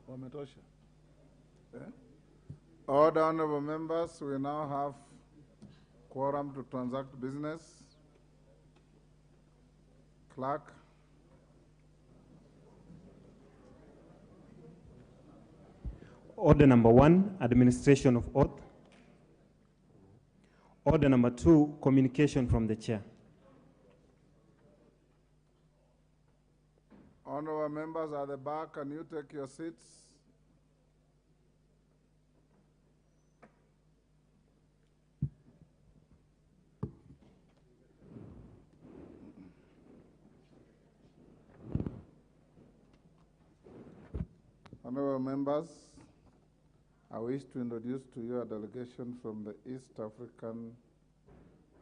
Wametosha. All the honorable members, we now have quorum to transact business. Clerk. Order number 1, administration of oath. Order number 2, communication from the chair. Honorable members at the back, can you take your seats? Honorable members, I wish to introduce to you a delegation from the East African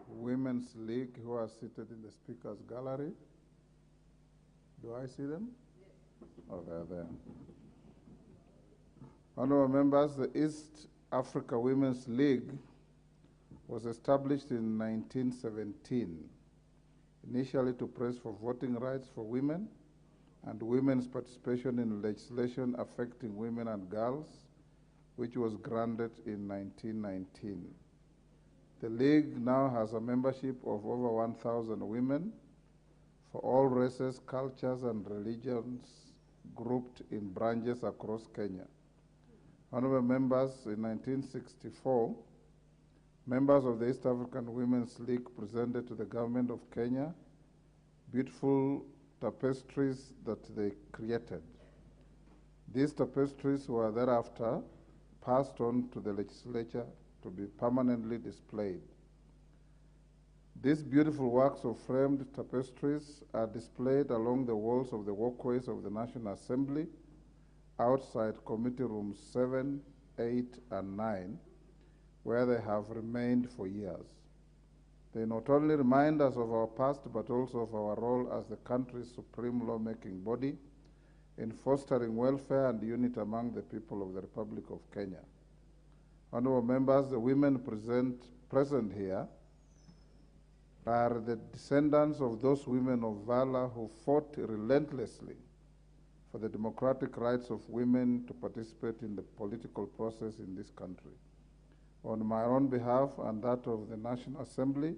Women's League who are seated in the Speaker's Gallery. Do I see them? Yes. Oh, they're there. Honorable members, the East Africa Women's League was established in 1917, initially to press for voting rights for women and women's participation in legislation affecting women and girls, which was granted in 1919. The League now has a membership of over 1,000 women for all races, cultures, and religions grouped in branches across Kenya. Honorable members, in 1964, members of the East African Women's League presented to the government of Kenya beautiful tapestries that they created. These tapestries were thereafter passed on to the legislature to be permanently displayed. These beautiful works of framed tapestries are displayed along the walls of the walkways of the National Assembly, outside Committee Rooms 7, 8, and 9, where they have remained for years. They not only remind us of our past, but also of our role as the country's supreme lawmaking body in fostering welfare and unity among the people of the Republic of Kenya. Honorable members, the women present here are the descendants of those women of valor who fought relentlessly for the democratic rights of women to participate in the political process in this country. On my own behalf and that of the National Assembly,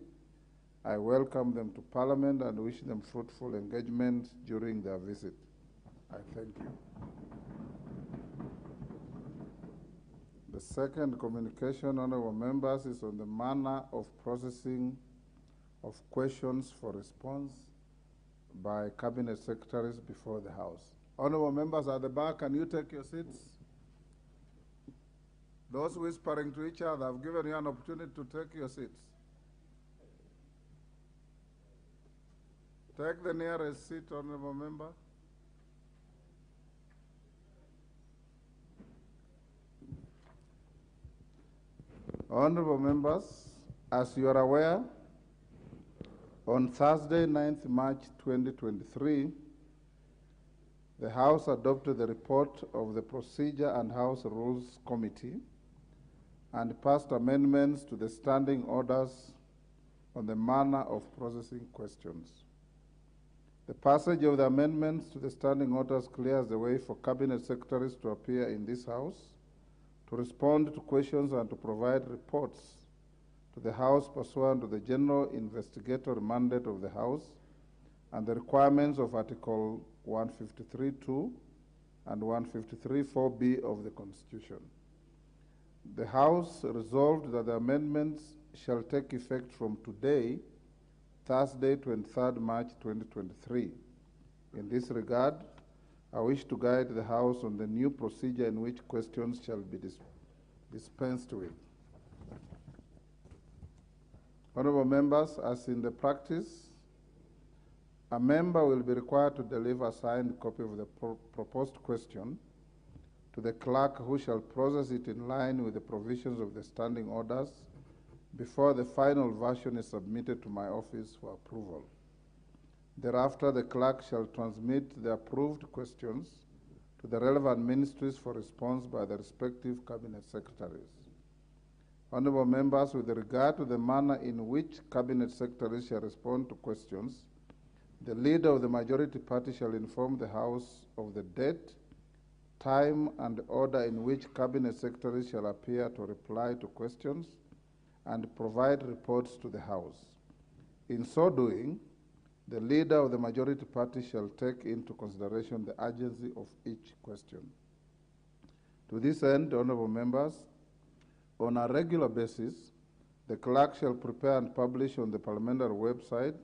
I welcome them to Parliament and wish them fruitful engagement during their visit. I thank you. The second communication, honorable members, is on the manner of processing of questions for response by Cabinet Secretaries before the House. Honorable members at the back, can you take your seats? Those whispering to each other, I've given you an opportunity to take your seats. Take the nearest seat, honorable member. Honorable members, as you are aware, on Thursday, 9th March 2023, the House adopted the report of the Procedure and House Rules Committee and passed amendments to the standing orders on the manner of processing questions. The passage of the amendments to the standing orders clears the way for Cabinet Secretaries to appear in this House, to respond to questions and to provide reports to the House pursuant to the general investigatory mandate of the House and the requirements of Article 153(2) and 153(4)(b) of the Constitution. The House resolved that the amendments shall take effect from today, Thursday, 23rd March 2023. In this regard, I wish to guide the House on the new procedure in which questions shall be dispensed with. Honorable members, as in the practice, a member will be required to deliver a signed copy of the proposed question to the clerk, who shall process it in line with the provisions of the standing orders before the final version is submitted to my office for approval. Thereafter, the clerk shall transmit the approved questions to the relevant ministries for response by the respective Cabinet Secretaries. Honorable members, with regard to the manner in which Cabinet Secretaries shall respond to questions, the leader of the majority party shall inform the House of the date, time and order in which Cabinet Secretaries shall appear to reply to questions and provide reports to the House. In so doing, the leader of the majority party shall take into consideration the urgency of each question. To this end, honorable members, on a regular basis, the clerk shall prepare and publish on the parliamentary website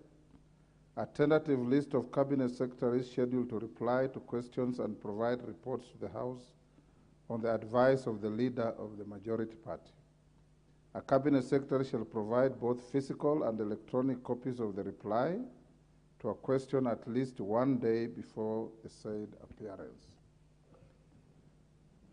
a tentative list of cabinet secretaries scheduled to reply to questions and provide reports to the House on the advice of the leader of the majority party. A cabinet secretary shall provide both physical and electronic copies of the reply to a question at least one day before the said appearance.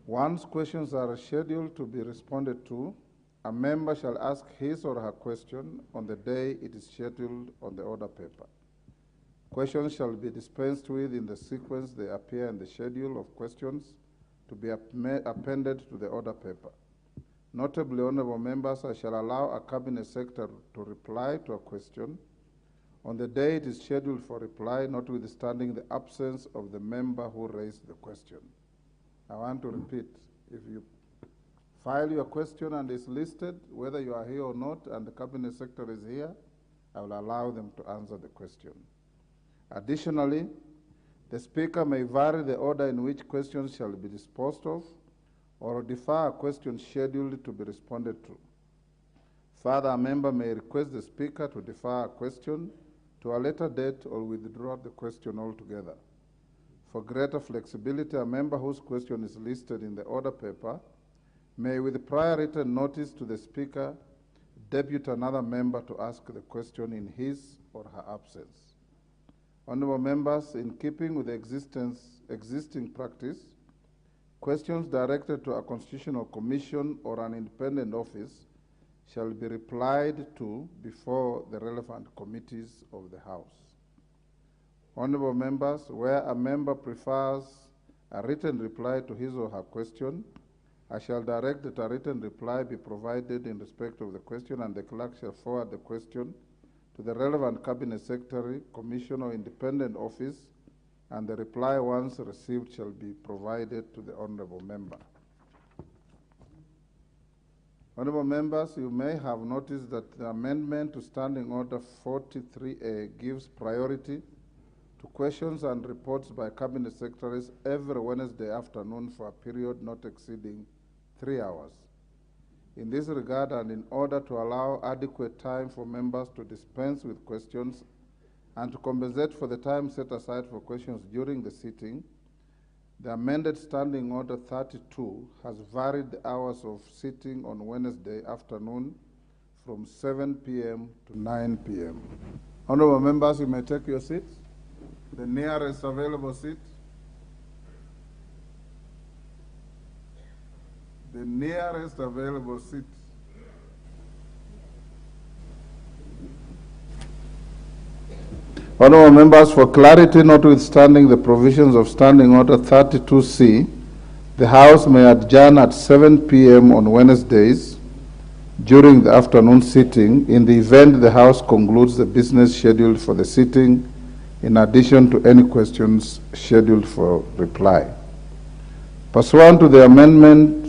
Once questions are scheduled to be responded to, a member shall ask his or her question on the day it is scheduled on the order paper. Questions shall be dispensed with in the sequence they appear in the schedule of questions to be appended to the order paper. Notably, honorable members, I shall allow a cabinet secretary to reply to a question on the day it is scheduled for reply, notwithstanding the absence of the member who raised the question. I want to repeat, if you file your question and it's listed, whether you are here or not, and the cabinet secretary is here, I will allow them to answer the question. Additionally, the speaker may vary the order in which questions shall be disposed of, or defer a question scheduled to be responded to. Further, a member may request the speaker to defer a question to a later date or withdraw the question altogether. For greater flexibility, a member whose question is listed in the order paper may, with prior written notice to the speaker, depute another member to ask the question in his or her absence. Honorable members, in keeping with the existing practice, questions directed to a constitutional commission or an independent office shall be replied to before the relevant committees of the House. Honorable members, where a member prefers a written reply to his or her question, I shall direct that a written reply be provided in respect of the question, and the clerk shall forward the question to the relevant cabinet secretary, commission, or independent office, and the reply, once received, shall be provided to the honorable member. Honorable members, you may have noticed that the amendment to Standing Order 43A gives priority to questions and reports by cabinet secretaries every Wednesday afternoon for a period not exceeding 3 hours. In this regard, and in order to allow adequate time for members to dispense with questions and to compensate for the time set aside for questions during the sitting, the amended Standing Order 32 has varied the hours of sitting on Wednesday afternoon from 7 p.m. to 9 p.m. Honorable members, you may take your seats. The nearest available seat. The nearest available seat. Honorable members, for clarity, notwithstanding the provisions of Standing Order 32C, the House may adjourn at 7 p.m. on Wednesdays during the afternoon sitting in the event the House concludes the business scheduled for the sitting, in addition to any questions scheduled for reply. Pursuant to the amendment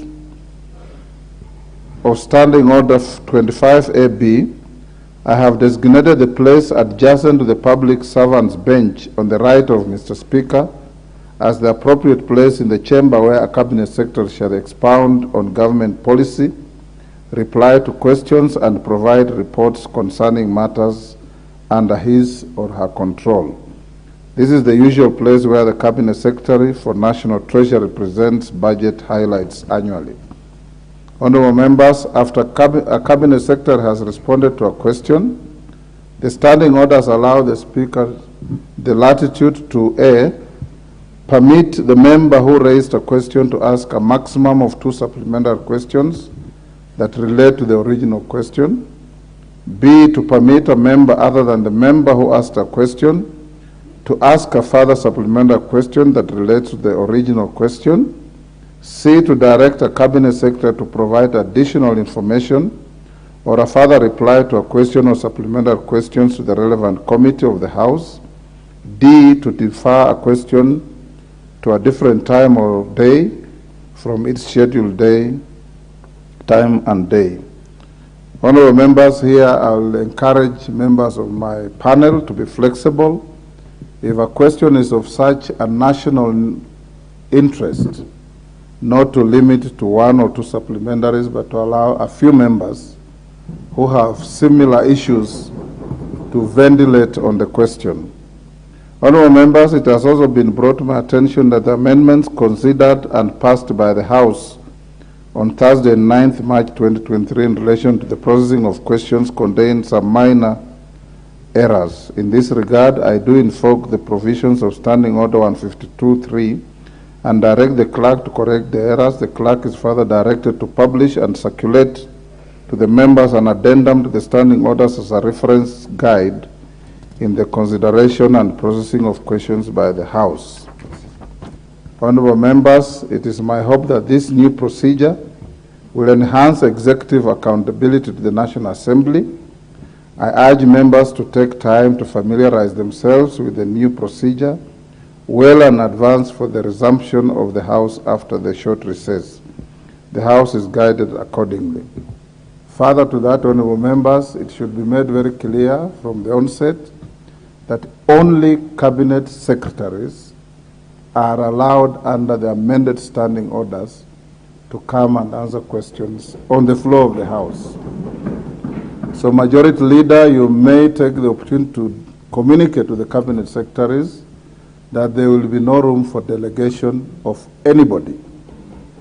of Standing Order 25AB, I have designated the place adjacent to the public servants' bench on the right of Mr. Speaker as the appropriate place in the chamber where a cabinet secretary shall expound on government policy, reply to questions, and provide reports concerning matters under his or her control. This is the usual place where the cabinet secretary for National Treasury presents budget highlights annually. Honorable members, after a cabinet secretary has responded to a question, the standing orders allow the speaker the latitude to A, permit the member who raised a question to ask a maximum of 2 supplementary questions that relate to the original question, B, to permit a member other than the member who asked a question to ask a further supplementary question that relates to the original question, C, to direct a cabinet secretary to provide additional information or a further reply to a question or supplementary questions to the relevant committee of the House, D, to defer a question to a different time or day, from its scheduled time and day. Honorable members, here I will encourage members of my panel to be flexible. If a question is of such a national interest, not to limit to 1 or 2 supplementaries, but to allow a few members who have similar issues to ventilate on the question. Honorable members, it has also been brought to my attention that the amendments considered and passed by the House on Thursday, 9th March 2023, in relation to the processing of questions contain some minor errors. In this regard, I do invoke the provisions of Standing Order 152.3 and direct the clerk to correct the errors. The clerk is further directed to publish and circulate to the members an addendum to the standing orders as a reference guide in the consideration and processing of questions by the House. Honorable members, it is my hope that this new procedure will enhance executive accountability to the National Assembly. I urge members to take time to familiarize themselves with the new procedure well in advance for the resumption of the House after the short recess. The House is guided accordingly. Further to that, honorable members, it should be made very clear from the onset that only cabinet secretaries are allowed under the amended standing orders to come and answer questions on the floor of the House. So, Majority Leader, you may take the opportunity to communicate to the cabinet secretaries that there will be no room for delegation of anybody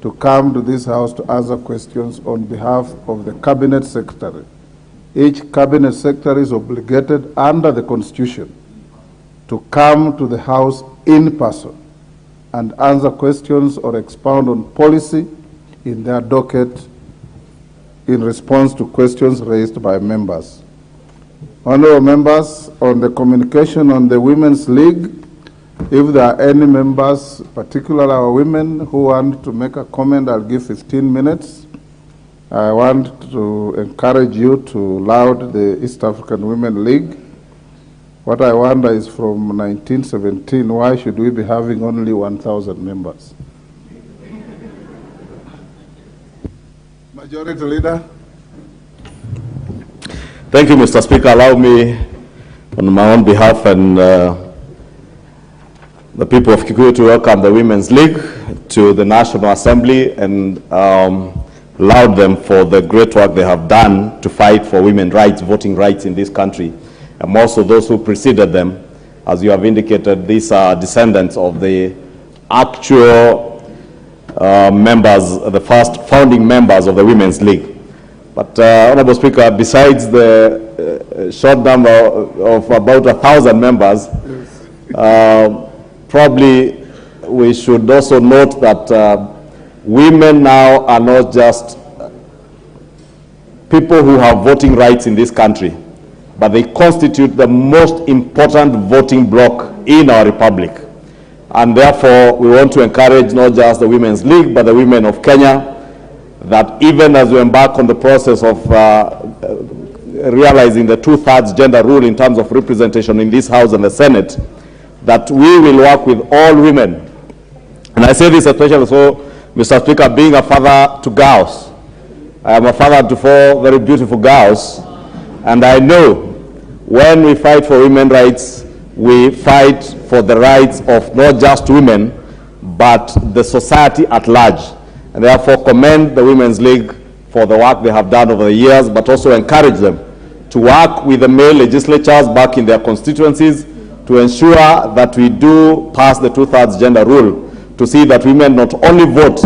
to come to this House to answer questions on behalf of the cabinet secretary. Each cabinet secretary is obligated under the Constitution to come to the House in person and answer questions or expound on policy in their docket in response to questions raised by members. Honorable members, on the communication on the Women's League, if there are any members, particularly our women, who want to make a comment, I'll give 15 minutes. I want to encourage you to laud the East African Women League. What I wonder is, from 1917, why should we be having only 1,000 members? Majority Leader. Thank you, Mr. Speaker. Allow me, on my own behalf and the people of Kikuyu, to welcome the Women's League to the National Assembly and laud them for the great work they have done to fight for women's rights, voting rights in this country. And also those who preceded them. As you have indicated, these are descendants of the actual members, the first founding members of the Women's League. But Honorable Speaker, besides the short number of about 1,000 members, probably we should also note that women now are not just people who have voting rights in this country, but they constitute the most important voting bloc in our republic. And therefore, we want to encourage not just the Women's League, but the women of Kenya, that even as we embark on the process of realizing the 2/3 gender rule in terms of representation in this House and the Senate, that we will work with all women. And I say this especially so, Mr. Speaker, being a father to girls. I am a father to 4 very beautiful girls, and I know when we fight for women's rights, we fight for the rights of not just women, but the society at large. And therefore commend the Women's League for the work they have done over the years, but also encourage them to work with the male legislatures back in their constituencies to ensure that we do pass the 2/3 gender rule, to see that women not only vote,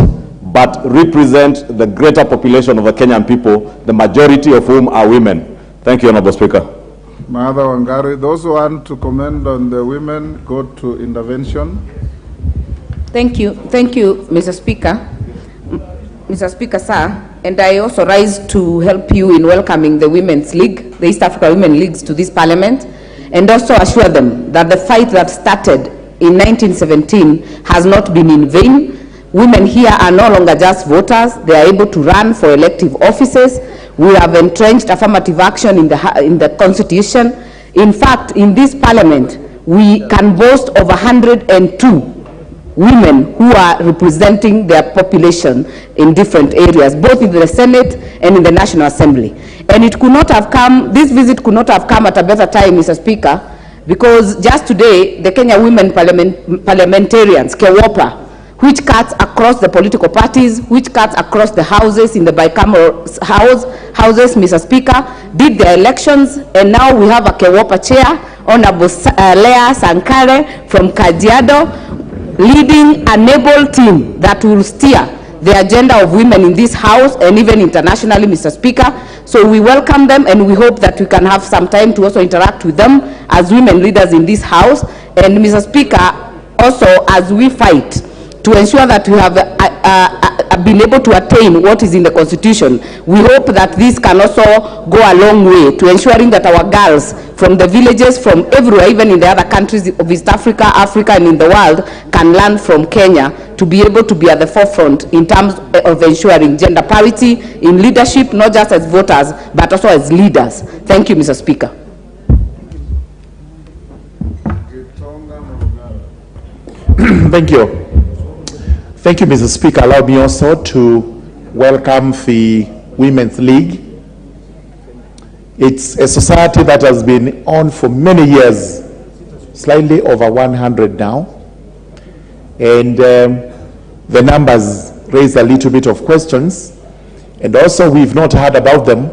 but represent the greater population of the Kenyan people, the majority of whom are women. Thank you, Honorable Speaker. Mother Wangari, those who want to comment on the women, go to intervention. Thank you, Mr. Speaker. Mr. Speaker, sir, and I also rise to help you in welcoming the Women's League, the East Africa Women Leagues, to this Parliament, and also assure them that the fight that started in 1917 has not been in vain. Women here are no longer just voters. They are able to run for elective offices. We have entrenched affirmative action in the Constitution. In fact, in this Parliament, we can boast of 102 women who are representing their population in different areas, both in the Senate and in the National Assembly. And it could not have come, this visit could not have come at a better time, Mr. Speaker, because just today, the Kenya Women Parliamentarians, KEWOPA, which cuts across the political parties, which cuts across the houses in the bicameral houses, Mr. Speaker, did their elections, and now we have a KEWOPA chair, Honorable Leah Sankare from Kajiado, leading an able team that will steer the agenda of women in this house and even internationally, Mr. Speaker. So we welcome them, and we hope that we can have some time to also interact with them as women leaders in this house. And Mr. Speaker, also as we fight to ensure that we have been able to attain what is in the Constitution, we hope that this can also go a long way to ensuring that our girls from the villages, from everywhere, even in the other countries of East Africa, Africa, and in the world, can learn from Kenya to be able to be at the forefront in terms of ensuring gender parity in leadership, not just as voters, but also as leaders. Thank you, Mr. Speaker. Thank you. Thank you, Mr. Speaker. Allow me also to welcome the Women's League. It's a society that has been on for many years, slightly over 100 now. And the numbers raise a little bit of questions. And also we've not heard about them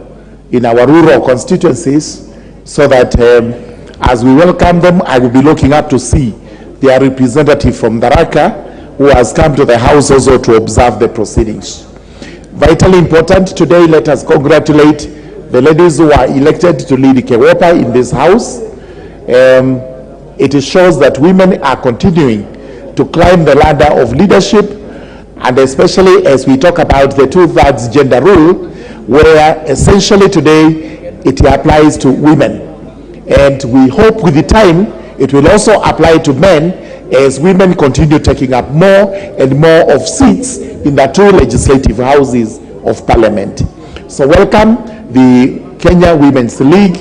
in our rural constituencies, so that as we welcome them, I will be looking up to see their representative from Tharaka, who has come to the house also to observe the proceedings. Vitally important today, let us congratulate the ladies who are elected to lead KEWOPA in this house. It shows that women are continuing to climb the ladder of leadership, and especially as we talk about the 2/3 gender rule, where essentially today it applies to women. And we hope with the time it will also apply to men, as women continue taking up more and more of seats in the two legislative houses of parliament. So welcome the Kenya Women's League,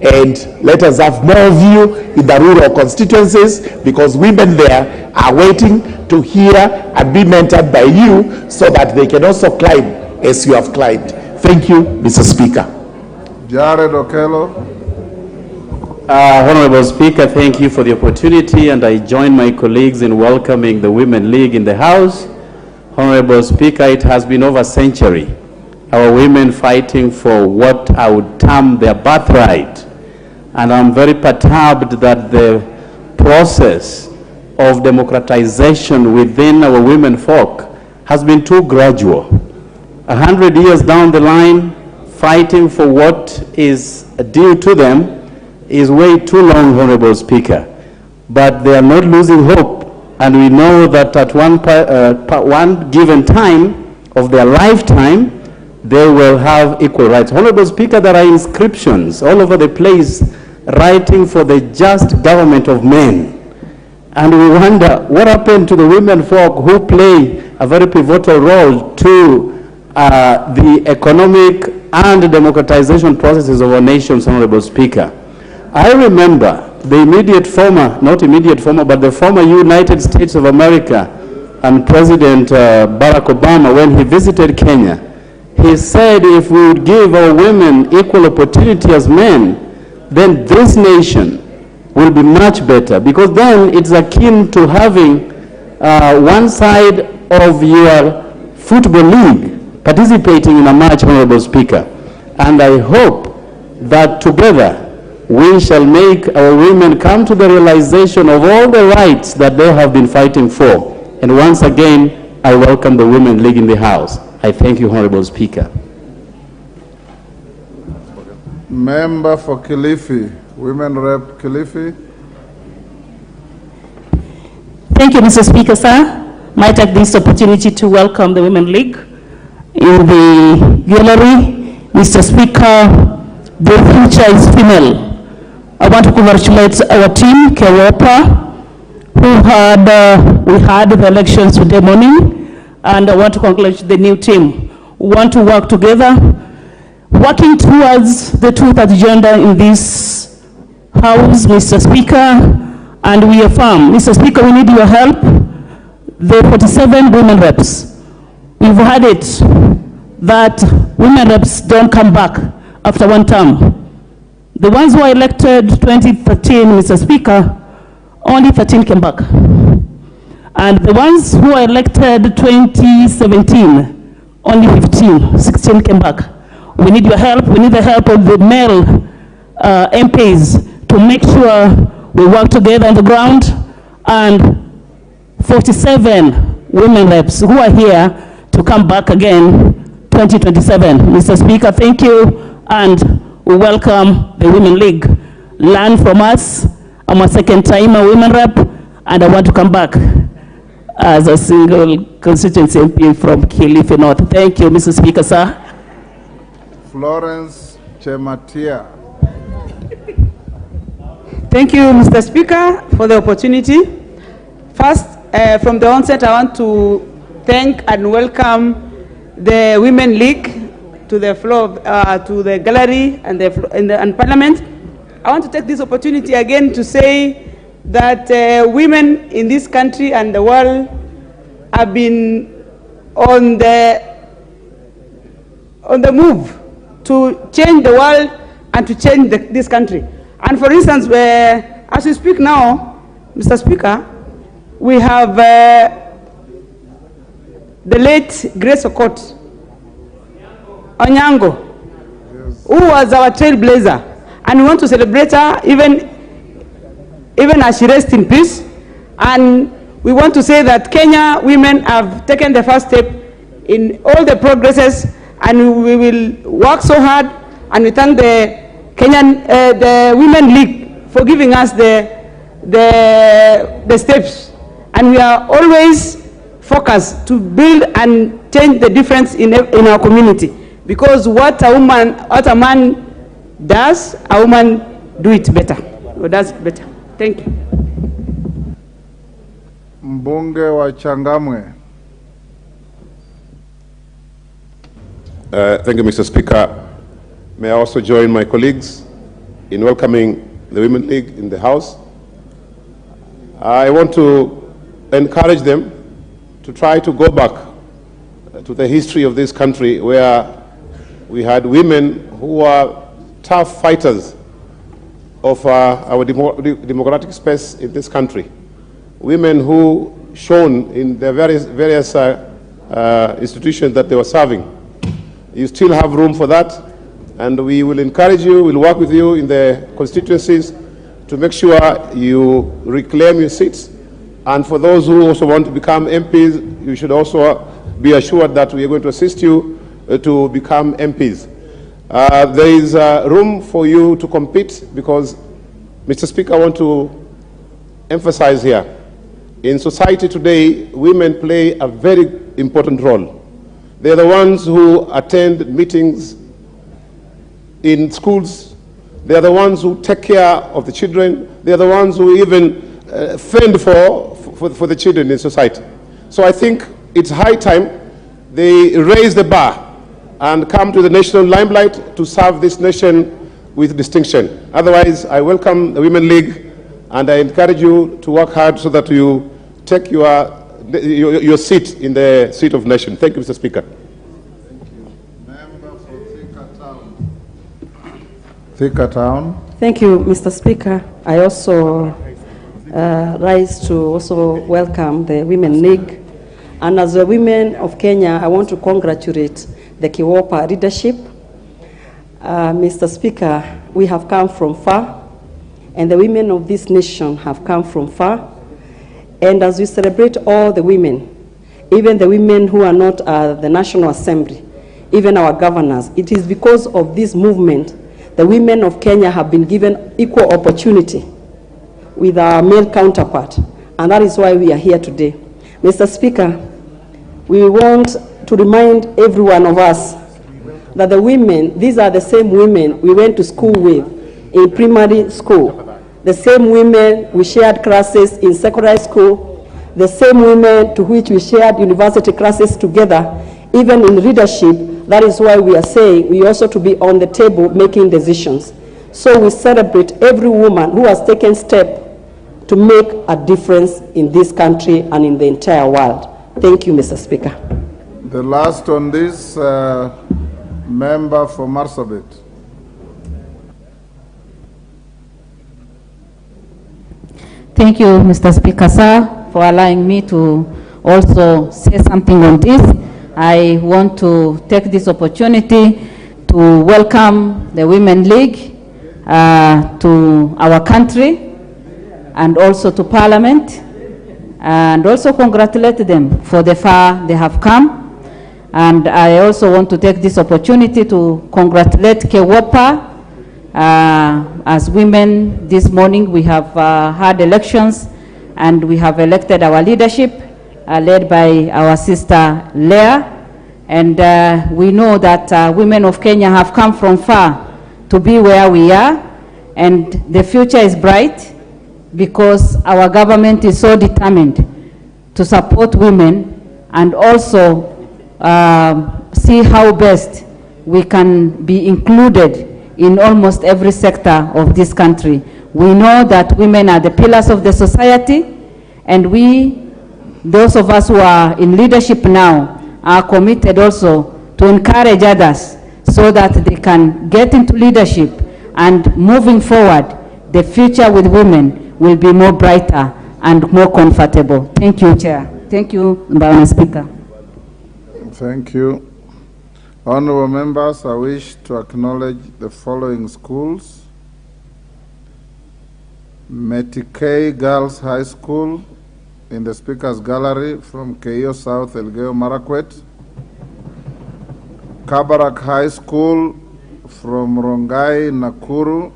and let us have more of you in the rural constituencies, because women there are waiting to hear and be mentored by you, so that they can also climb as you have climbed. Thank you, Mr. Speaker. Jared Okello. Honorable Speaker, thank you for the opportunity, and I join my colleagues in welcoming the Women League in the House. Honorable Speaker, it has been over a century, our women fighting for what I would term their birthright. And I'm very perturbed that the process of democratization within our women folk has been too gradual. 100 years down the line, fighting for what is due to them is way too long, Honorable Speaker. But they are not losing hope, and we know that at one given time of their lifetime, they will have equal rights. Honorable Speaker, there are inscriptions all over the place writing for the just government of men. And we wonder what happened to the women folk who play a very pivotal role to the economic and democratization processes of our nations, Honorable Speaker. I remember the immediate former, not immediate former, but the former United States of America and President Barack Obama, when he visited Kenya, he said if we would give our women equal opportunity as men, then this nation will be much better, because then it's akin to having one side of your football league participating in a match, Honorable Speaker. And I hope that together we shall make our women come to the realization of all the rights that they have been fighting for. And once again, I welcome the Women League in the House. I thank you, Honorable Speaker. Member for Kilifi, Women Rep Kilifi. Thank you, Mr. Speaker, sir. Might take this opportunity to welcome the Women League in the gallery. Mr. Speaker, the future is female. I want to congratulate our team, KEWOPA, we had the elections today morning, and I want to congratulate the new team. We want to work together, working towards the truth agenda in this House, Mr. Speaker, and we affirm, Mr. Speaker, we need your help. the 47 women reps, we've had it that women reps don't come back after one term. The ones who were elected 2013, Mr. Speaker, only 13 came back. And the ones who were elected 2017, only 16 came back. We need your help. We need the help of the male MPs to make sure we work together on the ground. And 47 women reps who are here to come back again 2027. Mr. Speaker, thank you, and we welcome the Women League. Learn from us. I'm a second-timer women rep, and I want to come back as a single constituency MP from Kilifi North. Thank you, Mr. Speaker, sir. Florence Chematia. Thank you, Mr. Speaker, for the opportunity. First, from the onset, I want to thank and welcome the Women League to the floor, to the gallery and and Parliament. I want to take this opportunity again to say that women in this country and the world have been on the move to change the world and to change this country. And for instance, as we speak now, Mr. Speaker, we have the late Grace Okot Onyango, who was our trailblazer, and we want to celebrate her even as she rests in peace. And we want to say that Kenya women have taken the first step in all the progresses, and we will work so hard, and we thank the the Women League for giving us the steps. And we are always focused to build and change the difference in our community. Because what a man does, a woman do it better. Or does it better. Thank you. Mbunge wa Changamwe. Thank you, Mr. Speaker. May I also join my colleagues in welcoming the Women League in the House. I want to encourage them to try to go back to the history of this country, where we had women who were tough fighters of our democratic space in this country. Women who shone in the various institutions that they were serving. You still have room for that, and we will encourage you, we'll work with you in the constituencies to make sure you reclaim your seats. And for those who also want to become MPs, you should also be assured that we are going to assist you to become MPs. There is room for you to compete because, Mr. Speaker, I want to emphasize here, in society today, women play a very important role. They're the ones who attend meetings in schools. They're the ones who take care of the children. They're the ones who even fend for the children in society. So I think it's high time they raise the bar and come to the national limelight to serve this nation with distinction. Otherwise, I welcome the Women League, and I encourage you to work hard so that you take your seat in the seat of nation. Thank you, Mr. Speaker. Thank you. Member for Thika Town. Thank you, Mr. Speaker. I also rise to also welcome the Women League. And as a women of Kenya, I want to congratulate the Kiwopa leadership. Mr. Speaker, we have come from far, and the women of this nation have come from far. And as we celebrate all the women, even the women who are not the National Assembly, even our governors, it is because of this movement the women of Kenya have been given equal opportunity with our male counterpart, and that is why we are here today. Mr. Speaker, we want to remind every one of us that the women, these are the same women we went to school with in primary school, the same women we shared classes in secondary school, the same women to which we shared university classes together, even in leadership. That is why we are saying we also to be on the table making decisions. So we celebrate every woman who has taken step to make a difference in this country and in the entire world. Thank you, Mr. Speaker. The last on this, member for Marsabit. Thank you, Mr. Speaker, sir, for allowing me to also say something on this. I want to take this opportunity to welcome the Women League to our country and also to Parliament, and also congratulate them for the far they have come. And I also want to take this opportunity to congratulate KEWOPA. As women, this morning we have had elections and we have elected our leadership, led by our sister Leah. And we know that women of Kenya have come from far to be where we are, and the future is bright because our government is so determined to support women and also see how best we can be included in almost every sector of this country. We know that women are the pillars of the society, and we, those of us who are in leadership now, are committed also to encourage others so that they can get into leadership, and moving forward, the future with women will be more brighter and more comfortable. Thank you, Chair. Thank you, Madam Speaker. Thank you. Honorable members, I wish to acknowledge the following schools: Mutembei Girls High School in the Speaker's Gallery from Keio South, Elgeyo Marakwet; Kabarak High School from Rongai, Nakuru;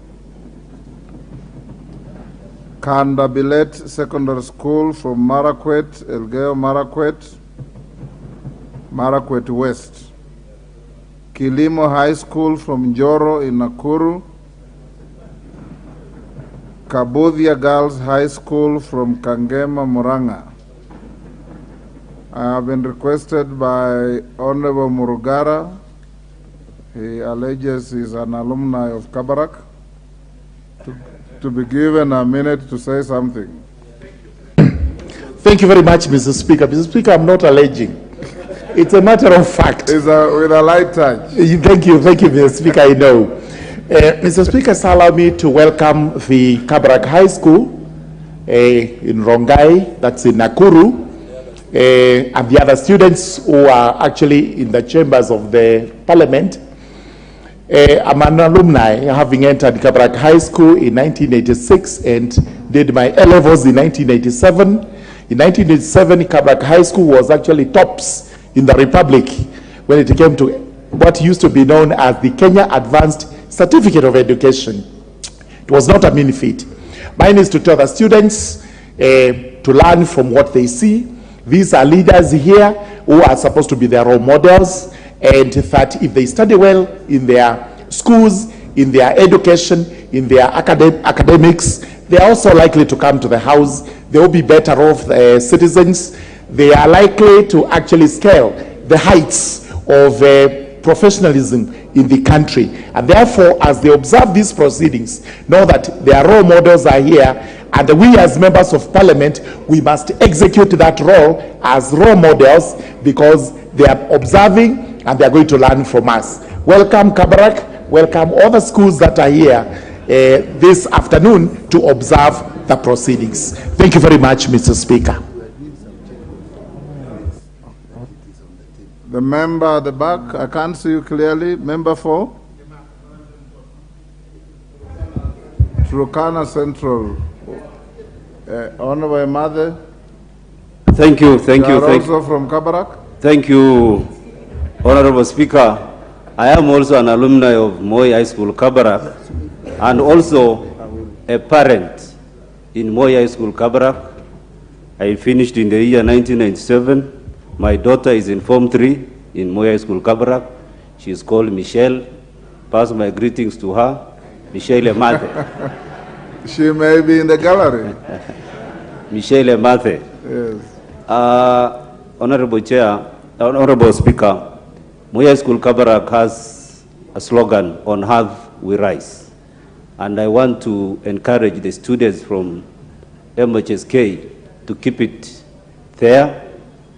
Kandabilet Secondary School from Marakwet, Elgeyo Marakwet, Marakwet West; Kilimo High School from Njoro in Nakuru; Kabuthia Girls High School from Kangema, Muranga. I have been requested by Honorable Murugara, he alleges he's an alumni of Kabarak, to be given a minute to say something. Thank you very much, Mr. Speaker. Mr. Speaker, I'm not alleging. It's a matter of fact. It's with a light touch. Thank you, Mr. Speaker, I know. Mr. Speaker, allow me to welcome the Kabarak High School in Rongai, that's in Nakuru, and the other students who are actually in the chambers of the Parliament. I'm an alumni, having entered Kabarak High School in 1986 and did my A-levels in 1987. In 1987, Kabarak High School was actually tops in the Republic when it came to what used to be known as the Kenya Advanced Certificate of Education. It was not a mean feat. Mine is to tell the students to learn from what they see. These are leaders here who are supposed to be their role models, and that if they study well in their schools, in their education, in their academics, they are also likely to come to the House. They will be better off citizens. They are likely to actually scale the heights of professionalism in the country. And therefore, as they observe these proceedings, know that their role models are here, and we as members of Parliament, we must execute that role as role models because they are observing and they are going to learn from us. Welcome, Kabarak. Welcome all the schools that are here this afternoon to observe the proceedings. Thank you very much, Mr. Speaker. The member at the back, I can't see you clearly. Member 4? Turkana Central. Honorable Mother. Thank you. You are also from Kabarak? Thank you, Honorable Speaker. I am also an alumni of Moi High School, Kabarak, and also a parent in Moi High School, Kabarak. I finished in the year 1997. My daughter is in Form 3 in Moi High School, Kabarak. She is called Michelle. Pass my greetings to her. Michelle Emathe. She may be in the gallery. Michelle Emathe. Yes. Honorable Chair, Honorable Speaker, Moi High School, Kabarak has a slogan, "On Earth We Rise." And I want to encourage the students from MHSK to keep it there.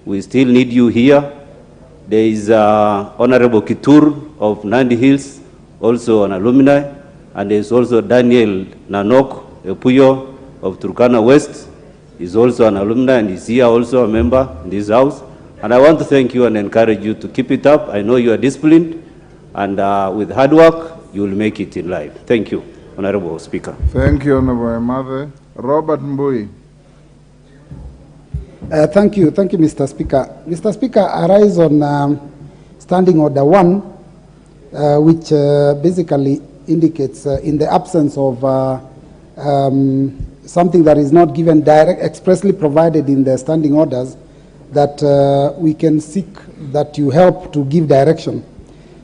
We still need you here. There is Honorable Kitur of Nandi Hills, also an alumni, and there is also Daniel Nanok Epuyo of Turkana West. He's also an alumni and is here also a member in this house. And I want to thank you and encourage you to keep it up. I know you are disciplined, and with hard work, you will make it in life. Thank you, Honorable Speaker. Thank you, Honorable Mother. Robert Mbui. Thank you, Mr. Speaker. Mr. Speaker, I rise on Standing Order 1, which basically indicates in the absence of something that is not given expressly provided in the standing orders, that we can seek that you help to give direction.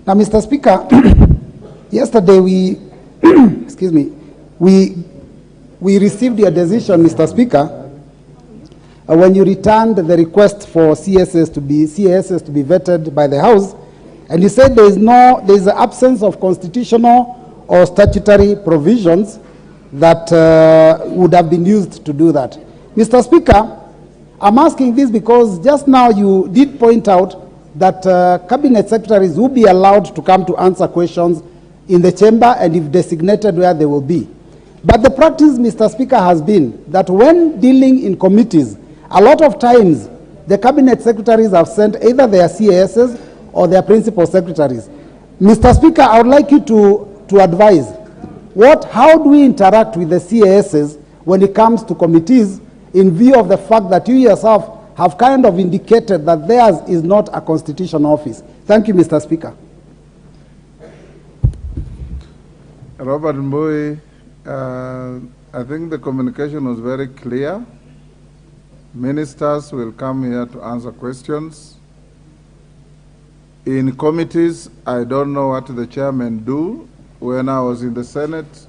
Now, Mr. Speaker, yesterday we, excuse me, we received your decision, Mr. Speaker, when you returned the request for CSS to be vetted by the House, and you said there is an absence of constitutional or statutory provisions that would have been used to do that. Mr. Speaker, I'm asking this because just now you did point out that cabinet secretaries will be allowed to come to answer questions in the chamber and if designated where they will be. But the practice, Mr. Speaker, has been that when dealing in committees, a lot of times the cabinet secretaries have sent either their CASs or their principal secretaries. Mr. Speaker, I would like you to advise how do we interact with the CASs when it comes to committees in view of the fact that you yourself have kind of indicated that theirs is not a constitutional office. Thank you, Mr. Speaker. Robert Mbui, I think the communication was very clear. Ministers will come here to answer questions. In committees, I don't know what the chairmen do. When I was in the Senate,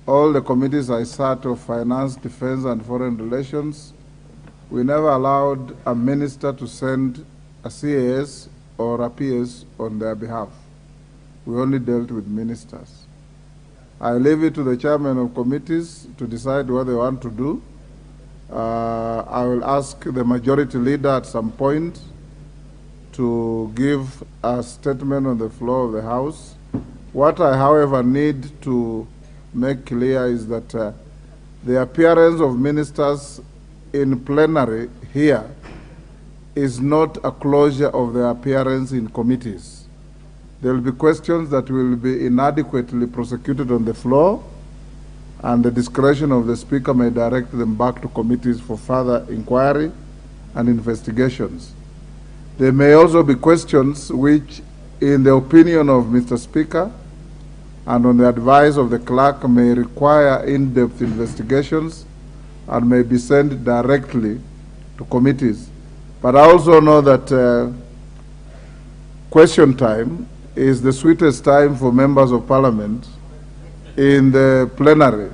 all the committees I sat of Finance, Defense, and Foreign Relations, we never allowed a minister to send a CAS or a PS on their behalf. We only dealt with ministers. I leave it to the chairman of committees to decide what they want to do. I will ask the majority leader at some point to give a statement on the floor of the House. What I, however, need to make clear is that the appearance of ministers in plenary here is not a closure of their appearance in committees. There will be questions that will be inadequately prosecuted on the floor, and the discretion of the Speaker may direct them back to committees for further inquiry and investigations. There may also be questions which, in the opinion of Mr. Speaker, and on the advice of the clerk, may require in-depth investigations and may be sent directly to committees. But I also know that question time is the sweetest time for members of parliament in the plenary.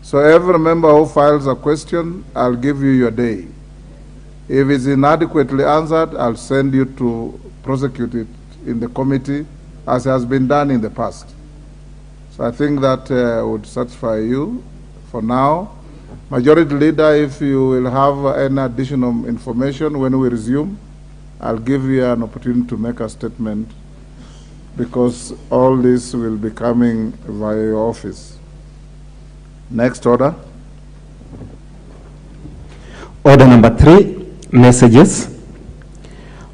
So every member who files a question, I'll give you your day. If it's inadequately answered, I'll send you to prosecute it in the committee, as has been done in the past. So I think that would satisfy you for now. Majority Leader, if you will have any additional information when we resume, I'll give you an opportunity to make a statement, because all this will be coming via your office. Next order. Order number 3, messages.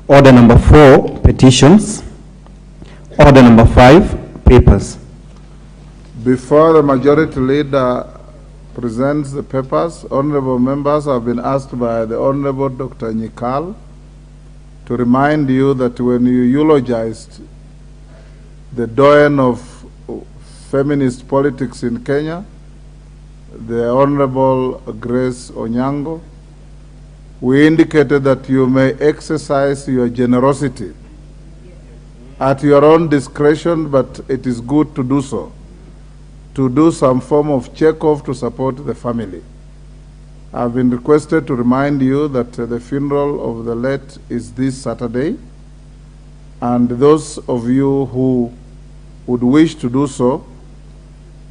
Order number 4, petitions. Order number 5, papers. Before the majority leader presents the papers, honorable members have been asked by the Honorable Dr. Nyikal to remind you that when you eulogized the doyen of feminist politics in Kenya, the Honorable Grace Onyango, we indicated that you may exercise your generosity at your own discretion, but it is good to do so, to do some form of check-off to support the family. I've been requested to remind you that the funeral of the late is this Saturday, and those of you who would wish to do so,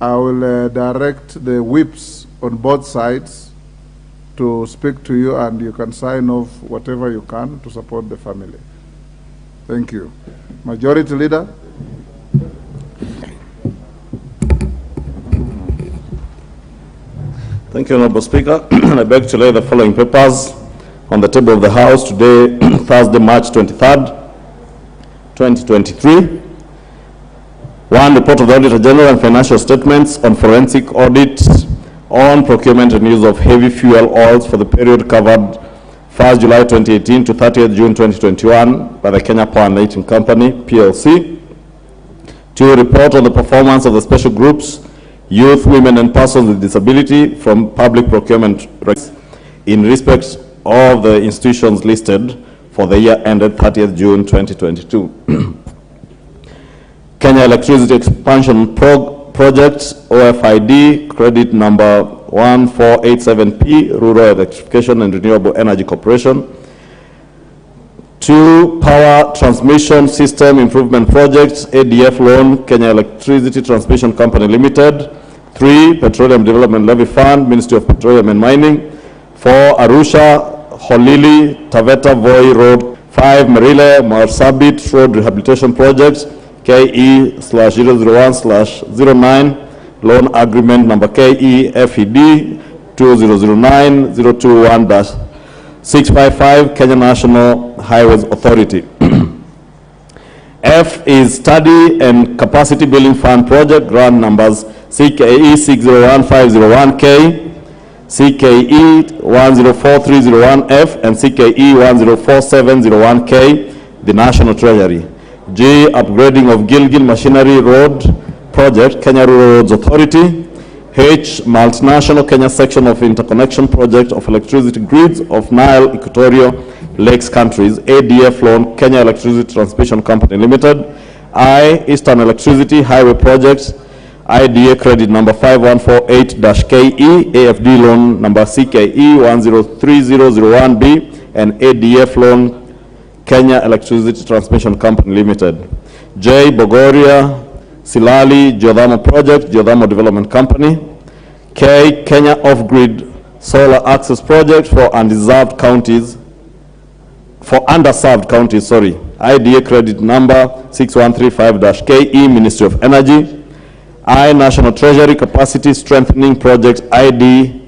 I will direct the whips on both sides to speak to you, and you can sign off whatever you can to support the family. Thank you. Majority Leader. Thank you, Honorable Speaker. I beg to lay the following papers on the table of the House today, Thursday, March 23rd, 2023. 1. Report of the Auditor General and financial statements on forensic audit on procurement and use of heavy fuel oils for the period covered 1st July 2018 to 30th June 2021 by the Kenya Power and Lighting Company, PLC. 2. Report on the performance of the special groups, youth, women, and persons with disability from public procurement in respect of the institutions listed for the year ended 30th June 2022. Kenya Electricity Expansion Project, OFID, credit number 1487P, Rural Electrification and Renewable Energy Corporation. 2. Power Transmission System Improvement Projects, ADF loan, Kenya Electricity Transmission Company Limited. 3. Petroleum Development Levy Fund, Ministry of Petroleum and Mining. 4. Arusha, Holili, Taveta, Voi Road. 5. Merile, Marsabit Road Rehabilitation Project, KE/001/09, loan agreement number KE-FED 2009-021-655, Kenya National Highways Authority. F is Study and Capacity Building Fund Project, grant numbers CKE 601501K, CKE 104301F, and CKE 104701K, the National Treasury. G, upgrading of Gilgil Machinery Road Project, Kenya Rural Roads Authority. H, multinational Kenya section of interconnection project of electricity grids of Nile Equatorial Lakes countries, ADF loan, Kenya Electricity Transmission Company Limited. I, Eastern Electricity Highway Projects, IDA credit number 5148-KE, AFD loan number CKE 103001B, and ADF loan, Kenya Electricity Transmission Company Limited. J, Bogoria, Silali, Geothermal Project, Geothermal Development Company. K, Kenya Off-Grid Solar Access Project for underserved counties, IDA credit number 6135-KE, Ministry of Energy. I, National Treasury Capacity Strengthening Project, ID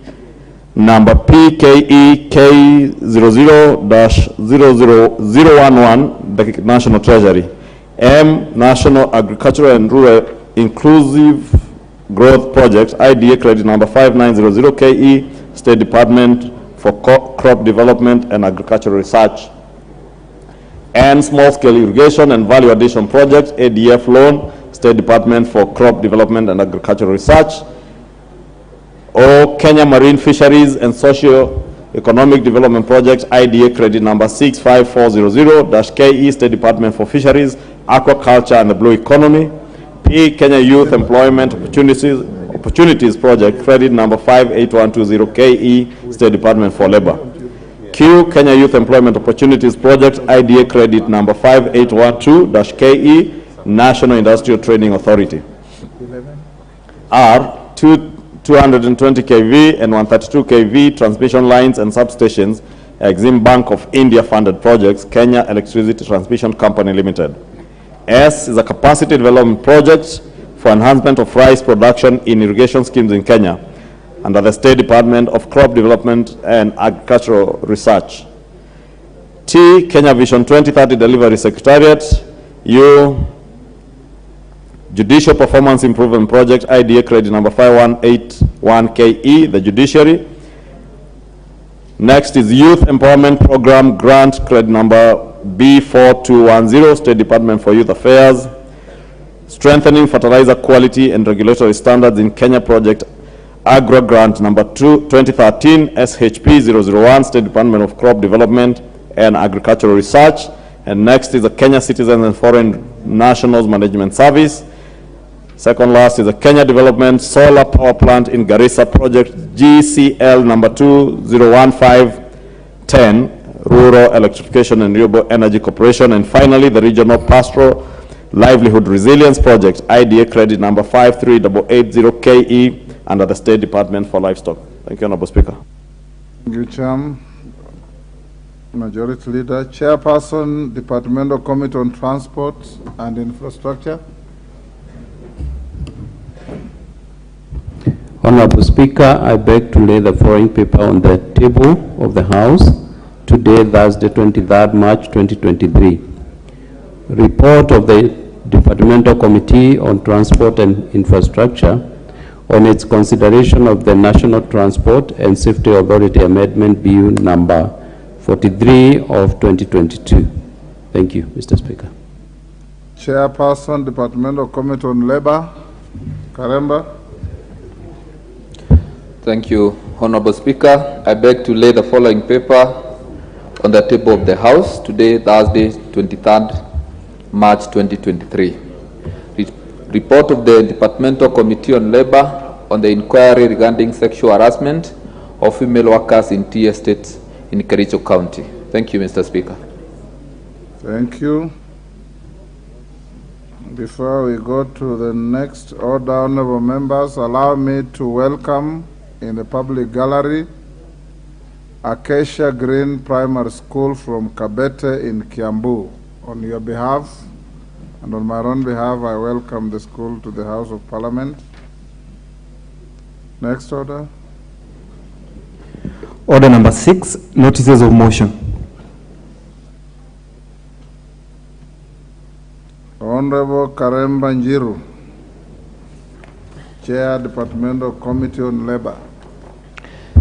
number PKE K00-00011, the National Treasury. M, National Agricultural and Rural Inclusive Growth Project, IDA credit number 5900KE, State Department for Crop Development and Agricultural Research. N, Small Scale Irrigation and Value Addition Project, ADF loan, State Department for Crop Development and Agricultural Research. O, Kenya Marine Fisheries and Socio-Economic Development Project, IDA credit number 65400-KE, State Department for Fisheries, Aquaculture and the Blue Economy. P, Kenya Youth Employment Opportunities Project, credit number 58120-KE, State Department for Labor. Q, Kenya Youth Employment Opportunities Project, IDA credit number 5812-KE, National Industrial Training Authority. R, 220 kV and 132 kV transmission lines and substations, Exim Bank of India funded projects, Kenya Electricity Transmission Company Limited. S is a capacity development project for enhancement of rice production in irrigation schemes in Kenya under the State Department of Crop Development and Agricultural Research. T, Kenya Vision 2030 Delivery Secretariat. U, Judicial Performance Improvement Project, IDA credit number 5181-KE, the Judiciary. Next is Youth Empowerment Program Grant, credit number B4210, State Department for Youth Affairs. Strengthening Fertilizer Quality and Regulatory Standards in Kenya Project, Agro Grant number 2013, SHP 001, State Department of Crop Development and Agricultural Research. And next is the Kenya Citizens and Foreign Nationals Management Service. Second last is the Kenya Development Solar Power Plant in Garissa Project, GCL number 201510, Rural Electrification and Renewable Energy Corporation. And finally, the Regional Pastoral Livelihood Resilience Project, IDA credit number 53880-KE, under the State Department for Livestock. Thank you, Honorable Speaker. Thank you, Chairman. Majority Leader, Chairperson, Departmental Committee on Transport and Infrastructure. Honorable Speaker, I beg to lay the following paper on the table of the House today, Thursday, 23rd March 2023. Report of the Departmental Committee on Transport and Infrastructure on its consideration of the National Transport and Safety Authority Amendment Bill number 43 of 2022. Thank you, Mr. Speaker. Chairperson, Departmental Committee on Labor, Karemba. Thank you, Honorable Speaker. I beg to lay the following paper on the table of the House today, Thursday, 23rd March 2023. Report of the Departmental Committee on Labor on the inquiry regarding sexual harassment of female workers in tea estates in Kericho County. Thank you, Mr. Speaker. Thank you. Before we go to the next order, honorable members, allow me to welcome in the public gallery Acacia Green Primary School from Kabete in Kiambu. On your behalf and on my own behalf, I welcome the school to the House of Parliament. Next order. Order number 6, notices of motion. Honorable Karemba Njiru, Chair, Departmental Committee on Labor.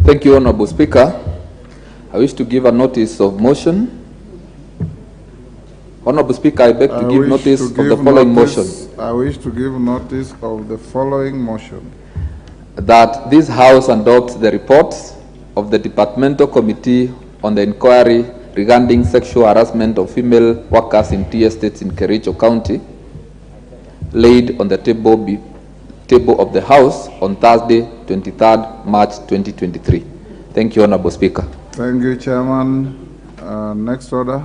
Thank you, Honorable Speaker. I wish to give a notice of motion. Honorable Speaker, I beg to give notice of the following motion. I wish to give notice of the following motion. That this House adopts the reports of the Departmental Committee on the inquiry regarding sexual harassment of female workers in tea estates in Kericho County, laid on the table of the House on Thursday, 23rd March 2023. Thank you, Honorable Speaker. Thank you, Chairman. Next order.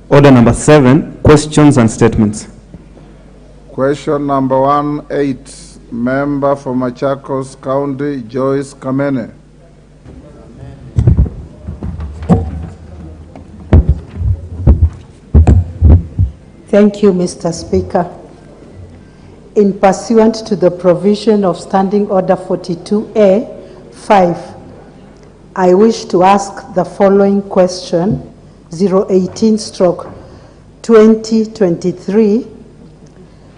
Order number 7, questions and statements. Question number 18, Member for Machakos County, Joyce Kamene. Thank you, Mr. Speaker. In pursuant to the provision of Standing Order 42A, 5, I wish to ask the following question, 018/2023,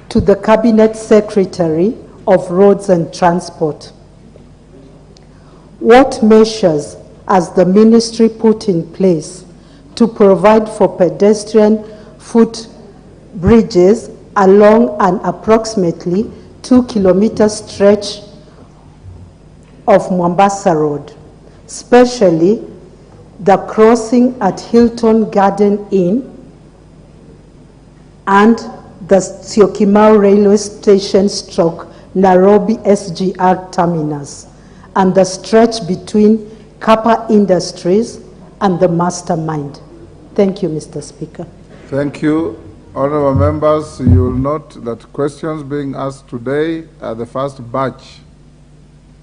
to the Cabinet Secretary of Roads and Transport. What measures has the ministry put in place to provide for pedestrian foot bridges along an approximately 2-kilometer stretch of Mombasa Road, especially the crossing at Hilton Garden Inn and the Syokimau Railway Station / Nairobi SGR Terminus, and the stretch between Kappa Industries and the Mastermind? Thank you, Mr. Speaker. Thank you. Honorable members, you will note that questions being asked today are the first batch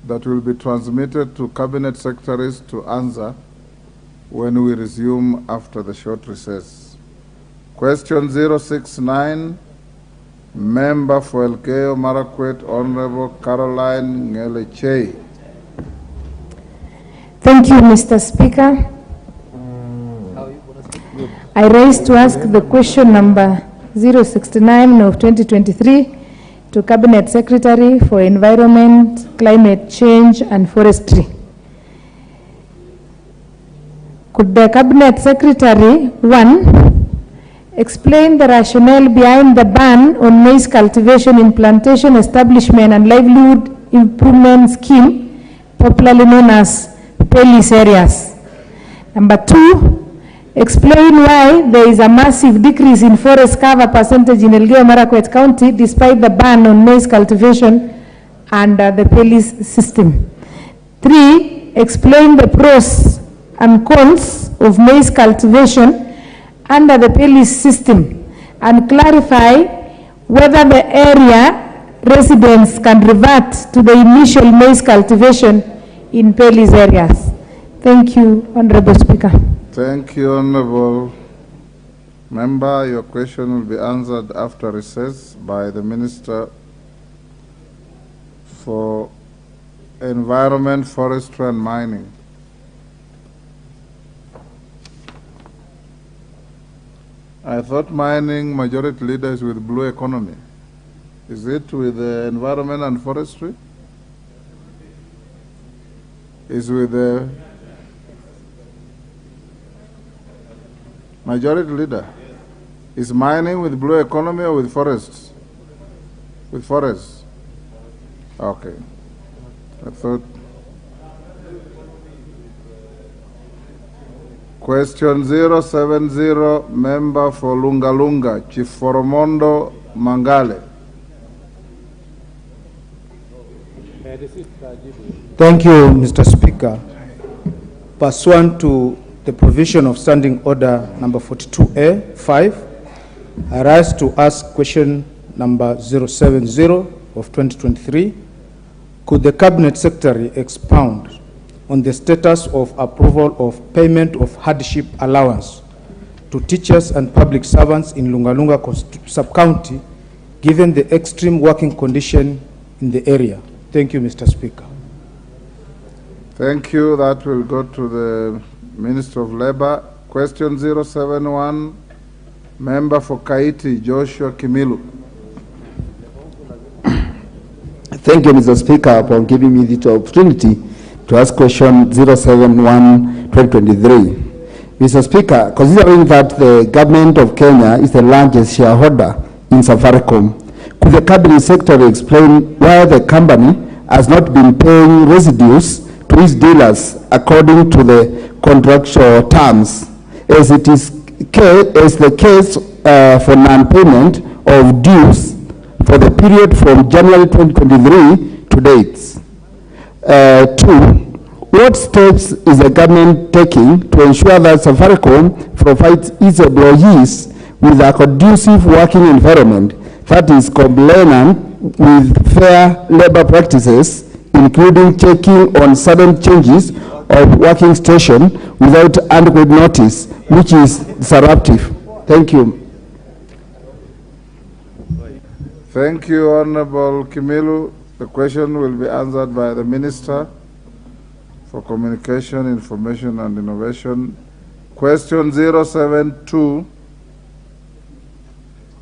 that will be transmitted to Cabinet Secretaries to answer when we resume after the short recess. Question 069, Member for Elgeyo Marakwet, Honorable Caroline Ngeleche. Thank you, Mr. Speaker. I rise to ask the question number 069 of 2023 to Cabinet Secretary for Environment, Climate Change and Forestry. Could the Cabinet Secretary, 1, explain the rationale behind the ban on maize cultivation in plantation establishment and livelihood improvement scheme, popularly known as PELIS areas? Number 2, explain why there is a massive decrease in forest cover percentage in Elgeyo Marakwet County despite the ban on maize cultivation under the PELIS system. 3, explain the pros and cons of maize cultivation under the PELIS system and clarify whether the area residents can revert to the initial maize cultivation in Peli's areas. Thank you, Honorable Speaker. Thank you, Honorable Member. Your question will be answered after recess by the Minister for Environment, Forestry and Mining. I thought mining majority leader is with blue economy. Is it with the environment and forestry? Is with the majority leader? Is mining with blue economy or with forests? With forests. Okay. I thought. Question 070, member for Lungalunga, Chief Foromondo Mangale. Thank you, Mr. Speaker. Pursuant to the provision of Standing Order number 42A, 5, I rise to ask question number 070 of 2023. Could the Cabinet Secretary expound on the status of approval of payment of hardship allowance to teachers and public servants in Lungalunga sub-county, given the extreme working condition in the area? Thank you, Mr. Speaker. Thank you. That will go to the Minister of Labor. Question 071, member for Kaiti, Joshua Kimilu. Thank you, Mr. Speaker, for giving me the opportunity to ask question 071-2023. Mr. Speaker, considering that the government of Kenya is the largest shareholder in Safaricom, could the Cabinet Secretary explain why the company has not been paying residues to its dealers according to the contractual terms, as it is the case for non-payment of dues for the period from January 2023 to date? 2, what steps is the government taking to ensure that Safaricom provides its employees with a conducive working environment that is compliant with fair labor practices, including checking on sudden changes of working station without adequate notice, which is disruptive? Thank you. Thank you, Honorable Kimilu. The question will be answered by the Minister for Communication, Information and Innovation. Question 072,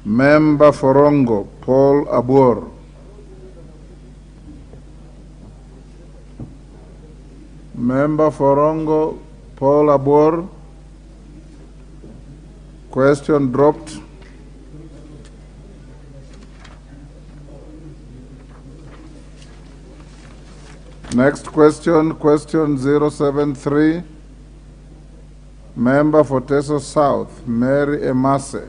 member for Rongo, Paul Abor. Member for Rongo, Paul Abor. Question dropped. Next question, question 073, member for Teso South, Mary Emase.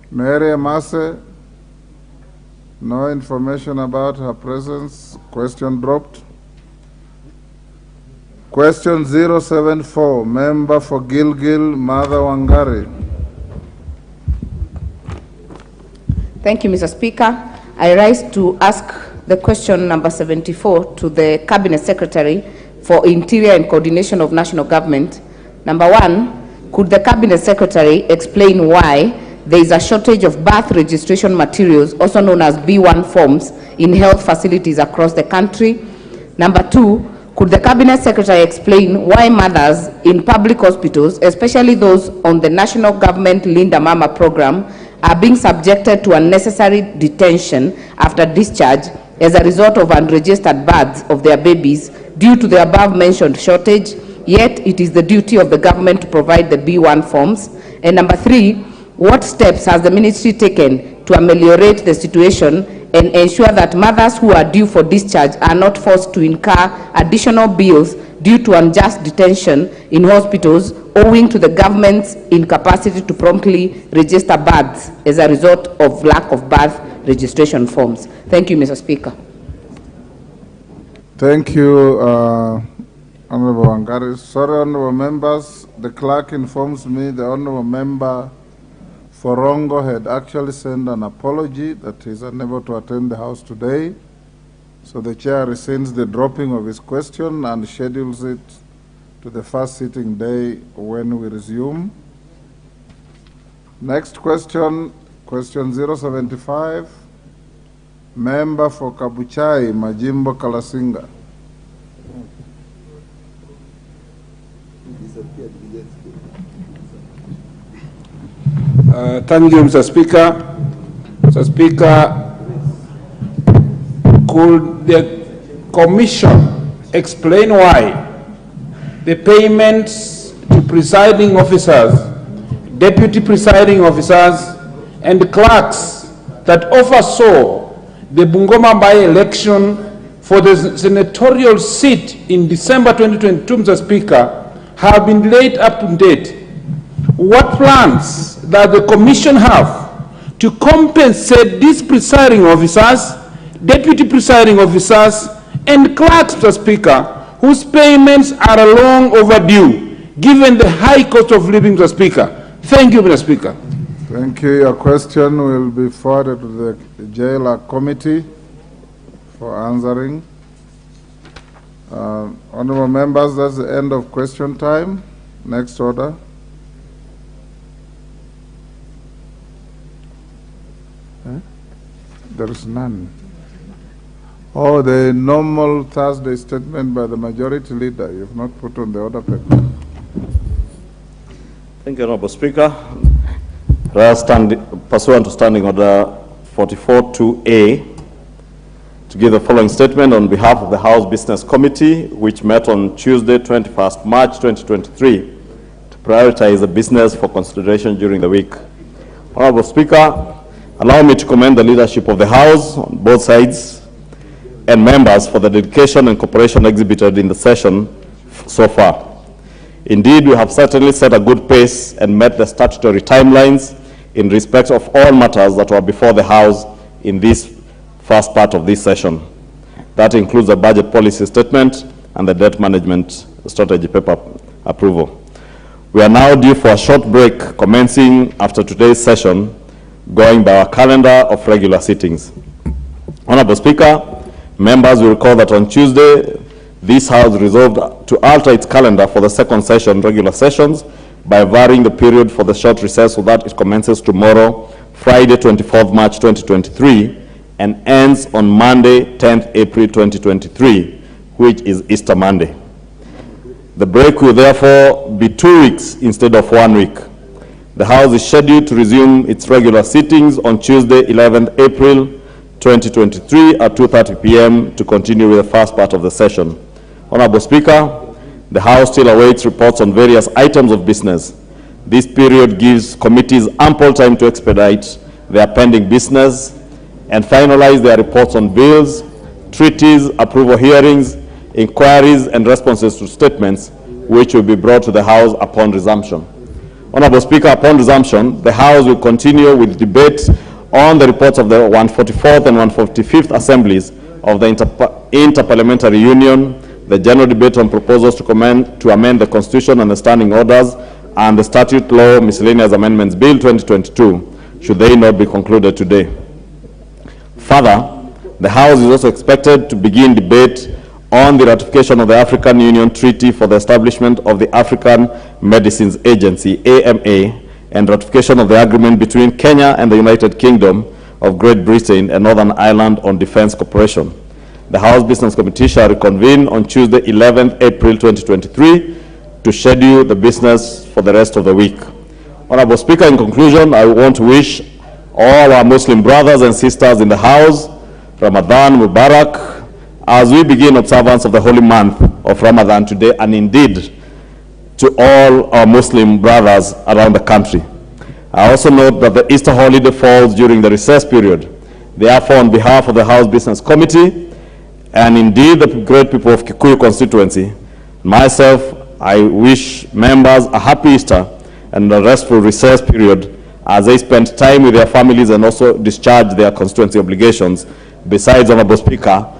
Mary Emase, no information about her presence. Question dropped. Question 074, member for Gilgil, Mother Wangari. Thank you, Mr. Speaker. I rise to ask the question number 74 to the Cabinet Secretary for Interior and Coordination of National Government. Number 1, could the Cabinet Secretary explain why there is a shortage of birth registration materials, also known as B1 forms, in health facilities across the country? Number 2, could the Cabinet Secretary explain why mothers in public hospitals, especially those on the National Government Linda Mama program, are being subjected to unnecessary detention after discharge as a result of unregistered births of their babies due to the above-mentioned shortage, yet it is the duty of the government to provide the B1 forms? And number 3, what steps has the ministry taken to ameliorate the situation and ensure that mothers who are due for discharge are not forced to incur additional bills due to unjust detention in hospitals owing to the government's incapacity to promptly register births as a result of lack of birth registration forms? Thank you, Mr. Speaker. Thank you, Honorable Wangari. Sorry, honorable members. The clerk informs me the honorable member Forongo had actually sent an apology that he is unable to attend the House today. So the chair rescinds the dropping of his question and schedules it to the first sitting day when we resume. Next question, question 075. Member for Kabuchai, Majimbo Kalasinga. Thank you, Mr. Speaker. Mr. Speaker, could the Commission explain why the payments to presiding officers, deputy presiding officers, and clerks that oversaw the Bungoma by-election for the senatorial seat in December 2022, Mr. Speaker, have been delayed up to date? What plans does the Commission have to compensate these presiding officers, deputy presiding officers, and clerks, Mr. Speaker, whose payments are long overdue, given the high cost of living, Mr. Speaker? Thank you, Mr. Speaker. Thank you. Your question will be forwarded to the jailer committee for answering. Honorable members, that's the end of question time. Next order. There is none. Oh, the normal Thursday statement by the majority leader. You have not put on the order paper. Thank you, Honorable Speaker. Pursuant to Standing Order 44-2A, to give the following statement on behalf of the House Business Committee, which met on Tuesday, 21st March 2023, to prioritize the business for consideration during the week. Honorable Speaker, allow me to commend the leadership of the House on both sides and members for the dedication and cooperation exhibited in the session so far. Indeed, we have certainly set a good pace and met the statutory timelines in respect of all matters that were before the House in this first part of this session. That includes the budget policy statement and the debt management strategy paper approval. We are now due for a short break commencing after today's session, going by our calendar of regular sittings. Honorable Speaker, members will recall that on Tuesday, this House resolved to alter its calendar for the second session, regular sessions, by varying the period for the short recess so that it commences tomorrow, Friday, 24th March 2023, and ends on Monday, 10th April 2023, which is Easter Monday. The break will therefore be 2 weeks instead of 1 week. The House is scheduled to resume its regular sittings on Tuesday, 11th April 2023 at 2:30 p.m. to continue with the first part of the session. Honorable Speaker, the House still awaits reports on various items of business. This period gives committees ample time to expedite their pending business and finalize their reports on bills, treaties, approval hearings, inquiries, and responses to statements, which will be brought to the House upon resumption. Honorable Speaker, upon resumption, the House will continue with debate on the reports of the 144th and 145th Assemblies of the Interparliamentary Union, the general debate on proposals to amend the Constitution and the standing orders, and the Statute Law Miscellaneous Amendments Bill 2022, should they not be concluded today. Further, the House is also expected to begin debate on the ratification of the African Union Treaty for the establishment of the African Medicines Agency, AMA, and ratification of the agreement between Kenya and the United Kingdom of Great Britain and Northern Ireland on defense cooperation. The House Business Committee shall reconvene on Tuesday, 11th April 2023 to schedule the business for the rest of the week. Honorable Speaker, in conclusion, I want to wish all our Muslim brothers and sisters in the House Ramadan Mubarak as we begin observance of the holy month of Ramadan today, and indeed to all our Muslim brothers around the country. I also note that the Easter holiday falls during the recess period. Therefore, on behalf of the House Business Committee, and indeed the great people of Kikuyu constituency, myself, I wish members a happy Easter and a restful recess period as they spend time with their families and also discharge their constituency obligations. Besides, Honorable Speaker,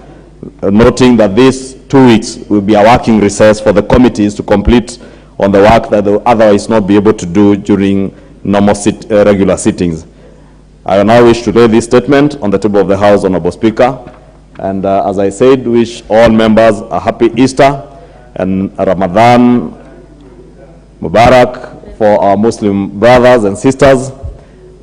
noting that these 2 weeks will be a working recess for the committees to complete on the work that they will otherwise not be able to do during normal regular sittings. I now wish to lay this statement on the table of the House, Honorable Speaker, and as I said, wish all members a happy Easter and Ramadan Mubarak for our Muslim brothers and sisters,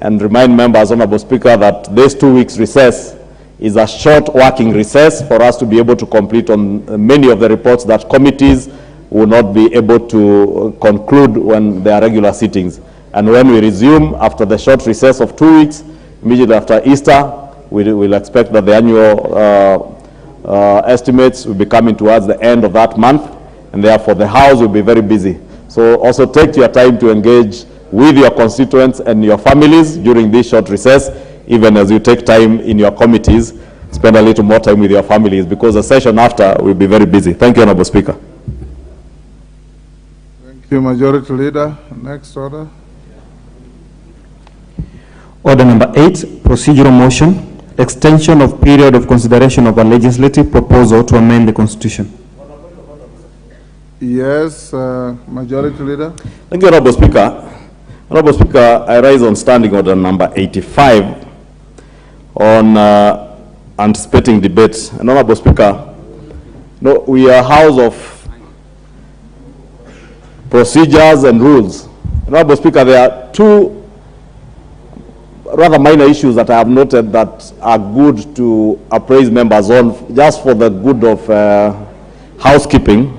and remind members, Honorable Speaker, that this 2 weeks recess is a short working recess for us to be able to complete on many of the reports that committees will not be able to conclude when there are regular sittings. And when we resume after the short recess of 2 weeks, immediately after Easter, we will expect that the annual estimates will be coming towards the end of that month, and therefore the House will be very busy. So also take your time to engage with your constituents and your families during this short recess, even as you take time in your committees, spend a little more time with your families, because the session after will be very busy. Thank you, Honorable Speaker. Thank you, Majority Leader. Next order. Order number 8, procedural motion, extension of period of consideration of a legislative proposal to amend the Constitution. Yes, Majority Leader. Thank you, Honorable Speaker. Honorable Speaker, I rise on standing order number 85 on anticipating debate. And Honorable Speaker, no, we are a house of procedures and rules. Honorable Speaker, there are 2 rather minor issues that I have noted that are good to appraise members on, just for the good of housekeeping.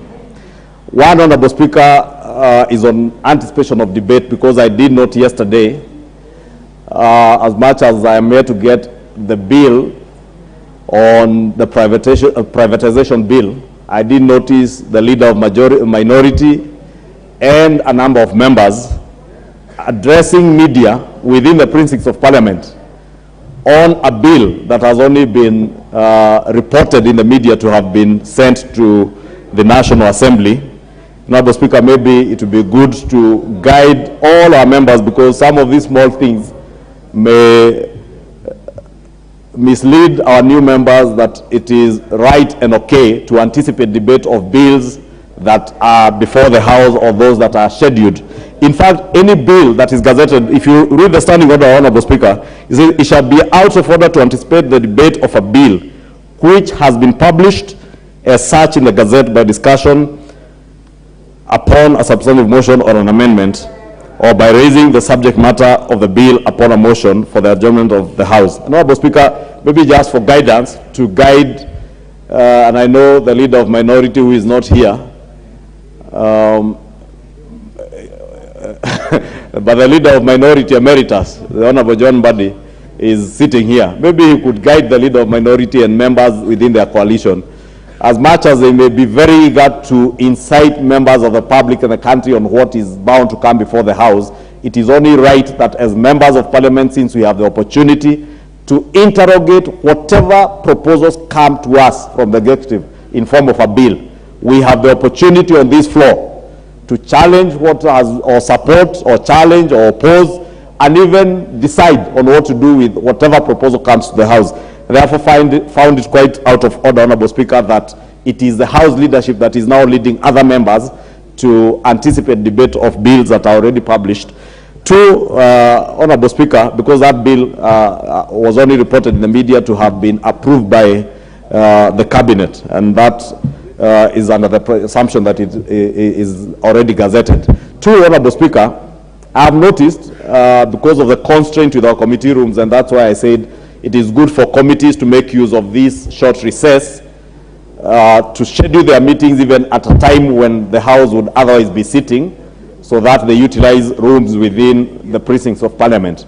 One, Honorable Speaker, is on anticipation of debate, because I did note yesterday, as much as I am here to get the bill on the privatization bill, I did notice the leader of minority and a number of members addressing media within the precincts of Parliament on a bill that has only been reported in the media to have been sent to the National Assembly. Honorable Speaker, maybe it would be good to guide all our members, because some of these small things may mislead our new members that it is right and okay to anticipate debate of bills that are before the House or those that are scheduled. In fact, any bill that is gazetted, if you read the standing order, Honorable Speaker, it says it shall be out of order to anticipate the debate of a bill which has been published as such in the Gazette by discussion upon a substantive motion or an amendment, or by raising the subject matter of the bill upon a motion for the adjournment of the House. Honorable Speaker, maybe just for guidance, to guide, and I know the leader of minority who is not here, but the leader of minority emeritus, the Honorable John Buddy, is sitting here. Maybe he could guide the leader of minority and members within their coalition, as much as they may be very eager to incite members of the public and the country on what is bound to come before the House. It is only right that as members of Parliament, since we have the opportunity to interrogate whatever proposals come to us from the executive in form of a bill, we have the opportunity on this floor to challenge what has, or support, or challenge, or oppose, and even decide on what to do with whatever proposal comes to the House. Therefore, found it quite out of order, Honorable Speaker, that it is the House leadership that is now leading other members to anticipate debate of bills that are already published. 2, Honorable Speaker, because that bill was only reported in the media to have been approved by the Cabinet, and that is under the assumption that it is already gazetted. 2, Honorable Speaker, I have noticed, because of the constraint with our committee rooms, and that's why I said it is good for committees to make use of this short recess to schedule their meetings even at a time when the House would otherwise be sitting, so that they utilize rooms within the precincts of Parliament.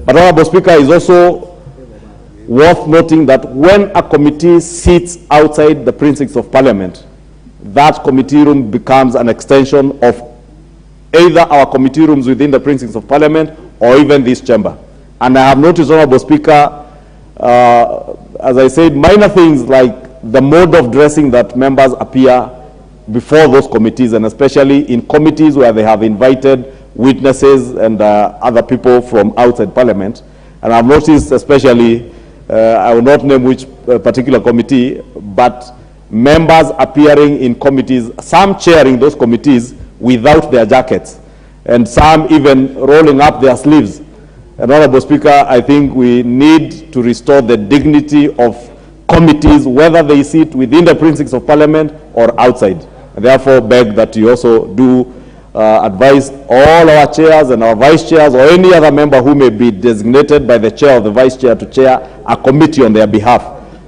But, Honorable Speaker, is also worth noting that when a committee sits outside the precincts of Parliament, that committee room becomes an extension of either our committee rooms within the precincts of Parliament or even this chamber. And I have noticed, Honorable Speaker, as I said, minor things like the mode of dressing that members appear before those committees, and especially in committees where they have invited witnesses and other people from outside Parliament. And I've noticed especially I will not name which particular committee, but members appearing in committees, some chairing those committees without their jackets, and some even rolling up their sleeves. And Honorable Speaker, I think we need to restore the dignity of committees, whether they sit within the precincts of Parliament or outside. And therefore, beg that you also do advise all our chairs and our vice chairs or any other member who may be designated by the chair or the vice chair to chair a committee on their behalf.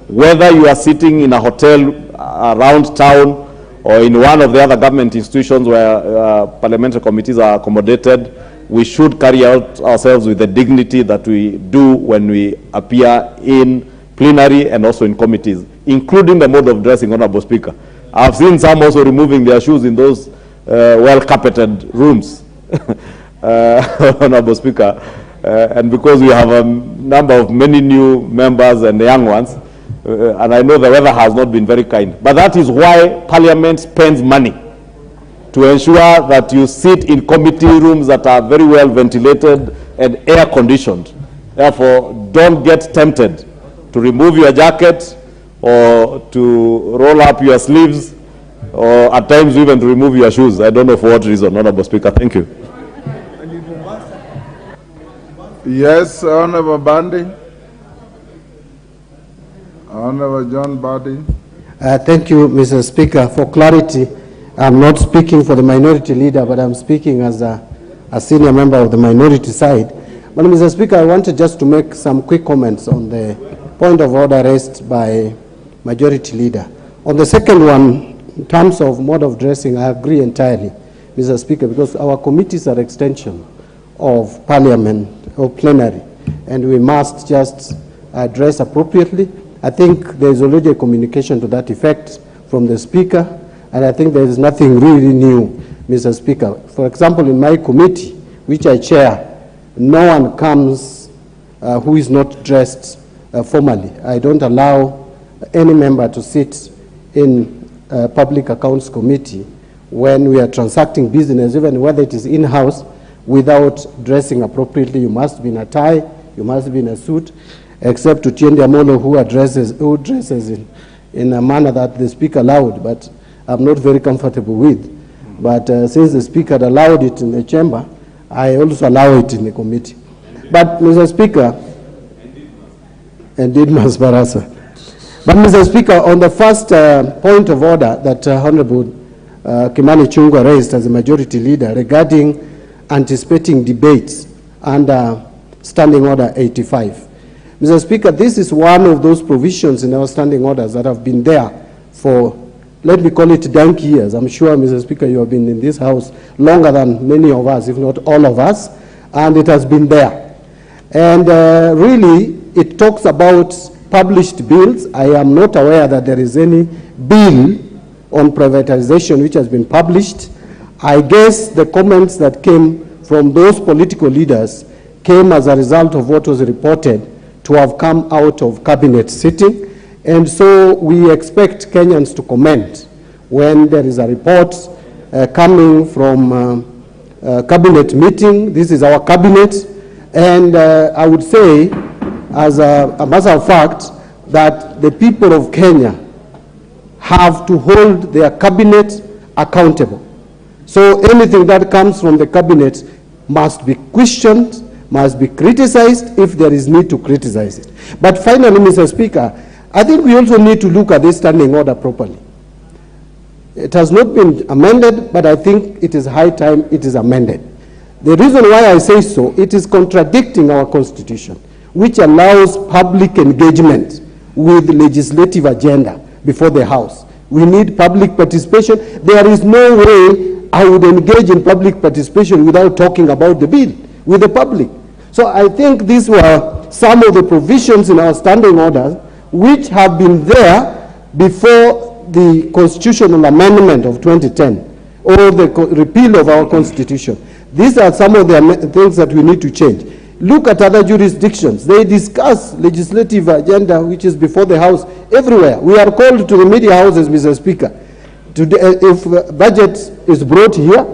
Whether you are sitting in a hotel around town or in one of the other government institutions where parliamentary committees are accommodated, we should carry out ourselves with the dignity that we do when we appear in plenary and also in committees, including the mode of dressing, Honorable Speaker. I've seen some also removing their shoes in those well-carpeted rooms, Honorable Speaker. And because we have a number of many new members and young ones, and I know the weather has not been very kind, but that is why Parliament spends money to ensure that you sit in committee rooms that are very well ventilated and air conditioned. Therefore, don't get tempted to remove your jacket or to roll up your sleeves or at times even to remove your shoes. I don't know for what reason, Honorable Speaker. Thank you. Yes, Honorable Bandi. Honorable John Badi. Thank you, Mr. Speaker. For clarity, I'm not speaking for the minority leader, but I'm speaking as a senior member of the minority side. But Mr. Speaker, I wanted just to make some quick comments on the point of order raised by majority leader. On the second one, in terms of mode of dressing, I agree entirely, Mr. Speaker, because our committees are extension of Parliament or plenary, and we must just dress appropriately. I think there is already a communication to that effect from the Speaker, and I think there is nothing really new, Mr. Speaker. For example, in my committee, which I chair, no one comes who is not dressed formally. I don't allow any member to sit in Public Accounts Committee when we are transacting business, even whether it is in-house, without dressing appropriately. You must be in a tie, you must be in a suit, except to Tiende Amolo, who dresses in a manner that the Speaker allowed, but I'm not very comfortable with. But since the Speaker had allowed it in the chamber, I also allow it in the committee. But Mr. Speaker, and Didmas Barasa. But Mr. Speaker, on the first point of order that Honorable Kimani Chungwa raised as a majority leader regarding anticipating debates under Standing Order 85. Mr. Speaker, this is one of those provisions in our standing orders that have been there for, let me call it, donkey years. I'm sure, Mr. Speaker, you have been in this House longer than many of us, if not all of us, and it has been there. And really, it talks about published bills. I am not aware that there is any bill on privatization which has been published. I guess the comments that came from those political leaders came as a result of what was reported to have come out of cabinet sitting. And so we expect Kenyans to comment when there is a report coming from cabinet meeting. This is our cabinet. And I would say, as a matter of fact, that the people of Kenya have to hold their cabinet accountable. So anything that comes from the cabinet must be questioned, must be criticized if there is need to criticize it. But finally, Mr. Speaker, I think we also need to look at this standing order properly. It has not been amended, but I think it is high time it is amended. The reason why I say so, it is contradicting our constitution, which allows public engagement with legislative agenda before the House. We need public participation. There is no way I would engage in public participation without talking about the bill with the public. So I think these were some of the provisions in our standing orders which have been there before the constitutional amendment of 2010 or the repeal of our constitution. These are some of the things that we need to change. Look at other jurisdictions. They discuss legislative agenda which is before the House everywhere. We are called to the media houses, Mr. Speaker. Today, if budget is brought here,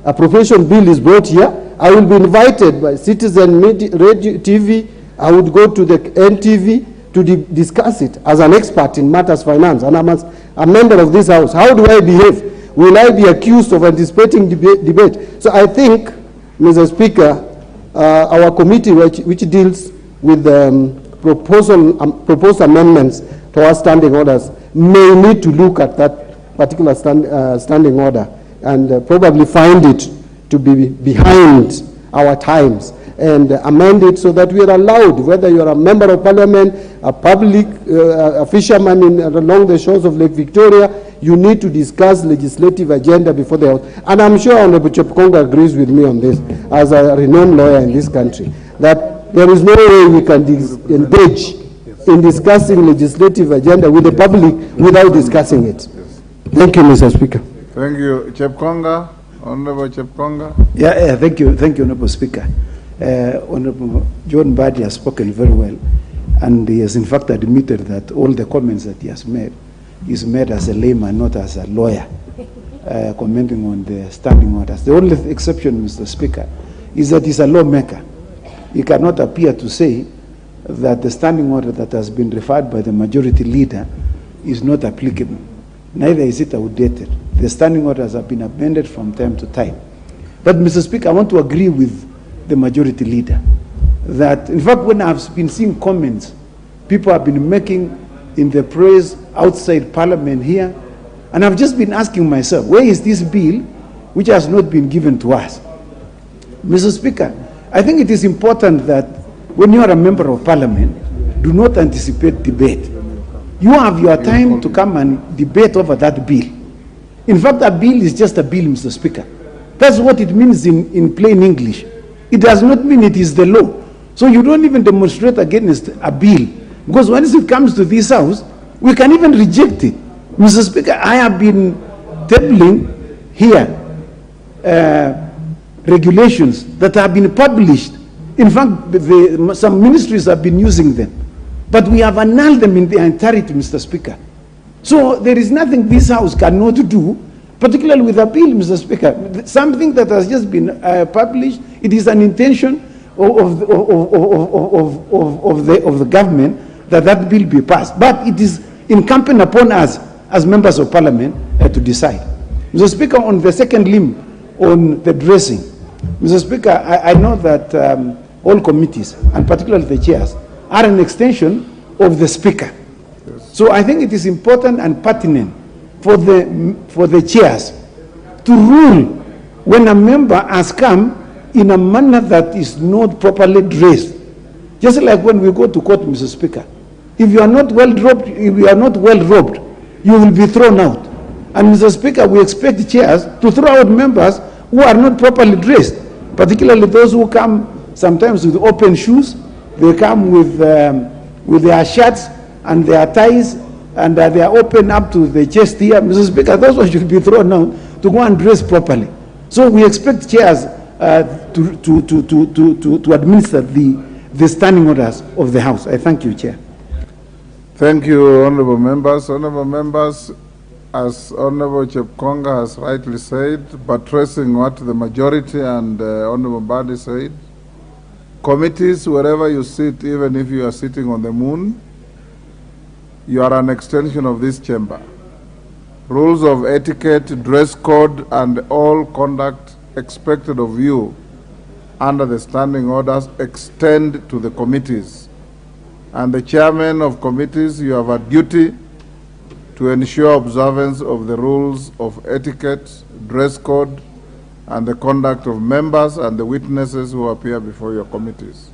appropriation bill is brought here, I will be invited by Citizen Media, Radio, TV. I would go to the NTV to discuss it as an expert in matters finance, and I'm a member of this house. How do I behave? Will I be accused of anticipating debate? So I think, Mr. Speaker, our committee which deals with proposed amendments to our standing orders may need to look at that particular standing order and probably find it to be behind our times and amend it so that we are allowed, whether you are a member of parliament, a public, a fisherman along the shores of Lake Victoria, you need to discuss legislative agenda before the House. And I'm sure Honorable Chepkonga agrees with me on this, as a renowned lawyer in this country, that there is no way we can engage in discussing legislative agenda with the public without discussing it. Thank you, Mr. Speaker. Thank you. Chepkonga, Honorable Chepkonga. Thank you, Honorable Speaker. Honorable John Mbadi has spoken very well, and he has in fact admitted that all the comments that he has made is made as a layman, not as a lawyer, commenting on the standing orders. The only exception, Mr. Speaker, is that he's a lawmaker. He cannot appear to say that the standing order that has been referred by the majority leader is not applicable. Neither is it outdated. The standing orders have been amended from time to time. But, Mr. Speaker, I want to agree with the majority leader that, in fact, when I've been seeing comments people have been making in the press outside Parliament here, and I've just been asking myself, where is this bill which has not been given to us? Mr. Speaker, I think it is important that when you are a member of Parliament, do not anticipate debate. You have your time to come and debate over that bill. In fact, a bill is just a bill, Mr. Speaker. That's what it means in plain English. It does not mean it is the law. So you don't even demonstrate against a bill. Because once it comes to this house, we can even reject it. Mr. Speaker, I have been tabling here regulations that have been published. In fact, some ministries have been using them. But we have annulled them in their entirety, Mr. Speaker. So there is nothing this house cannot do, particularly with a bill, Mr. Speaker. Something that has just been published, it is an intention of the government that that bill be passed. But it is incumbent upon us as members of Parliament to decide. Mr. Speaker, on the second limb, on the dressing, Mr. Speaker, I know that all committees, and particularly the chairs, are an extension of the Speaker. Yes. So I think it is important and pertinent for the chairs to rule when a member has come in a manner that is not properly dressed. Just like when we go to court, Mr. Speaker. If you are not well robed, you will be thrown out. And Mr. Speaker, we expect the chairs to throw out members who are not properly dressed, particularly those who come sometimes with open shoes. They come with their shirts and their ties, and they are open up to the chest here. Mr. Speaker, those ones should be thrown out to go and dress properly. So we expect chairs to administer the standing orders of the House. I thank you, Chair. Thank you, honorable members. Honorable members, as Honorable Chepkonga has rightly said, buttressing what the majority and Honorable Mbadi said, committees, wherever you sit, even if you are sitting on the moon, you are an extension of this chamber. Rules of etiquette, dress code, and all conduct expected of you under the standing orders extend to the committees. And the chairman of committees, you have a duty to ensure observance of the rules of etiquette, dress code, and the conduct of members and the witnesses who appear before your committees.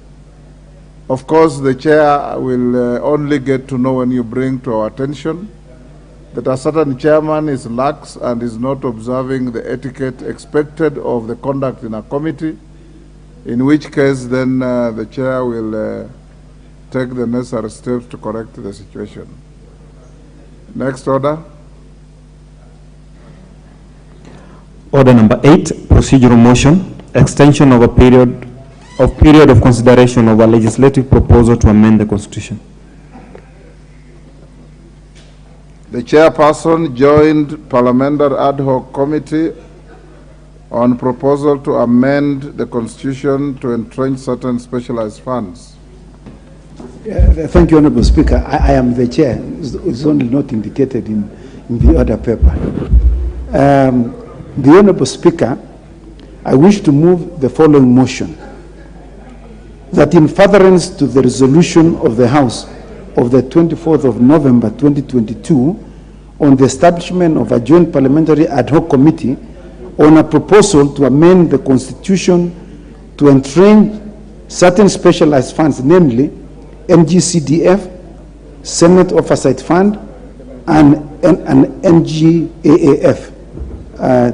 Of course, the chair will only get to know when you bring to our attention that a certain chairman is lax and is not observing the etiquette expected of the conduct in a committee, in which case then the chair will take the necessary steps to correct the situation. Next order. Order number 8, procedural motion, extension of a period of consideration of a legislative proposal to amend the Constitution. The chairperson joined Parliamentary Ad Hoc Committee on proposal to amend the Constitution to entrench certain specialized funds. Thank you, Honorable Speaker. I am the chair. It's only not indicated in the order paper. The Honorable Speaker, I wish to move the following motion. That in furtherance to the resolution of the House of the 24th of November 2022 on the establishment of a joint parliamentary ad hoc committee on a proposal to amend the Constitution to entrench certain specialized funds, namely NGCDF, Senate Oversight Fund, and NGAAF.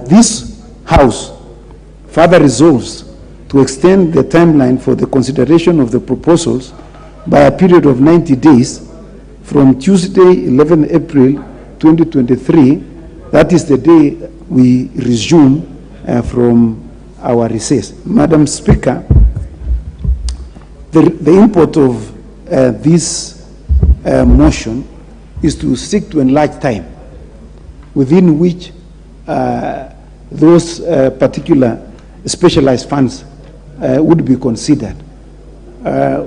This House further resolves to extend the timeline for the consideration of the proposals by a period of 90 days from Tuesday, 11 April 2023, that is the day we resume from our recess. Madam Speaker, the import of this motion is to seek to enlarge time within which those particular specialized funds would be considered.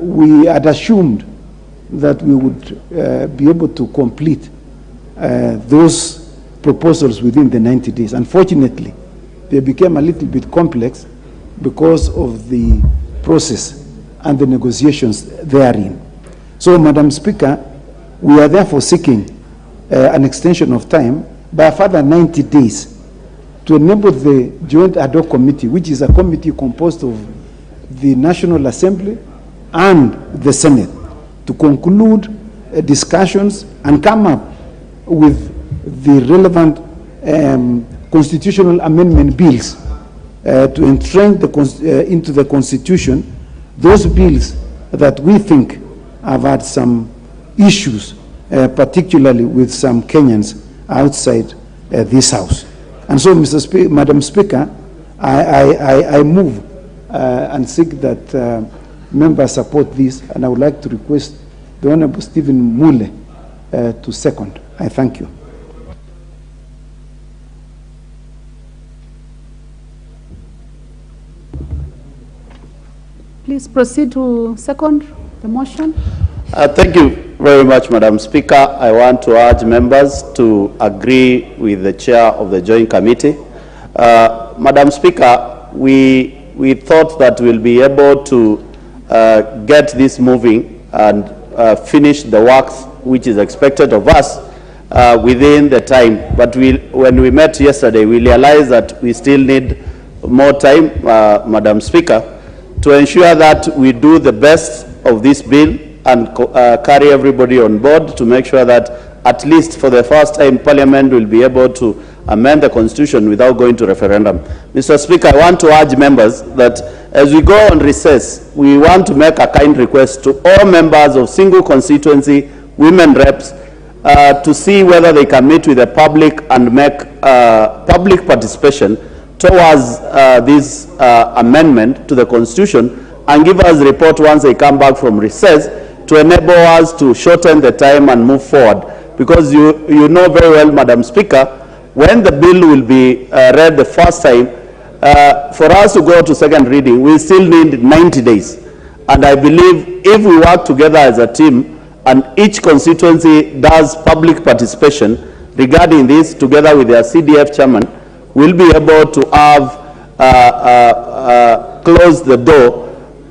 We had assumed that we would be able to complete those proposals within the 90 days. Unfortunately, they became a little bit complex because of the process and the negotiations therein. So, Madam Speaker, we are therefore seeking an extension of time by a further 90 days to enable the Joint Ad hoc Committee, which is a committee composed of the National Assembly and the Senate, to conclude discussions and come up with the relevant constitutional amendment bills to entrench into the Constitution those bills that we think have had some issues, particularly with some Kenyans outside this House. And so, Madam Speaker, I move and seek that members support this, and I would like to request the Honorable Stephen Mule to second. I thank you. Please proceed to second the motion. Thank you very much, Madam Speaker. I want to urge members to agree with the chair of the Joint Committee. Madam Speaker, we thought that we'll be able to get this moving and finish the work which is expected of us within the time. But when we met yesterday, we realized that we still need more time, Madam Speaker, to ensure that we do the best of this bill and carry everybody on board to make sure that at least for the first time Parliament will be able to amend the Constitution without going to referendum. Mr. Speaker, I want to urge members that as we go on recess, we want to make a kind request to all members of single constituency women reps to see whether they can meet with the public and make public participation towards this amendment to the Constitution and give us a report once they come back from recess to enable us to shorten the time and move forward. Because you know very well, Madam Speaker, when the bill will be read the first time, for us to go to second reading, we still need 90 days. And I believe if we work together as a team and each constituency does public participation regarding this together with their CDF chairman, we'll be able to have closed the door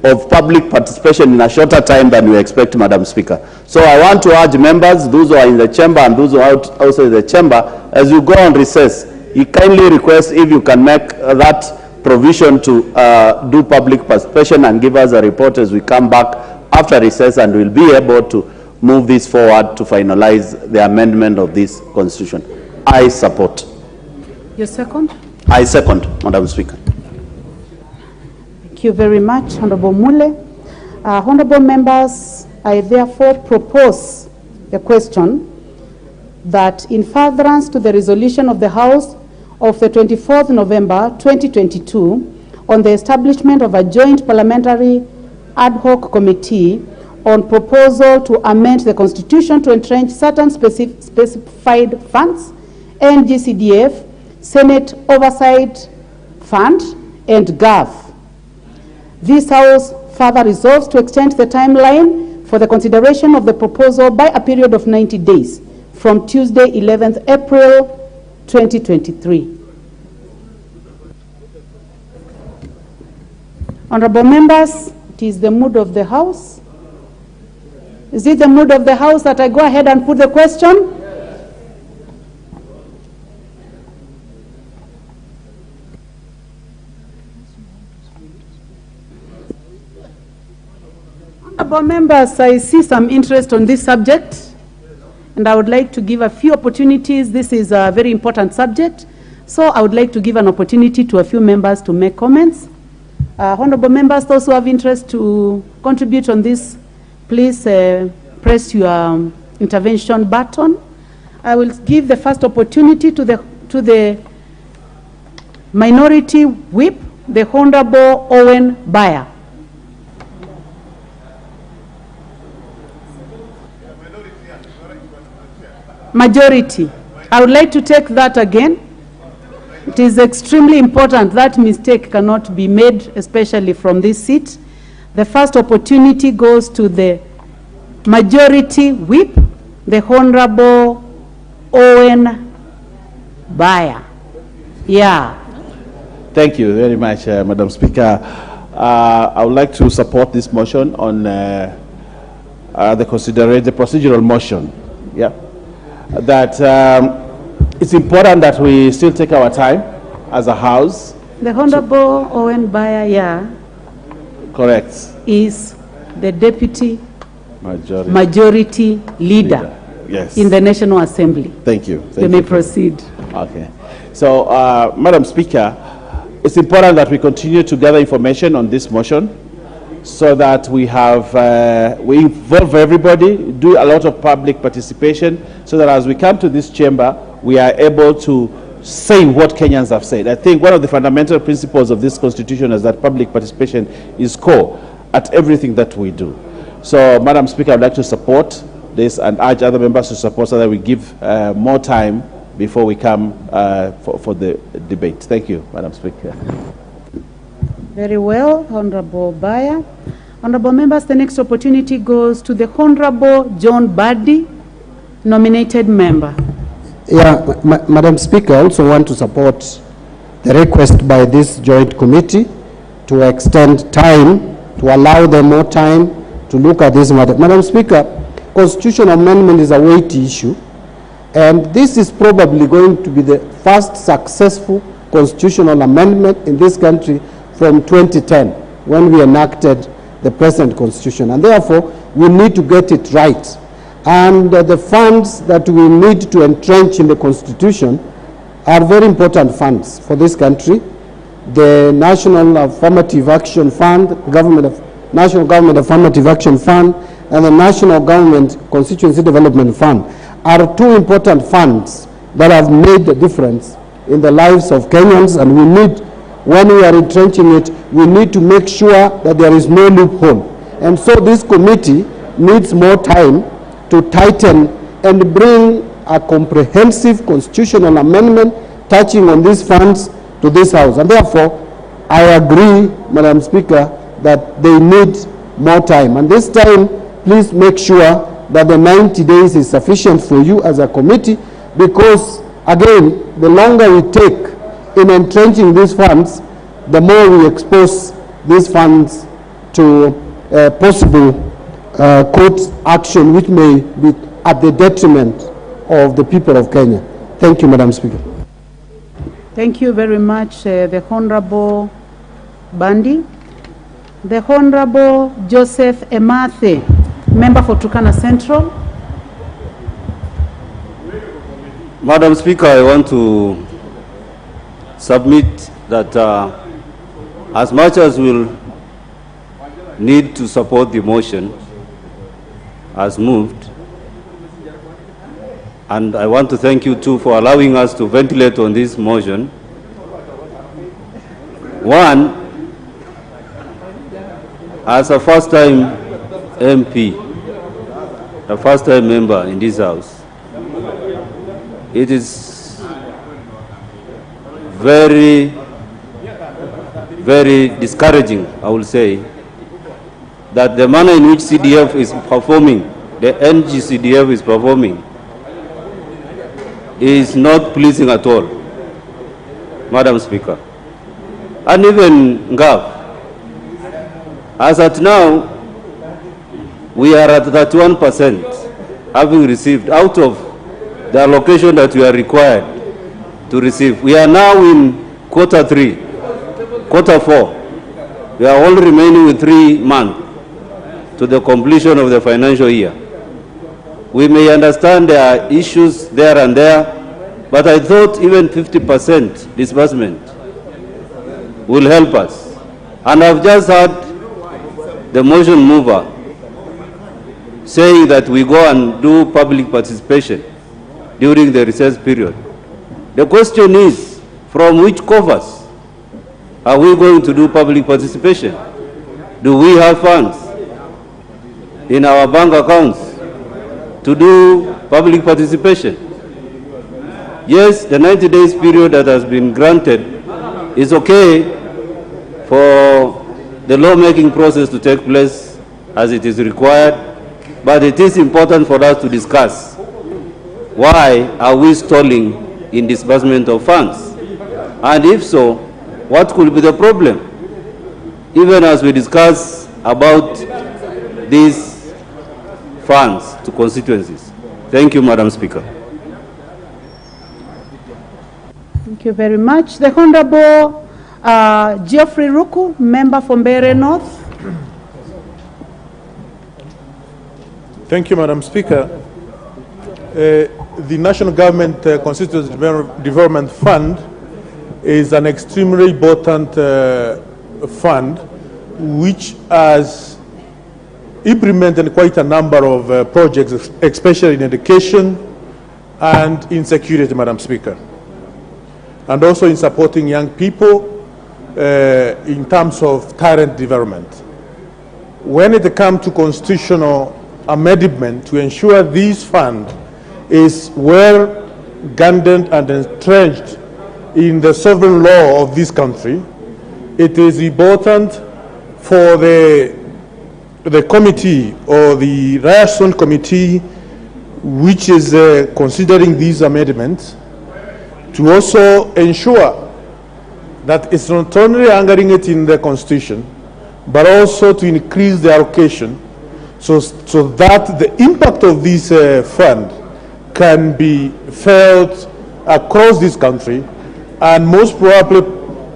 of public participation in a shorter time than we expect, Madam Speaker. So I want to urge members, those who are in the chamber and those who are outside the chamber, as you go on recess, you kindly request if you can make that provision to do public participation and give us a report as we come back after recess, and we'll be able to move this forward to finalize the amendment of this Constitution. I support. Your second? I second, Madam Speaker. Thank you very much, Honorable Mule. Honorable members, I therefore propose the question that in furtherance to the resolution of the House of the 24th November 2022 on the establishment of a joint parliamentary ad hoc committee on proposal to amend the Constitution to entrench certain specified funds, NGCDF, Senate Oversight Fund, and GAF. This House further resolves to extend the timeline for for the consideration of the proposal by a period of 90 days from Tuesday, 11th April 2023. Honorable members, it is the mood of the House. Is it the mood of the House that I go ahead and put the question? Honorable members, I see some interest on this subject, and I would like to give a few opportunities. This is a very important subject, so I would like to give an opportunity to a few members to make comments. Honorable members, those who have interest to contribute on this, please press your intervention button. I will give the first opportunity to the Minority Whip, the Honorable Owen Bayer. Majority. I would like to take that again. It is extremely important that mistake cannot be made, especially from this seat. The first opportunity goes to the Majority Whip, the Honorable Owen Bayer. Yeah. Thank you very much, Madam Speaker. I would like to support this motion on the procedural motion. Yeah. That it's important that we still take our time as a House. The Honorable Owen Bayer, yeah. Correct. Is the Deputy Majority Leader. Yes. In the National Assembly. Thank you. You may proceed. Okay. So, Madam Speaker, it's important that we continue to gather information on this motion so that we have, we involve everybody, do a lot of public participation, so that as we come to this chamber, we are able to say what Kenyans have said. I think one of the fundamental principles of this constitution is that public participation is core at everything that we do. So, Madam Speaker, I'd like to support this and urge other members to support so that we give more time before we come for the debate. Thank you, Madam Speaker. Very well, Honorable Bayer. Honorable members, the next opportunity goes to the Honorable John Buddy, nominated member. Yeah, Madam Speaker, I also want to support the request by this joint committee to extend time, to allow them more time to look at this matter. Madam Speaker, constitutional amendment is a weighty issue, and this is probably going to be the first successful constitutional amendment in this country from 2010, when we enacted the present constitution, and therefore we need to get it right. And the funds that we need to entrench in the constitution are very important funds for this country. The National Affirmative Action Fund, National Government Affirmative Action Fund, and the National Government Constituency Development Fund are two important funds that have made a difference in the lives of Kenyans, and we need, when we are entrenching it, we need to make sure that there is no loophole. And so this committee needs more time to tighten and bring a comprehensive constitutional amendment touching on these funds to this House. And therefore, I agree, Madam Speaker, that they need more time. And this time, please make sure that the 90 days is sufficient for you as a committee, because, again, the longer we take in entrenching these funds, the more we expose these funds to possible court action, which may be at the detriment of the people of Kenya. Thank you, Madam Speaker. Thank you very much, the Honorable Bandi. The Honorable Joseph Emathe, member for Turkana Central. Madam Speaker, I want to submit that as much as we'll need to support the motion as moved, and I want to thank you too for allowing us to ventilate on this motion. One, as a first-time MP, a first-time member in this House, it is very, very discouraging, I will say, that the manner in which CDF is performing, the NGCDF is performing, is not pleasing at all, Madam Speaker. And even GAF. As at now, we are at 31% having received out of the allocation that we are required to receive. We are now in quarter 3, quarter 4. We are only remaining with 3 months to the completion of the financial year. We may understand there are issues there and there, but I thought even 50% disbursement will help us. And I've just heard the motion mover saying that we go and do public participation during the recess period. The question is, from which coffers are we going to do public participation? Do we have funds in our bank accounts to do public participation? Yes, the 90 days period that has been granted is okay for the lawmaking process to take place as it is required, but it is important for us to discuss why are we stalling in disbursement of funds, and if so, what could be the problem, even as we discuss about these funds to constituencies. Thank you, Madam Speaker. Thank you very much. The Honorable Geoffrey Ruku, member for Mbeere North. Thank you, Madam Speaker. The National Government Constituency Development Fund is an extremely important fund which has implemented quite a number of projects, especially in education and in security, Madam Speaker, and also in supporting young people in terms of talent development. When it comes to constitutional amendment to ensure this fund is well guarded and entrenched in the sovereign law of this country, it is important for the committee or the liaison committee which is considering these amendments to also ensure that it's not only anchoring it in the Constitution, but also to increase the allocation so that the impact of this fund can be felt across this country, and most probably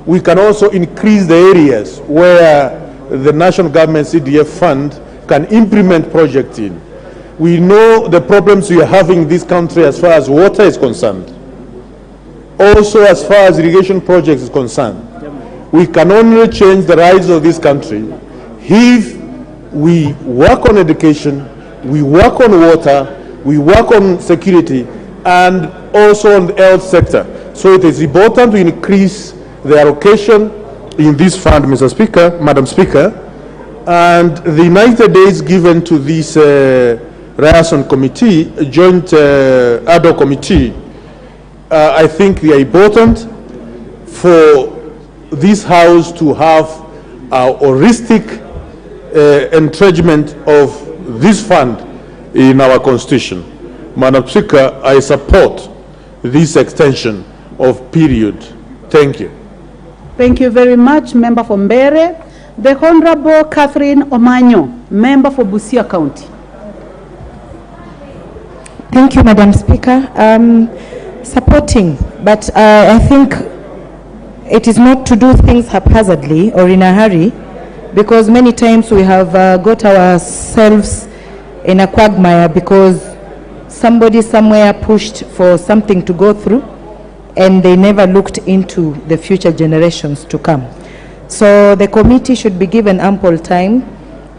we can also increase the areas where the national government CDF fund can implement projects in. We know the problems we are having in this country as far as water is concerned, also as far as irrigation projects is concerned. We can only change the lives of this country if we work on education, we work on water, we work on security, and also on the health sector. So it is important to increase the allocation in this fund, Mr. Speaker, Madam Speaker, and the 90 days given to this liaison committee, joint ad hoc committee, I think they are important for this House to have a holistic entrenchment of this fund in our Constitution. Madam Speaker, I support this extension of period. Thank you. Thank you very much, member for Mbeere. The Honorable Catherine Omanyo, member for Busia County. Thank you, Madam Speaker. Supporting, but I think it is not to do things haphazardly or in a hurry, because many times we have got ourselves in a quagmire because somebody somewhere pushed for something to go through and they never looked into the future generations to come. So the committee should be given ample time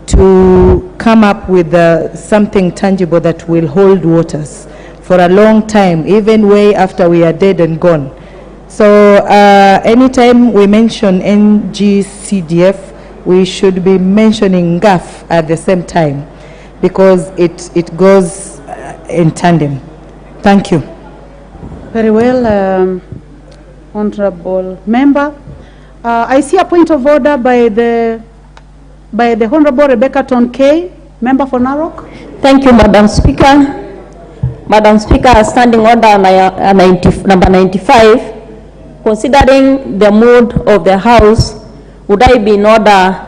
to come up with something tangible that will hold waters for a long time, even way after we are dead and gone. So anytime we mention NGCDF, we should be mentioning GAF at the same time, because it goes in tandem. Thank you. Very well, Honorable Member. I see a point of order by the by the Honorable Rebecca Tonkei, member for Narok. Thank you, Madam Speaker. Madam Speaker, standing order number 95, considering the mood of the House, would I be in order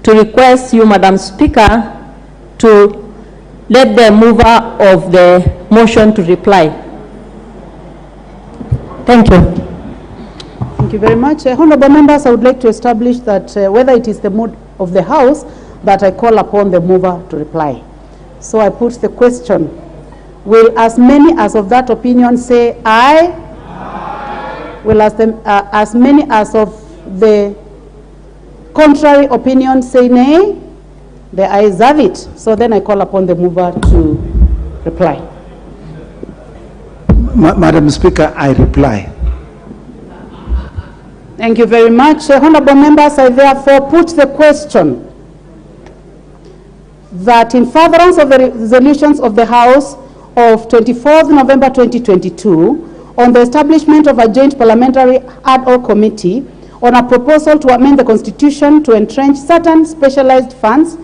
to request you, Madam Speaker, to let the mover of the motion to reply. Thank you. Thank you very much. Honorable members, I would like to establish that whether it is the mood of the House that I call upon the mover to reply. So I put the question, will as many as of that opinion say aye? Aye. Will as many as of the contrary opinion say nay? The ayes have it. So then I call upon the mover to reply. Madam Speaker, I reply. Thank you very much. Honorable members, I therefore put the question that in furtherance of the resolutions of the House of 24th November 2022 on the establishment of a joint parliamentary ad hoc committee on a proposal to amend the Constitution to entrench certain specialized funds,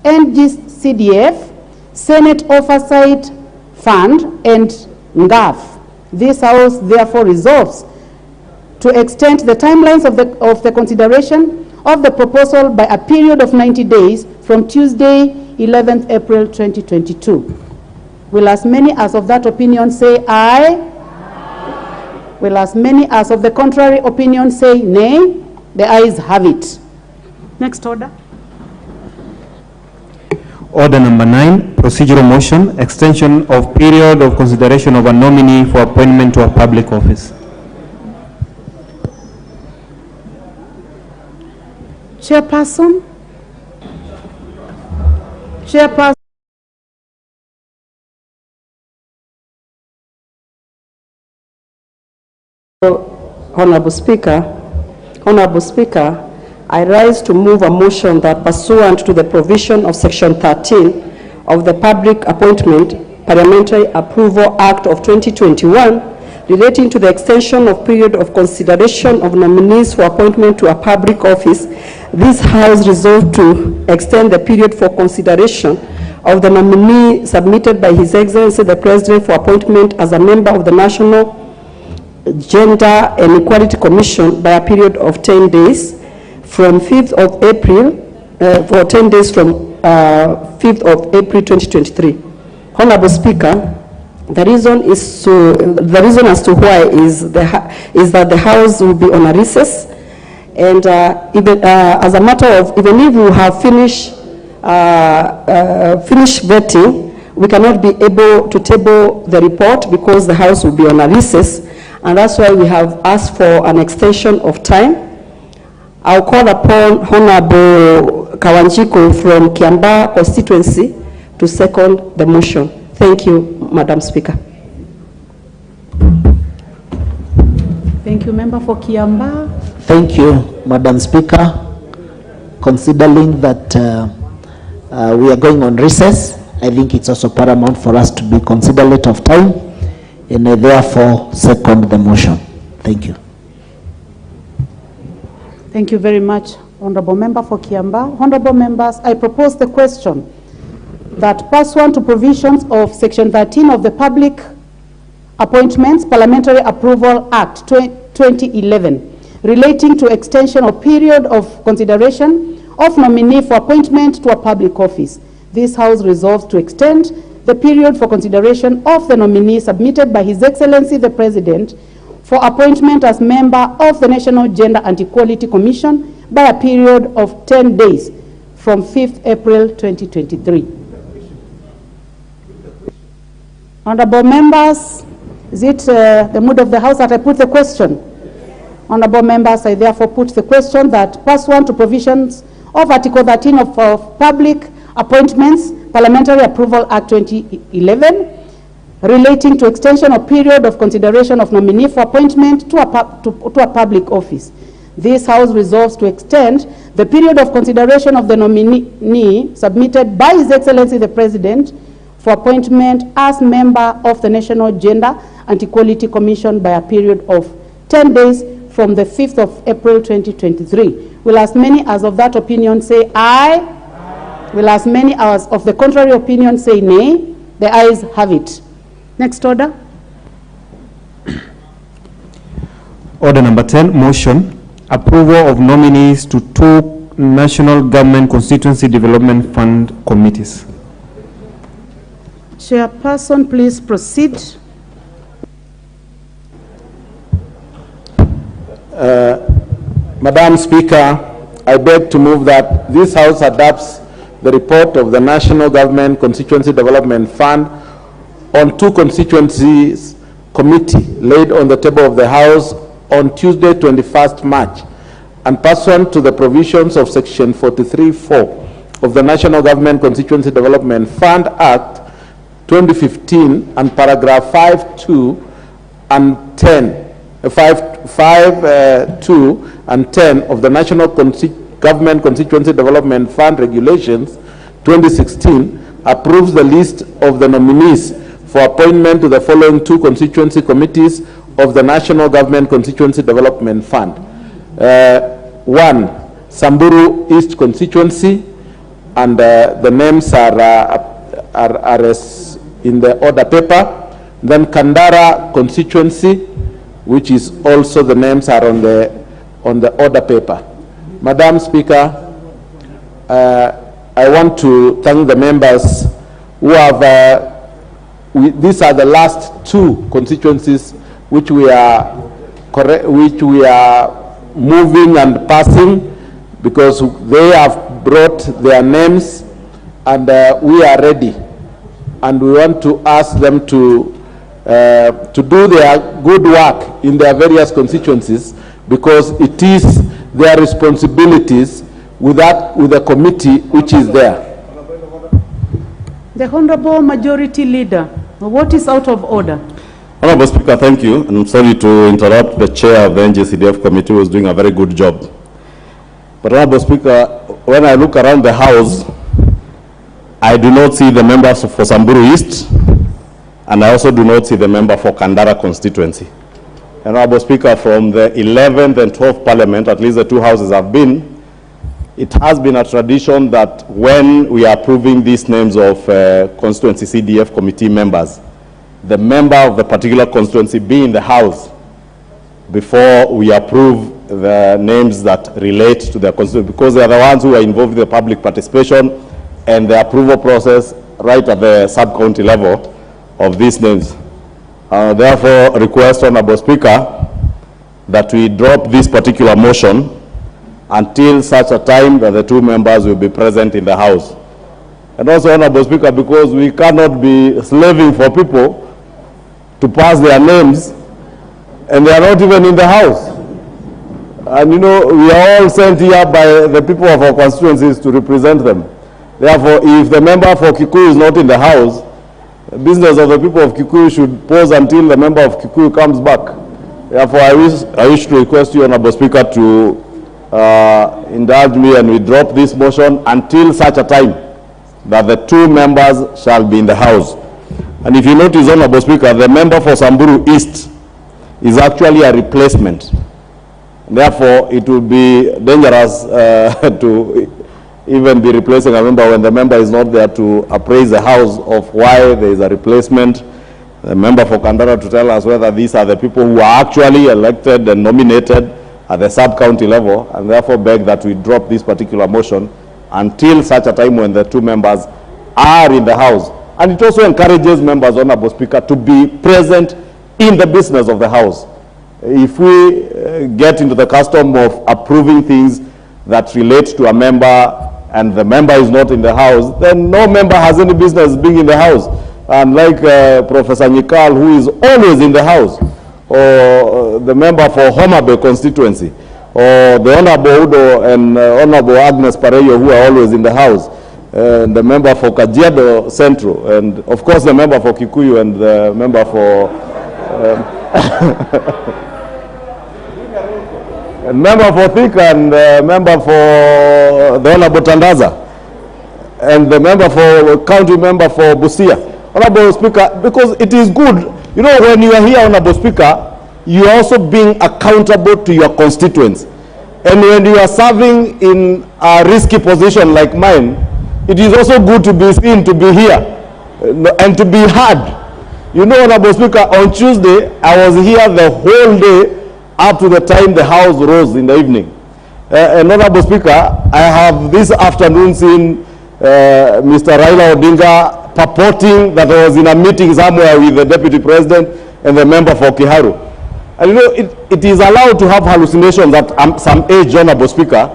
NGCDF, Senate Oversight Fund, and NGAF. This House therefore resolves to extend the timelines of the consideration of the proposal by a period of 90 days from Tuesday, 11th April 2022. Will as many as of that opinion say aye? Aye. Will as many as of the contrary opinion say nay? The ayes have it. Next order. Order number 9, procedural motion, extension of period of consideration of a nominee for appointment to a public office. Chairperson. Chairperson. Honorable Speaker, I rise to move a motion that pursuant to the provision of Section 13 of the Public Appointment Parliamentary Approval Act of 2021 relating to the extension of period of consideration of nominees for appointment to a public office, this House resolved to extend the period for consideration of the nominee submitted by His Excellency the President for appointment as a member of the National Gender and Equality Commission by a period of 10 days from 5th of April, for 10 days from 5th of April 2023. Honorable Speaker, the reason as to why is that the House will be on a recess, and even as a matter of, even if we have finished vetting, we cannot be able to table the report because the House will be on a recess. And that's why we have asked for an extension of time. I'll call upon Honorable Kawanjiko from Kiambaa constituency to second the motion. Thank you, Madam Speaker. Thank you, member for Kiambaa. Thank you, Madam Speaker. Considering that we are going on recess, I think it's also paramount for us to be considerate of time, and I therefore second the motion. Thank you. Thank you very much, Honorable Member for Kiambaa. Honorable members, I propose the question that pursuant to provisions of Section 13 of the Public Appointments Parliamentary Approval Act 2011 relating to extension of period of consideration of nominee for appointment to a public office, this House resolves to extend the period for consideration of the nominee submitted by His Excellency the President for appointment as member of the National Gender and Equality Commission by a period of 10 days from 5th April 2023. Honorable members, is it the mood of the House that I put the question? Honorable members, I therefore put the question that pursuant to provisions of Article 13 of Public Appointments Parliamentary Approval Act 2011 relating to extension of period of consideration of nominee for appointment to a public office, this House resolves to extend the period of consideration of the nominee submitted by His Excellency the President for appointment as member of the National Gender and Equality Commission by a period of 10 days from the 5th of April 2023. Will as many as of that opinion say aye? Will as many as of the contrary opinion say nay? The ayes have it. Next order. Order number 10, motion, approval of nominees to 2 National Government Constituency Development Fund committees. Chairperson, please proceed. Madam Speaker, I beg to move that this House adopts the report of the National Government Constituency Development Fund on 2 constituencies committee laid on the table of the House on Tuesday, 21st March, and pursuant to the provisions of Section 43(4) of the National Government Constituency Development Fund Act 2015 and paragraph 5(2) and 10, 5(2) and 10 of the National Government Constituency Development Fund Regulations 2016 approves the list of the nominees for appointment to the following 2 constituency committees of the National Government Constituency Development Fund. 1, Samburu East Constituency, and the names are as in the order paper. Then Kandara Constituency, which is also the names are on the order paper. Madam Speaker, I want to thank the members who have, these are the last 2 constituencies which we are moving and passing, because they have brought their names, and we are ready, and we want to ask them to do their good work in their various constituencies, because it is their responsibilities with the committee which is there. The Honorable Majority Leader, what is out of order? Honorable Speaker, thank you. And I'm sorry to interrupt the chair of the NGCDF committee, who was doing a very good job. But Honorable Speaker, when I look around the House, I do not see the members for Samburu East, and I also do not see the member for Kandara constituency. Honorable Speaker, from the 11th and 12th Parliament, at least the 2 houses have been, it has been a tradition that when we are approving these names of constituency CDF committee members, the member of the particular constituency be in the House before we approve the names that relate to their constituency, because they are the ones who are involved in the public participation and the approval process right at the sub-county level of these names. Therefore, request, Honorable Speaker, that we drop this particular motion until such a time that the 2 members will be present in the House. And also, Honorable Speaker, because we cannot be slaving for people to pass their names, and they are not even in the House. And you know, we are all sent here by the people of our constituencies to represent them. Therefore, if the member for Kikuyu is not in the House, the business of the people of Kikuyu should pause until the member of Kikuyu comes back. Therefore, I wish to request you, Honorable Speaker, to indulge me and we drop this motion until such a time that the 2 members shall be in the House. And if you notice, Honorable Speaker, the member for Samburu East is actually a replacement. Therefore, it would be dangerous to even be replacing a member when the member is not there to appraise the House of why there is a replacement. The member for Kandara to tell us whether these are the people who are actually elected and nominated at the sub-county level, and therefore beg that we drop this particular motion until such a time when the 2 members are in the House. And it also encourages members, Honorable Speaker, to be present in the business of the House. If we get into the custom of approving things that relate to a member and the member is not in the House, then no member has any business being in the House. Unlike Professor Nyikal, who is always in the House, or the member for Homabay constituency, or the Honorable Udo and Honorable Agnes Pareyo, who are always in the House, the member for Kajiado Central, and of course the member for Kikuyu and the member for and member for Thika, and member for the Honorable Tandaza, and the member for county member for Busia. Honorable Speaker, because it is good, you know, when you are here, Honorable Speaker, you are also being accountable to your constituents. And when you are serving in a risky position like mine, it is also good to be seen, to be here, and to be heard. You know, Honorable Speaker, on Tuesday, I was here the whole day up to the time the House rose in the evening. And Honorable Speaker, I have this afternoon seen Mr. Raila Odinga purporting that I was in a meeting somewhere with the Deputy President and the member for Kiharu. And you know, it is allowed to have hallucinations at some age, Honorable Speaker,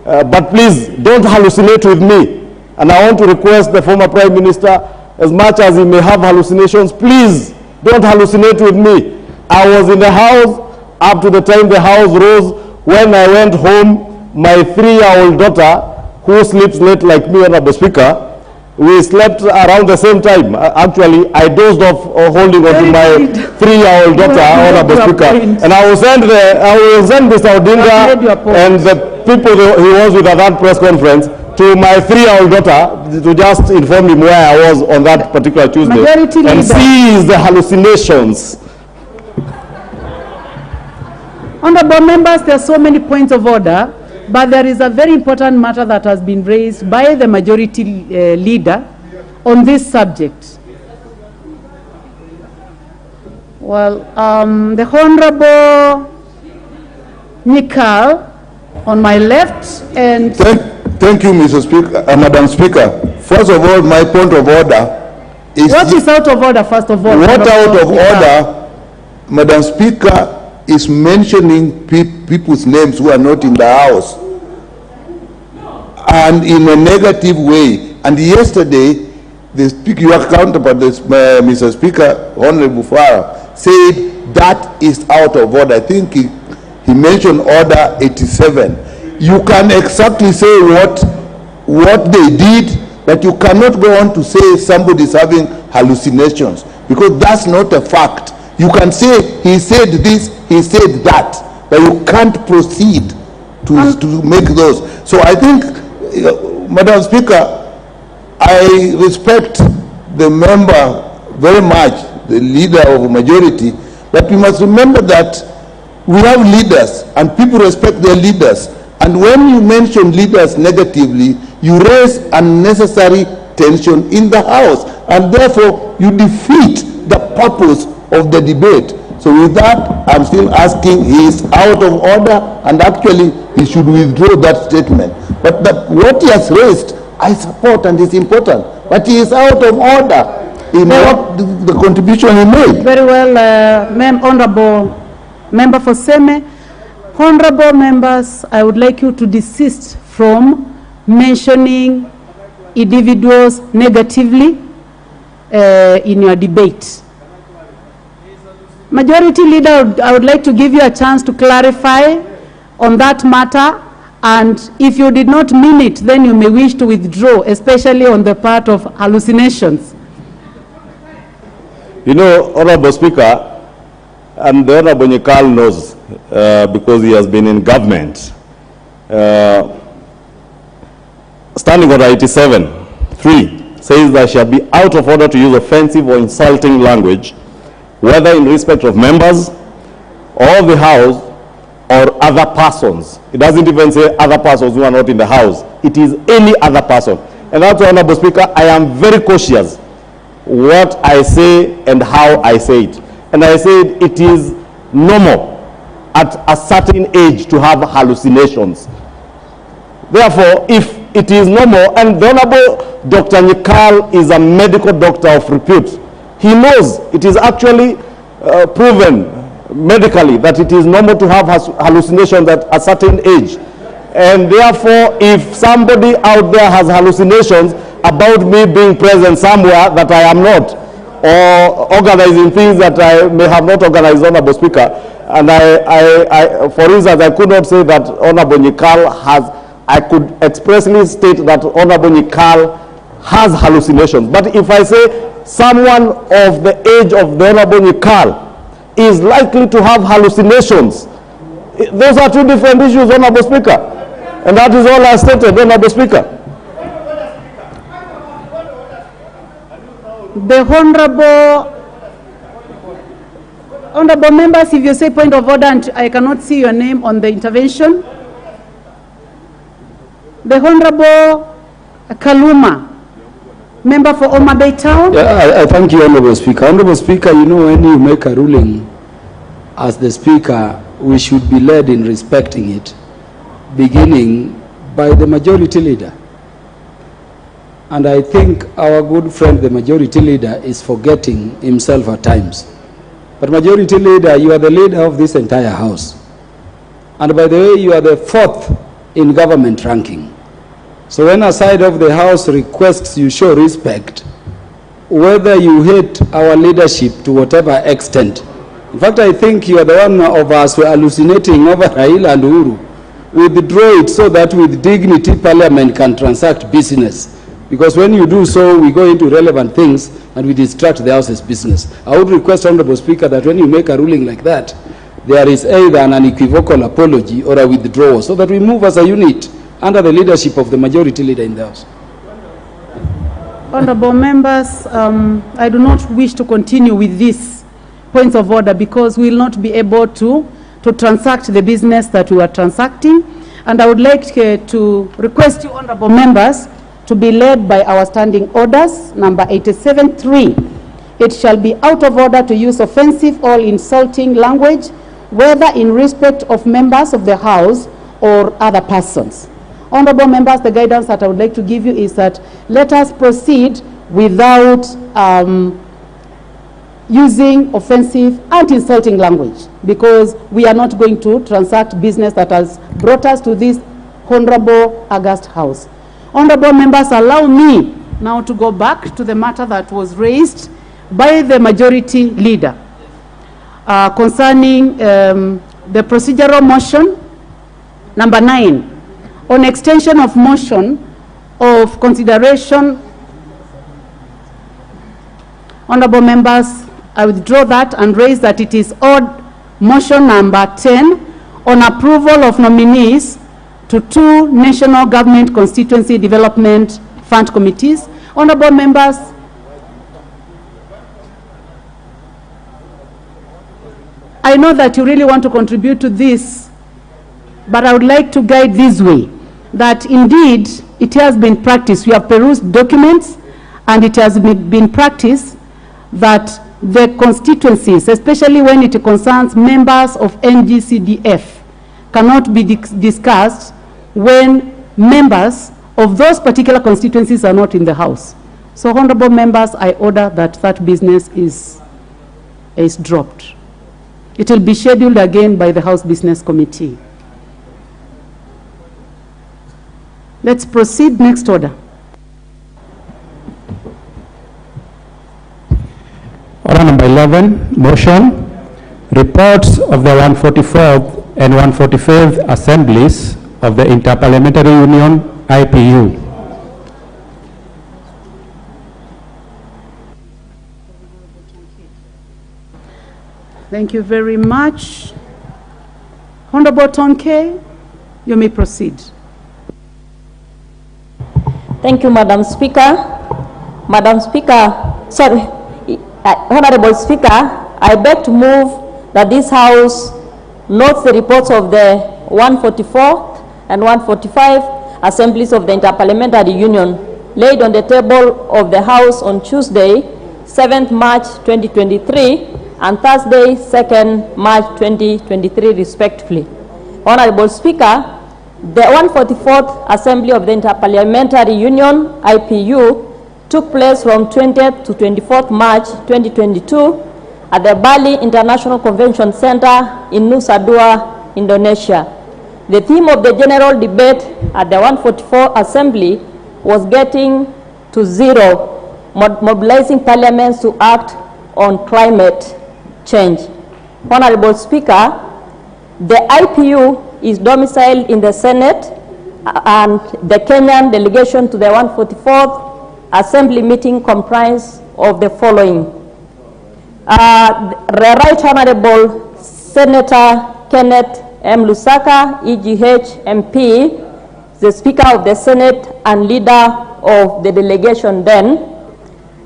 but please don't hallucinate with me. And I want to request the former Prime Minister, as much as he may have hallucinations, please don't hallucinate with me. I was in the House up to the time the House rose. When I went home, my 3-year-old daughter, who sleeps late like me, Honorable Speaker, we slept around the same time. Actually, I dozed off holding on to my 3-year-old daughter, Honorable Speaker. And I will send Mr. Odinga and the people he was with at that press conference to my 3-year-old daughter to just inform him where I was on that particular Tuesday and seize the hallucinations. Honorable members, there are so many points of order, but there is a very important matter that has been raised by the majority leader on this subject. Well, the Honorable Nikal on my left and... Thank you, Mr. Speaker, Madam Speaker. First of all, my point of order is... What is out of order, first of all? What out of order, Madam Speaker, is mentioning people's names who are not in the House and in a negative way. And yesterday, the speaker, your counterpart, Mr. Speaker, Honorable Farah, said that is out of order. I think he mentioned order 87. You can exactly say what they did, but you cannot go on to say somebody is having hallucinations, because that's not a fact. You can say he said this, he said that, but you can't proceed to make those. So I think, Madam Speaker, I respect the member very much, the leader of a majority, but we must remember that we have leaders and people respect their leaders. And when you mention leaders negatively, you raise unnecessary tension in the House, and therefore you defeat the purpose of the debate. So with that, I'm still asking, he is out of order, and actually he should withdraw that statement. But what he has raised, I support, and it's important. But he is out of order in what the contribution he made. Very well, Honorable Member for Seme. Honorable members, I would like you to desist from mentioning individuals negatively in your debate. Majority Leader, I would like to give you a chance to clarify on that matter, and if you did not mean it, then you may wish to withdraw, especially on the part of hallucinations. You know, Honorable Speaker, and the Honorable Nikal knows, because he has been in government, Standing Order 87(3) says that shall be out of order to use offensive or insulting language, whether in respect of members or the House or other persons. It doesn't even say other persons who are not in the House. It is any other person. And that's why, Honorable Speaker, I am very cautious what I say and how I say it. And I said it is normal at a certain age to have hallucinations. Therefore, if it is normal, and the Honorable Dr. Nikal is a medical doctor of repute, he knows it is actually proven medically that it is normal to have hallucinations at a certain age. And therefore, if somebody out there has hallucinations about me being present somewhere that I am not, or organizing things that I may have not organized, Honorable Speaker, and for instance, I could not say that Honorable Nikal has, I could expressly state that Honorable Nikal has hallucinations. But if I say someone of the age of the Honorable Nikal is likely to have hallucinations, those are two different issues, Honorable Speaker. And that is all I stated, Honorable Speaker. The honorable members, if you say point of order and I cannot see your name on the intervention. The Honorable Kaluma, member for Homa Bay Town. Yeah, I thank you, Honorable Speaker. Honorable Speaker, you know, when you make a ruling as the Speaker, we should be led in respecting it, beginning by the Majority Leader. And I think our good friend, the Majority Leader, is forgetting himself at times. But Majority Leader, you are the leader of this entire House. And by the way, you are the 4th in government ranking. So when a side of the House requests you show respect, whether you hate our leadership to whatever extent. In fact, I think you are the one of us who are hallucinating over Raila and Uhuru. Withdraw it so that with dignity Parliament can transact business. Because when you do so, we go into relevant things and we distract the House's business. I would request, Honorable Speaker, that when you make a ruling like that, there is either an unequivocal apology or a withdrawal, so that we move as a unit under the leadership of the Majority Leader in the House. Honorable members, I do not wish to continue with these points of order because we will not be able to transact the business that we are transacting. And I would like to request you, honorable members, to be led by our standing orders, number 87.3. It shall be out of order to use offensive or insulting language, whether in respect of members of the House or other persons. Honorable members, the guidance that I would like to give you is that let us proceed without using offensive and insulting language, because we are not going to transact business that has brought us to this honorable august House. Honorable members, allow me now to go back to the matter that was raised by the Majority Leader concerning the procedural motion number 9 on extension of motion of consideration. Honorable members, I withdraw that and raise that it is odd motion number 10 on approval of nominees to 2 National Government Constituency Development Fund Committees. Honorable members, I know that you really want to contribute to this, but I would like to guide this way, that indeed it has been practiced. We have perused documents, and it has been practiced that the constituencies, especially when it concerns members of NGCDF, cannot be discussed when members of those particular constituencies are not in the House. So, honorable members, I order that that business is dropped. It will be scheduled again by the House Business Committee. Let's proceed. Next order. Order number 11, motion. Reports of the 144th and 145th Assemblies of the Interparliamentary Union, IPU. Thank you very much. Honorable Tonke, you may proceed. Thank you, Madam Speaker. Madam Speaker, Honorable Speaker, I beg to move that this House notes the reports of the 144th and 145 Assemblies of the Interparliamentary Union laid on the table of the House on Tuesday, 7th March 2023 and Thursday, 2nd March 2023 respectively. Honorable Speaker, the 144th Assembly of the Interparliamentary Union, IPU, took place from 20th to 24th March 2022 at the Bali International Convention Center in Nusa Dua, Indonesia. The theme of the general debate at the 144th Assembly was getting to zero, mobilizing parliaments to act on climate change. Honorable Speaker, the IPU is domiciled in the Senate, and the Kenyan delegation to the 144th Assembly meeting comprised of the following. The Right Honorable Senator Kenneth M. Lusaka, EGH MP, the Speaker of the Senate and leader of the delegation then,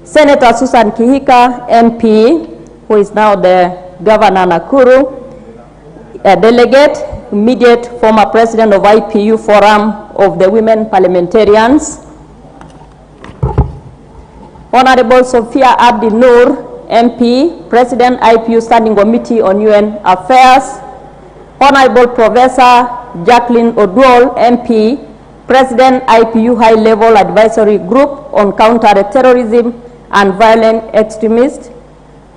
Senator Susan Kihika, MP, who is now the Governor Nakuru, a delegate, immediate former President of IPU Forum of the women parliamentarians, Honorable Sophia Abdi Noor, MP, President IPU Standing Committee on UN Affairs, Honorable Professor Jacqueline Odwol, MP, President IPU High Level Advisory Group on Counter-Terrorism and Violent Extremists,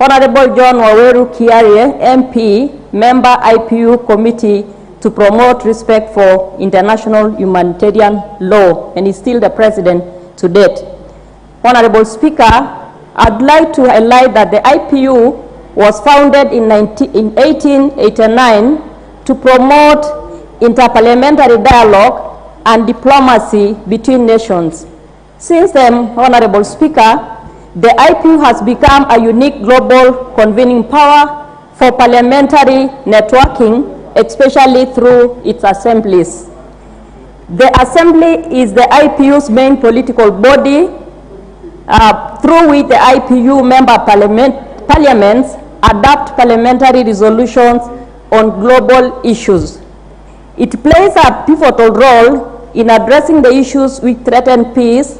Honorable John Waweru Kiarie, MP, Member IPU Committee to Promote Respect for International Humanitarian Law, and is still the President to date. Honorable Speaker, I'd like to highlight that the IPU was founded in 1889 to promote interparliamentary dialogue and diplomacy between nations. Since then, Honorable Speaker, the IPU has become a unique global convening power for parliamentary networking, especially through its assemblies. The Assembly is the IPU's main political body, through which the IPU member parliaments adopt parliamentary resolutions on global issues. It plays a pivotal role in addressing the issues which threaten peace,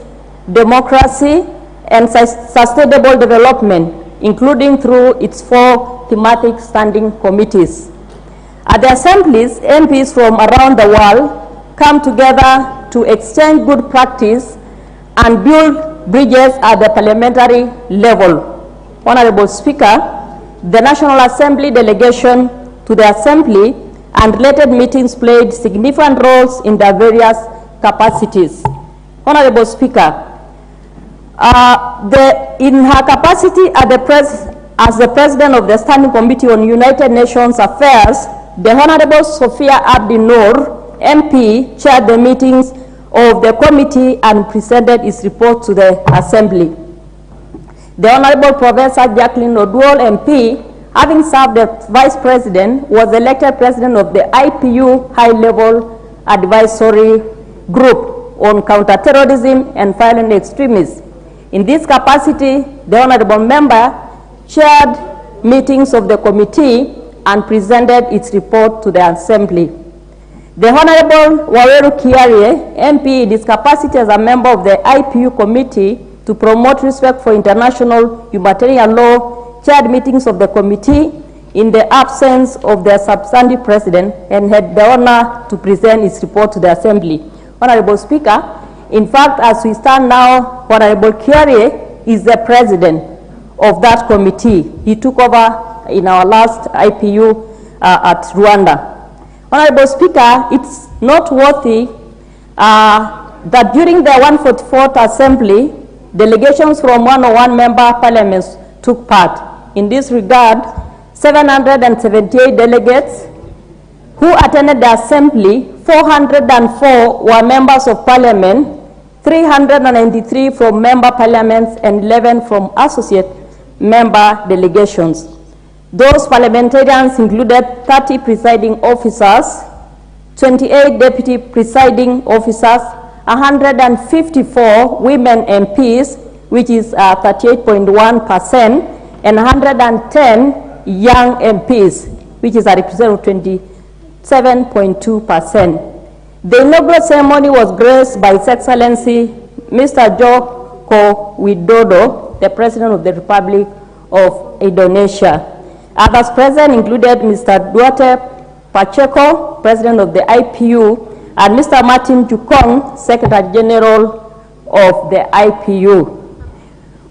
democracy, and sustainable development, including through its 4 thematic standing committees. At the assemblies, MPs from around the world come together to exchange good practice and build bridges at the parliamentary level. Honorable Speaker, the National Assembly delegation to the Assembly and related meetings played significant roles in their various capacities. Honorable Speaker, in her capacity as the President of the Standing Committee on United Nations Affairs, the Honorable Sophia Abdi Noor, MP, chaired the meetings of the committee and presented its report to the Assembly. The Honorable Professor Jacqueline Odwol, MP, having served as Vice President, was elected President of the IPU High Level Advisory Group on Counterterrorism and Violent Extremism. In this capacity, the Honorable Member chaired meetings of the committee and presented its report to the Assembly. The Honorable Waweru Kiarie, MP, in his capacity as a member of the IPU Committee to Promote Respect for International Humanitarian Law, chaired meetings of the committee in the absence of the substantive President and had the honor to present its report to the Assembly. Honorable Speaker, in fact, as we stand now, Honorable Kiarie is the President of that committee. He took over in our last IPU at Rwanda. Honorable Speaker, it's noteworthy that during the 144th Assembly, delegations from 101 member parliaments took part. In this regard, 778 delegates who attended the Assembly, 404 were members of Parliament, 393 from member parliaments, and 11 from associate member delegations. Those parliamentarians included 30 presiding officers, 28 deputy presiding officers, 154 women MPs, which is 38.1%, and 110 young MPs, which is a representation of 27.2%. The inaugural ceremony was graced by His Excellency Mr. Joko Widodo, the President of the Republic of Indonesia. Others present included Mr. Duarte Pacheco, President of the IPU, and Mr. Martin Jukong, Secretary General of the IPU.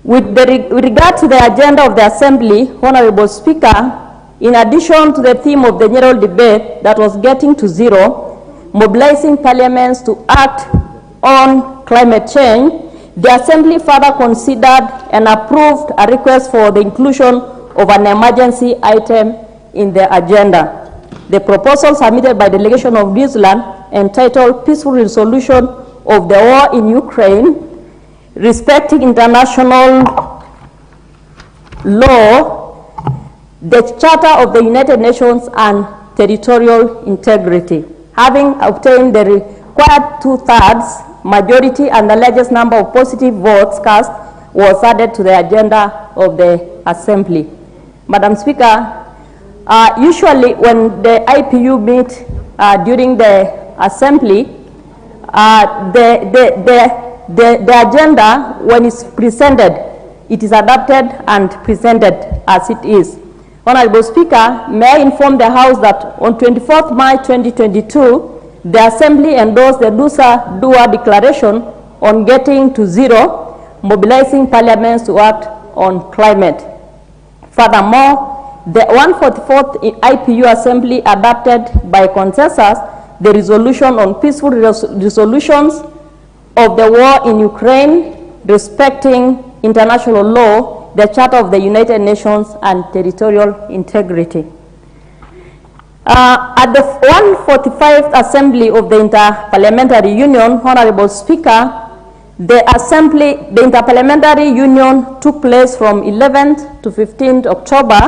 With regard to the agenda of the Assembly, Honorable Speaker, in addition to the theme of the general debate that was getting to zero, mobilizing parliaments to act on climate change, the Assembly further considered and approved a request for the inclusion of an emergency item in the agenda. The proposal submitted by the delegation of New Zealand, entitled Peaceful Resolution of the War in Ukraine, respecting international law, the Charter of the United Nations, and territorial integrity. Having obtained the required 2/3 majority and the largest number of positive votes cast, was added to the agenda of the Assembly. Madam Speaker, usually when the IPU meet during the Assembly, the agenda, when it's presented, it is adopted and presented as it is. Honorable Speaker, may I inform the House that on 24th March 2022, the Assembly endorsed the Dua Declaration on getting to zero, mobilizing parliaments to act on climate. Furthermore, the 144th IPU Assembly adopted by consensus the resolution on peaceful resolutions of the war in Ukraine, respecting international law, the Charter of the United Nations, and territorial integrity. At the 145th Assembly of the Interparliamentary Union, Honorable Speaker, the Interparliamentary Union took place from 11th to 15th October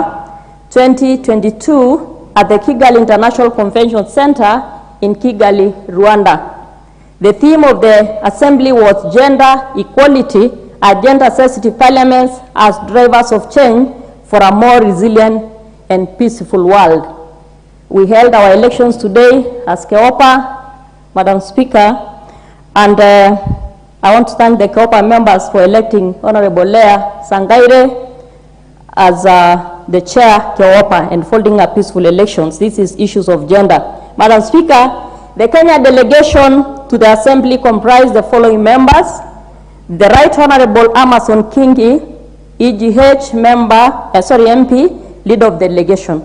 2022 at the Kigali International Convention Center in Kigali, Rwanda. The theme of the Assembly was gender equality and gender-sensitive parliaments as drivers of change for a more resilient and peaceful world. We held our elections today as KEOPA, Madam Speaker, and I want to thank the KEOPA members for electing Honorable Leah Sangaire as the chair KEOPA and holding a peaceful elections. This is issues of gender. Madam Speaker, the Kenya delegation to the Assembly comprised the following members: the Right Honorable Amason Kingi, EGH MP, leader of the delegation.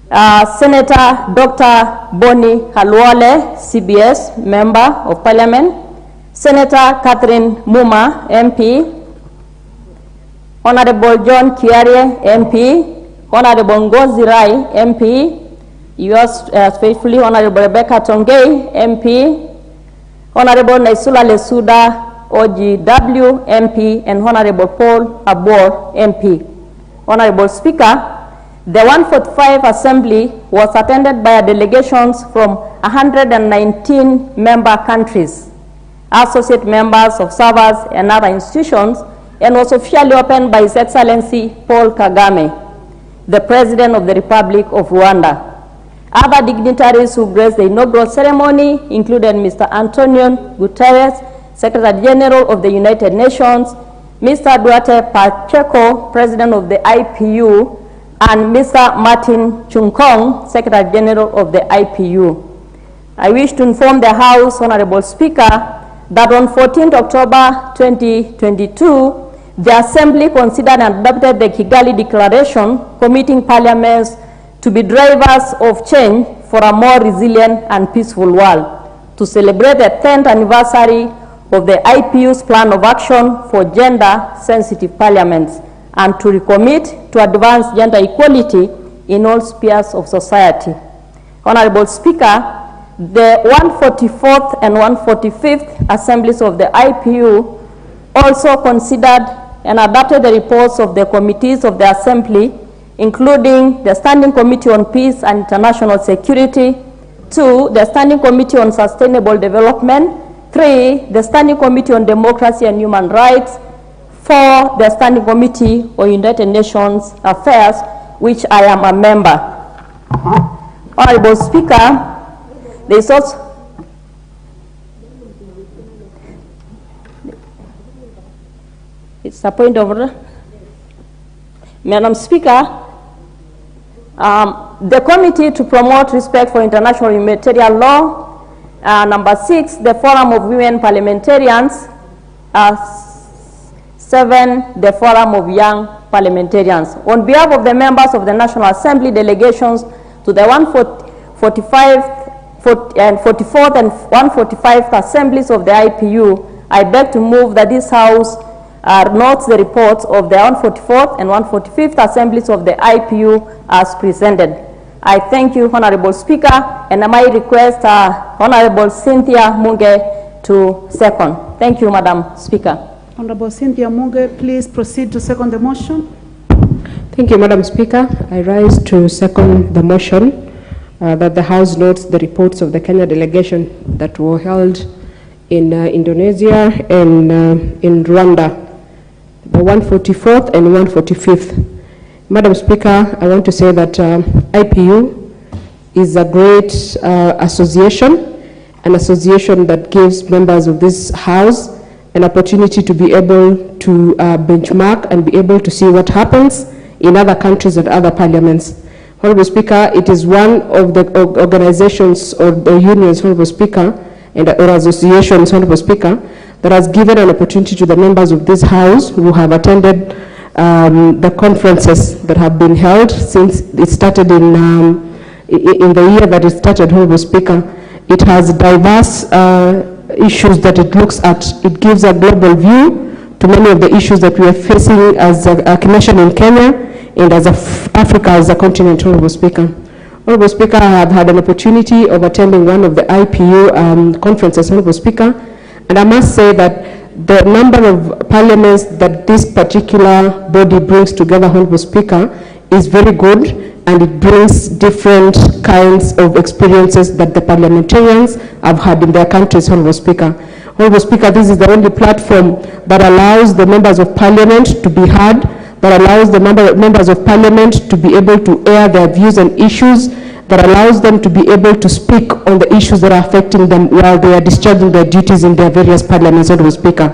Senator Dr. Boni Halwale, CBS, Member of Parliament. Senator Catherine Muma, MP. Honorable John Kiarie, MP. Honorable Ngozi Rai, MP. Yours faithfully, Honorable Rebecca Tongei, MP. Honorable Naisula Lesuda, OGW, MP, and Honorable Paul Abor, MP. Honorable Speaker, the 145th Assembly was attended by delegations from 119 member countries, associate members, observers, and other institutions, and was officially opened by His Excellency Paul Kagame, the President of the Republic of Rwanda. Other dignitaries who graced the inaugural ceremony included Mr. Antonio Guterres, Secretary General of the United Nations, Mr. Duarte Pacheco, President of the IPU, and Mr. Martin Chunkong, Secretary General of the IPU. I wish to inform the House, Honorable Speaker, that on 14th October 2022, the Assembly considered and adopted the Kigali Declaration committing parliaments to be drivers of change for a more resilient and peaceful world, to celebrate the 10th anniversary of the IPU's plan of action for gender-sensitive parliaments, and to recommit to advance gender equality in all spheres of society. Honorable Speaker, the 144th and 145th Assemblies of the IPU also considered and adopted the reports of the committees of the Assembly, including the Standing Committee on Peace and International Security, 2, the Standing Committee on Sustainable Development, 3, the Standing Committee on Democracy and Human Rights, 4, the Standing Committee on United Nations Affairs, which I am a member. Honorable Speaker, there is also it's a point of order. Madam Speaker, the Committee to Promote Respect for International Humanitarian Law, number 6, the Forum of Women Parliamentarians, 7, the Forum of Young Parliamentarians. On behalf of the members of the National Assembly delegations to the 144th and 145th Assemblies of the IPU, I beg to move that this House notes the reports of the 144th and 145th Assemblies of the IPU as presented. I thank you, Honorable Speaker, and I might request Honorable Cynthia Munge to second. Thank you, Madam Speaker. Honorable Cynthia Munge, please proceed to second the motion. Thank you, Madam Speaker. I rise to second the motion that the House notes the reports of the Kenya delegation that were held in Indonesia and in Rwanda, the 144th and 145th. Madam Speaker, I want to say that IPU is a great association, an association that gives members of this House an opportunity to be able to benchmark and be able to see what happens in other countries and other parliaments. Honorable Speaker, it is one of the organizations or the unions, Honorable Speaker, or associations, Honorable Speaker, that has given an opportunity to the members of this House who have attended the conferences that have been held since it started in the year that it started, Honorable Speaker. It has diverse issues that it looks at. It gives a global view to many of the issues that we are facing as a nation in Kenya and as Africa as a continent, Honorable Speaker. Honorable Speaker, I have had an opportunity of attending one of the IPU conferences, Honorable Speaker, and I must say that the number of parliaments that this particular body brings together, Honorable Speaker, is very good, and it brings different kinds of experiences that the parliamentarians have had in their countries, Honorable Speaker. Honorable Speaker, this is the only platform that allows the members of parliament to be heard, that allows the members of parliament to be able to air their views and issues, that allows them to be able to speak on the issues that are affecting them while they are discharging their duties in their various parliaments, Honorable Speaker.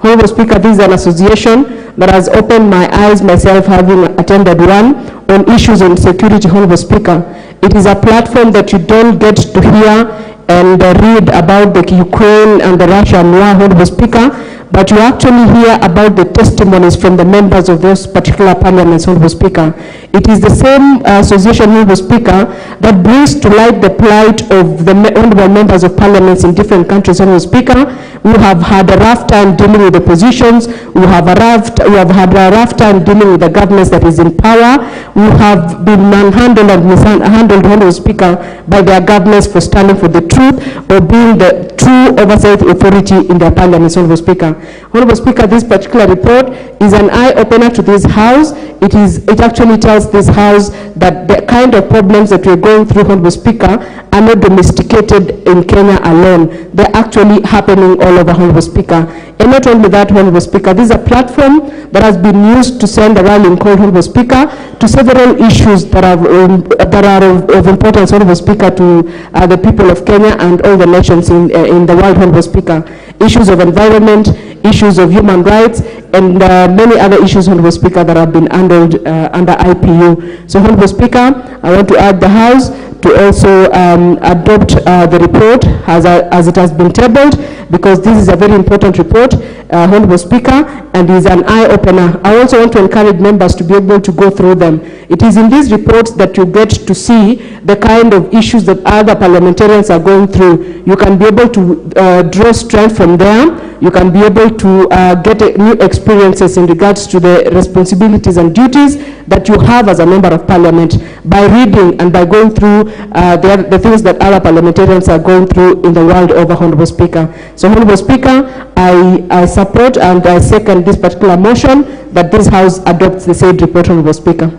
Honorable Speaker, this is an association that has opened my eyes, myself having attended one, on issues on security, Honorable Speaker. It is a platform that you don't get to hear and read about the Ukraine and the Russian war, Honorable Speaker, but you actually hear about the testimonies from the members of those particular parliaments, Honorable Speaker. It is the same association, Honorable Speaker, that brings to light the plight of the honorable members of parliaments in different countries, Honorable Speaker. We have had a rough time dealing with oppositions. We have had a rough time dealing with the governments that is in power. We have been manhandled and mishandled, Honorable Speaker, by their governments for standing for the truth or being the true oversight authority in their parliaments, Honorable Speaker. Honorable Speaker, this particular report is an eye-opener to this House. It actually tells this House that the kind of problems that we're going through, Honorable Speaker, are not domesticated in Kenya alone. They're actually happening all over, Honorable Speaker. And not only that, Honorable Speaker, this is a platform that has been used to send a rallying call, Honorable Speaker, to several issues that are of importance, Honorable Speaker, to the people of Kenya and all the nations in the world, Honorable Speaker. Issues of environment, issues of human rights, and many other issues, Honorable Speaker, that have been handled under IPU. So, Honorable Speaker, I want to urge the House to also adopt the report as it has been tabled, because this is a very important report, Honorable Speaker, and is an eye-opener. I also want to encourage members to be able to go through them. It is in these reports that you get to see the kind of issues that other parliamentarians are going through. You can be able to draw strength from there. You can be able to get new experiences in regards to the responsibilities and duties that you have as a member of parliament by reading and by going through the things that other parliamentarians are going through in the world over, Honorable Speaker. So, Honorable Speaker, I support and I second this particular motion that this House adopts the said report, Honorable Speaker.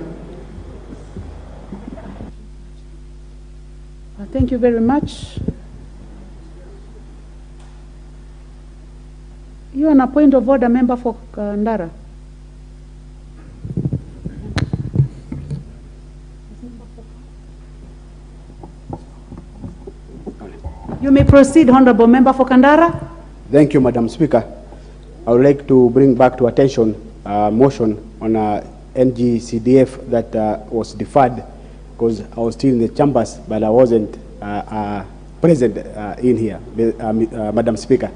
Thank you very much. You are on a point of order, member for Ndara. You may proceed, Honorable Member for Kandara. Thank you, Madam Speaker. I would like to bring back to attention a motion on NGCDF that was deferred because I was still in the chambers, but I wasn't present in here, Madam Speaker.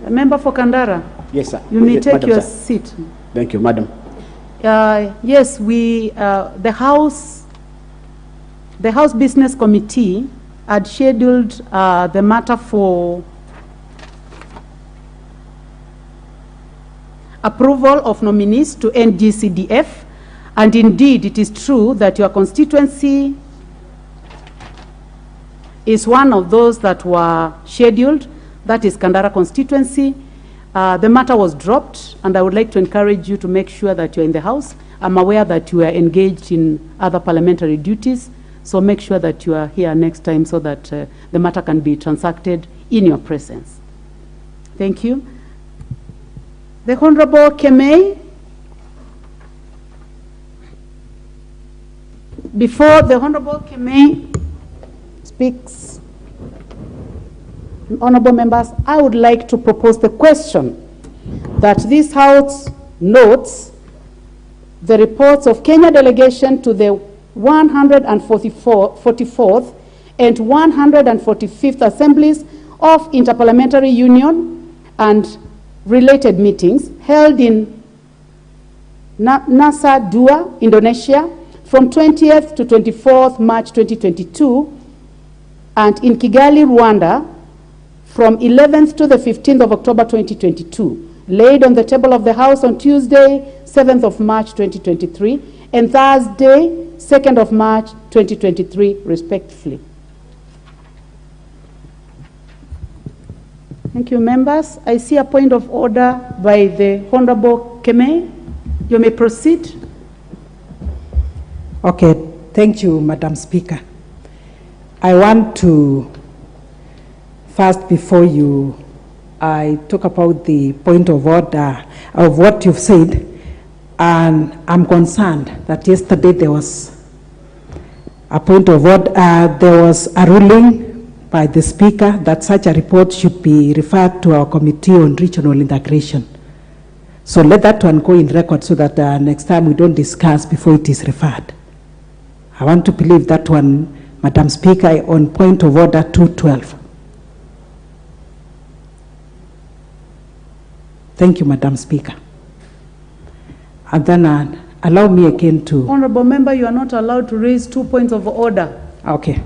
Member for Kandara. Yes, sir. You may take Madam, your sir. seat. Thank you, Madam. Yes, the House Business Committee had scheduled the matter for approval of nominees to NGCDF, and indeed it is true that your constituency is one of those that were scheduled. That is Kandara constituency. The matter was dropped, and I would like to encourage you to make sure that you're in the House. I'm aware that you are engaged in other parliamentary duties, so make sure that you are here next time so that the matter can be transacted in your presence. Thank you. The Honorable Kemei. Before the Honorable Kemei speaks, honorable members, I would like to propose the question that this House notes the reports of Kenya delegation to the 144th and 145th Assemblies of Interparliamentary Union and related meetings held in Nusa Dua, Indonesia, from 20th to 24th March 2022, and in Kigali, Rwanda, from 11th to the 15th of October 2022, laid on the table of the House on Tuesday, 7th of March 2023, and Thursday, 2nd of March 2023, respectively. Thank you, members. I see a point of order by the Honorable Kemei. You may proceed. Okay, thank you, Madam Speaker. I want to, first, before I talk about the point of order of what you've said, and I'm concerned that yesterday there was a point of order, there was a ruling by the Speaker that such a report should be referred to our Committee on Regional Integration. So let that one go in record so that next time we don't discuss before it is referred. I want to believe that one, Madam Speaker, on point of order 212. Thank you, Madam Speaker. And then allow me again to... Honorable member, you are not allowed to raise 2 points of order. Okay.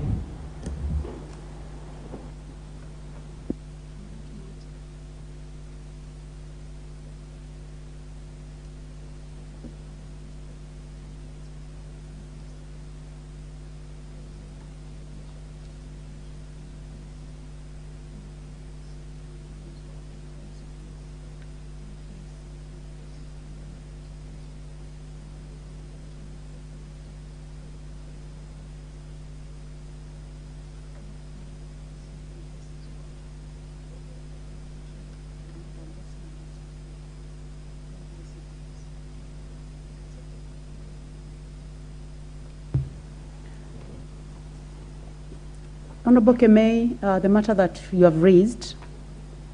Honorable Kemei, the matter that you have raised,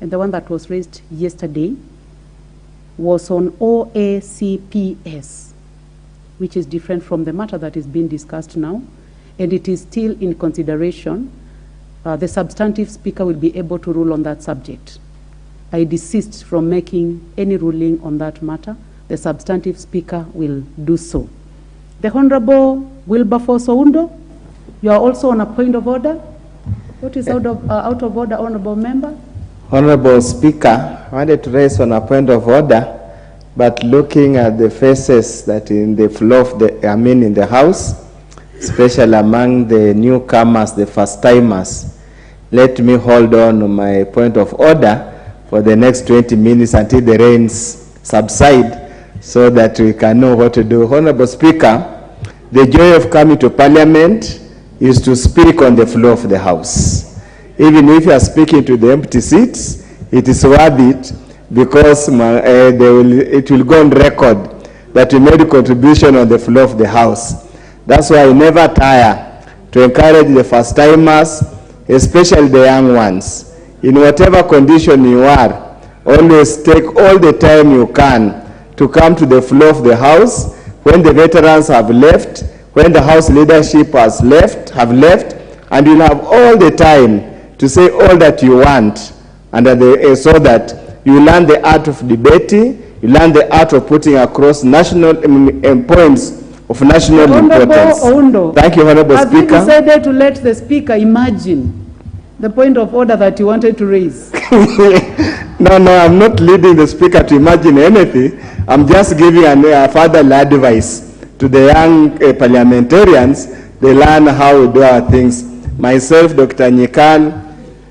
and the one that was raised yesterday, was on OACPS, which is different from the matter that is being discussed now, and it is still in consideration. The substantive speaker will be able to rule on that subject. I desist from making any ruling on that matter. The substantive speaker will do so. The Honorable Wilberforce Oundo, you are also on a point of order. What is out of order, Honorable Member? Honorable Speaker, I wanted to raise on a point of order, but looking at the faces that in the flow of in the House, especially among the newcomers, the first-timers, let me hold on to my point of order for the next 20 minutes until the rains subside so that we can know what to do. Honorable Speaker, the joy of coming to Parliament is to speak on the floor of the House. Even if you are speaking to the empty seats, it is worth it because it will go on record that you made a contribution on the floor of the House. That's why I never tire to encourage the first-timers, especially the young ones. In whatever condition you are, always take all the time you can to come to the floor of the House when the veterans have left, when the House leadership have left, and you'll have all the time to say all that you want, and so that you learn the art of debating, you learn the art of putting across national points of national importance. Thank you, Honorable Speaker. Have you decided to let the Speaker imagine the point of order that you wanted to raise? No, I'm not leading the Speaker to imagine anything. I'm just giving a further advice to the young parliamentarians. They learn how we do our things. Myself, Dr. Nyikan,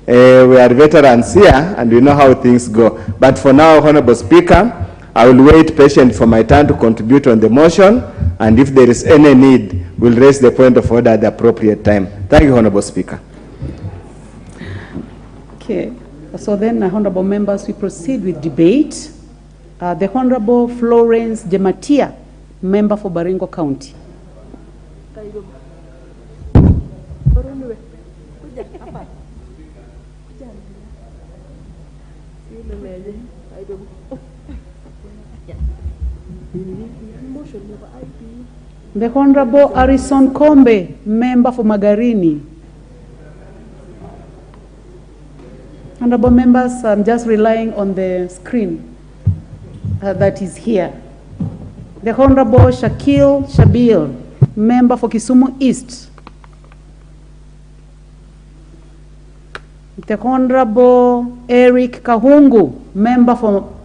we are veterans here, and we know how things go. But for now, Honorable Speaker, I will wait patiently for my turn to contribute on the motion, and if there is any need, we'll raise the point of order at the appropriate time. Thank you, Honorable Speaker. Okay. So then, Honorable Members, we proceed with debate. The Honorable Florence Jematia, Member for Baringo County. Thank The Honorable Harrison Kombe, member for Magarini. Honorable members, I'm just relying on the screen that is here. The Honorable Shakil Shabil, member for Kisumu East. The Honorable Eric Kahungu, member for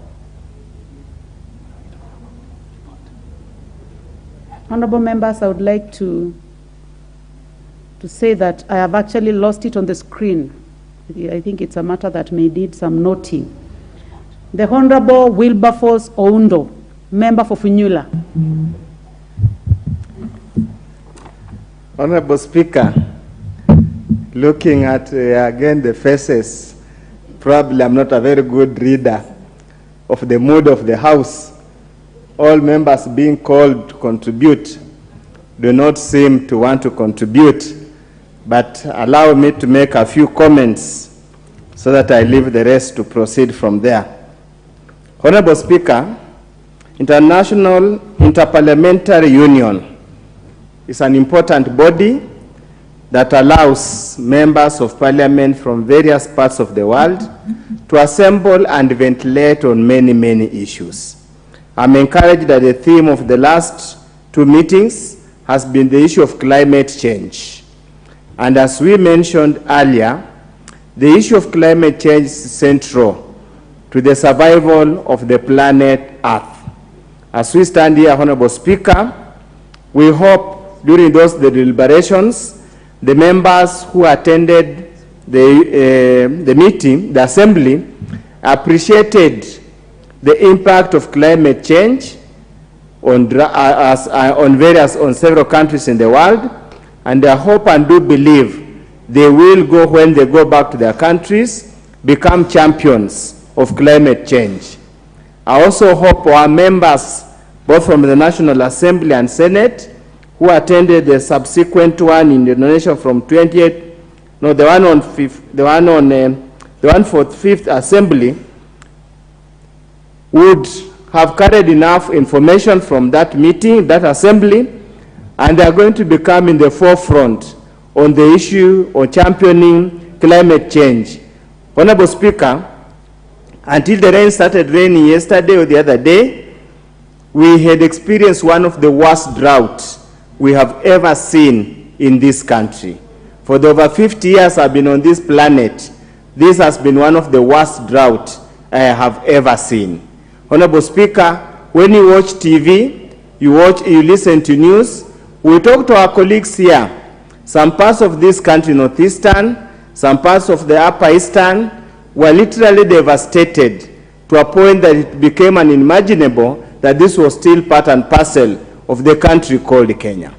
Honorable members, I would like to say that I have actually lost it on the screen. I think it's a matter that may need some noting. The Honorable Wilberforce Oundo, member for Funyula. Honorable Speaker, looking at again the faces, probably I'm not a very good reader of the mood of the House. All members being called to contribute do not seem to want to contribute, but allow me to make a few comments so that I leave the rest to proceed from there. Honorable Speaker, International Interparliamentary Union is an important body that allows members of parliament from various parts of the world to assemble and ventilate on many, many issues. I'm encouraged that the theme of the last two meetings has been the issue of climate change. And as we mentioned earlier, the issue of climate change is central to the survival of the planet Earth. As we stand here, Honorable Speaker, we hope during those deliberations, the members who attended the meeting, the assembly, appreciated the impact of climate change on several countries in the world, and I hope and do believe they will go, when they go back to their countries, become champions of climate change. I also hope our members, both from the National Assembly and Senate, who attended the subsequent one in Indonesia from 28, no, the one for 5th Assembly, would have carried enough information from that meeting, that assembly, and they are going to become in the forefront on the issue of championing climate change. Honorable Speaker, until the rain started raining yesterday or the other day, we had experienced one of the worst droughts we have ever seen in this country. For the over 50 years I've been on this planet, this has been one of the worst droughts I have ever seen. Honorable Speaker, when you watch TV, you listen to news, we talk to our colleagues here. Some parts of this country, northeastern, some parts of the upper eastern, were literally devastated to a point that it became unimaginable that this was still part and parcel of the country called Kenya.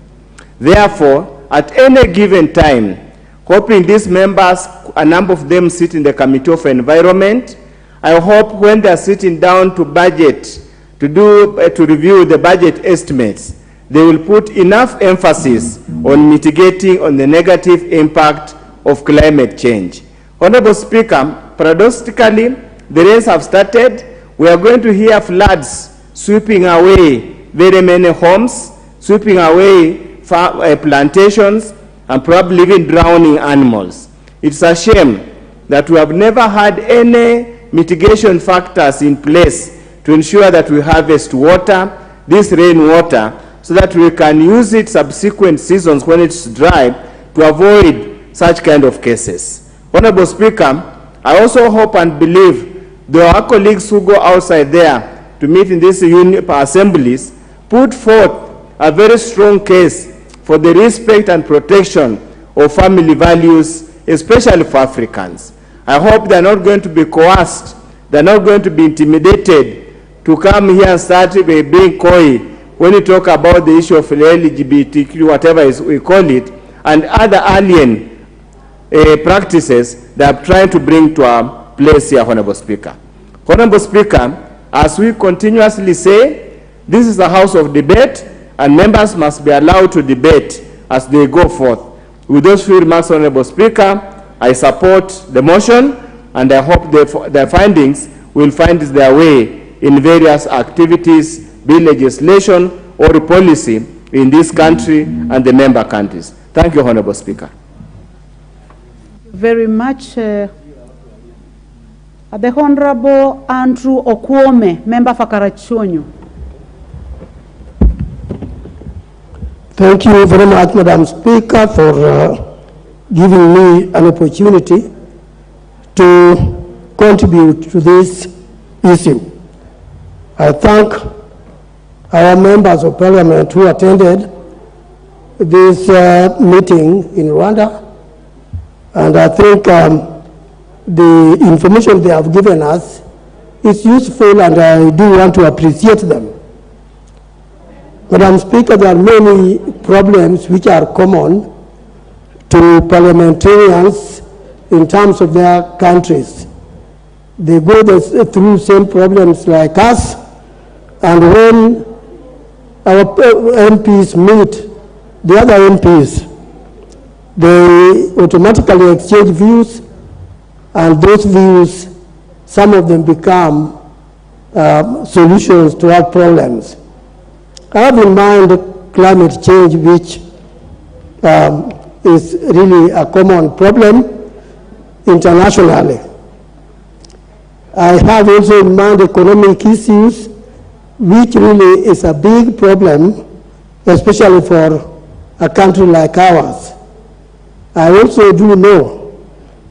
Therefore, at any given time, hoping these members, a number of them sit in the Committee of Environment, I hope when they are sitting down to budget, to review the budget estimates, they will put enough emphasis on mitigating on the negative impact of climate change. Honorable Speaker, paradoxically, the rains have started. We are going to hear floods sweeping away very many homes, sweeping away plantations, and probably even drowning animals. It's a shame that we have never had any mitigation factors in place to ensure that we harvest water, this rainwater, so that we can use it subsequent seasons when it's dry to avoid such kind of cases. Honorable Speaker, I also hope and believe that our colleagues who go outside there to meet in these assemblies put forth a very strong case for the respect and protection of family values, especially for Africans. I hope they're not going to be coerced, they're not going to be intimidated to come here and start being coy when you talk about the issue of LGBTQ, whatever we call it, and other alien practices that are trying to bring to our place here, Honorable Speaker. Honorable Speaker, as we continuously say, this is a house of debate, and members must be allowed to debate as they go forth. With those few remarks, Honorable Speaker, I support the motion, and I hope their findings will find their way in various activities, be legislation or policy in this country and the member countries. Thank you, Honorable Speaker. Very much. The Honorable Andrew Okwome, member for Karachonyo. Thank you very much, Madam Speaker, for giving me an opportunity to contribute to this issue. I thank our members of parliament who attended this meeting in Rwanda, and I think the information they have given us is useful, and I do want to appreciate them. Madam Speaker, there are many problems which are common to parliamentarians in terms of their countries. They go through same problems like us, and when our MPs meet the other MPs, they automatically exchange views, and those views, some of them become solutions to our problems. I have in mind climate change, which is really a common problem internationally. I have also in mind economic issues, which really is a big problem, especially for a country like ours. I also do know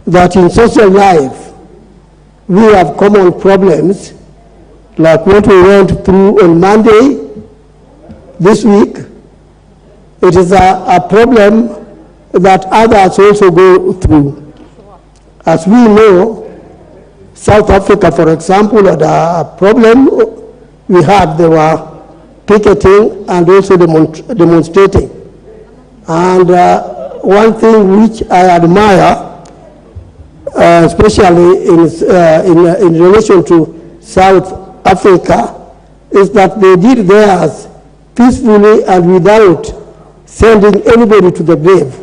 that in social life, we have common problems, like what we went through on Monday this week. It is a problem that others also go through. As we know, South Africa, for example, had a problem we had. They were picketing and also demonstrating. And one thing which I admire, especially in relation to South Africa, is that they did theirs peacefully and without sending anybody to the grave.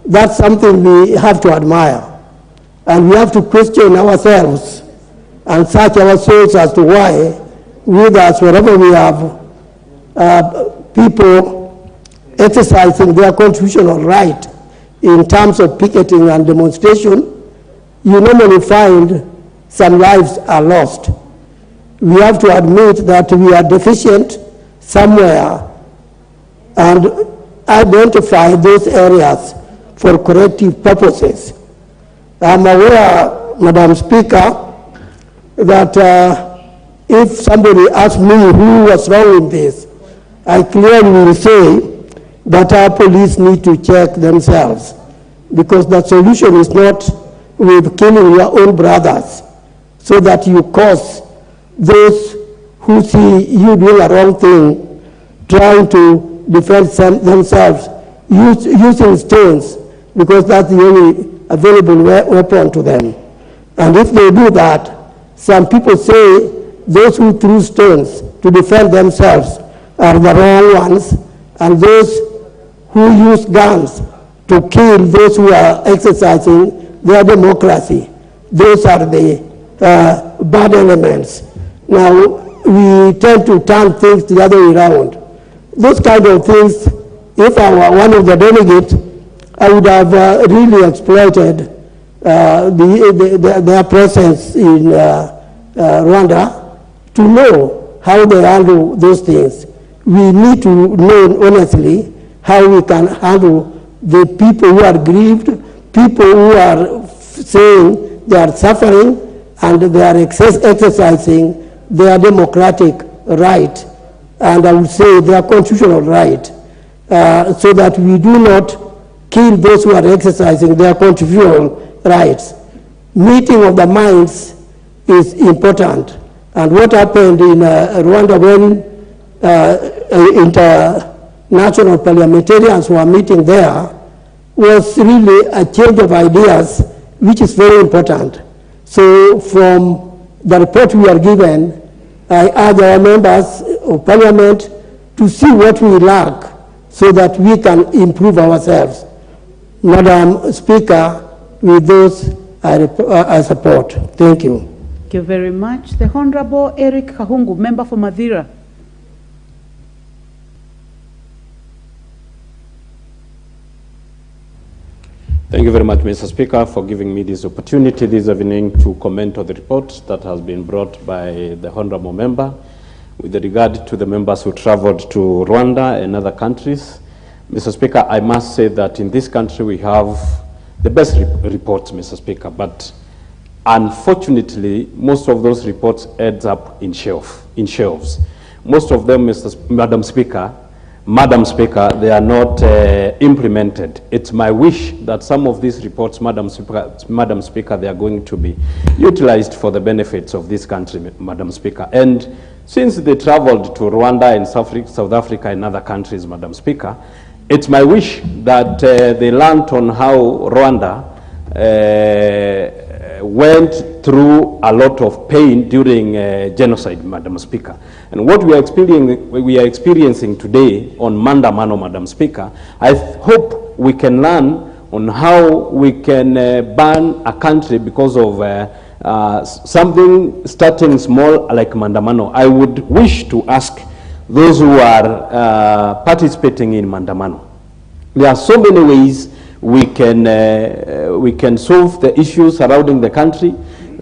That's something we have to admire. And we have to question ourselves and search our souls as to why, with us, wherever we have people exercising their constitutional right in terms of picketing and demonstration, you normally find some lives are lost. We have to admit that we are deficient somewhere and identify those areas for corrective purposes. I'm aware, Madam Speaker, that if somebody asks me who was wrong in this, I clearly will say that our police need to check themselves, because the solution is not with killing your own brothers so that you cause those who see you doing a wrong thing trying to defend themselves using stones, because that's the only available weapon to them. And if they do that, some people say those who threw stones to defend themselves are the wrong ones, and those who use guns to kill those who are exercising their democracy, those are the bad elements. Now, we tend to turn things the other way around. Those kind of things, if I were one of the delegates, I would have really exploited their presence in Rwanda to know how they handle those things. We need to know honestly how we can handle the people who are grieved, people who are saying they are suffering and they are exercising their democratic right, and I would say their constitutional right, so that we do not kill those who are exercising their constitutional rights. Meeting of the minds is important. And what happened in Rwanda when international parliamentarians were meeting there was really a change of ideas, which is very important. So from the report we are given, I urge our members of parliament to see what we lack so that we can improve ourselves. Madam Speaker, with those I support. Thank you. Thank you very much. The Honorable Eric Kahungu, member for Mathira. Thank you very much, Mr. Speaker, for giving me this opportunity this evening to comment on the report that has been brought by the Honorable Member with regard to the members who traveled to Rwanda and other countries. Mr. Speaker, I must say that in this country we have the best reports, Mr. Speaker, but unfortunately, most of those reports ends up in shelves. Most of them, Madam Speaker, they are not implemented. It's my wish that some of these reports, Madam Speaker, they are going to be utilized for the benefits of this country, Madam Speaker. And since they traveled to Rwanda and South Africa and other countries, Madam Speaker, it's my wish that they learned on how Rwanda went through a lot of pain during genocide, Madam Speaker. And what we are experiencing today on Mandamano, Madam Speaker, I hope we can learn on how we can ban a country because of something starting small like Mandamano. I would wish to ask those who are participating in Mandamano. There are so many ways we can solve the issues surrounding the country.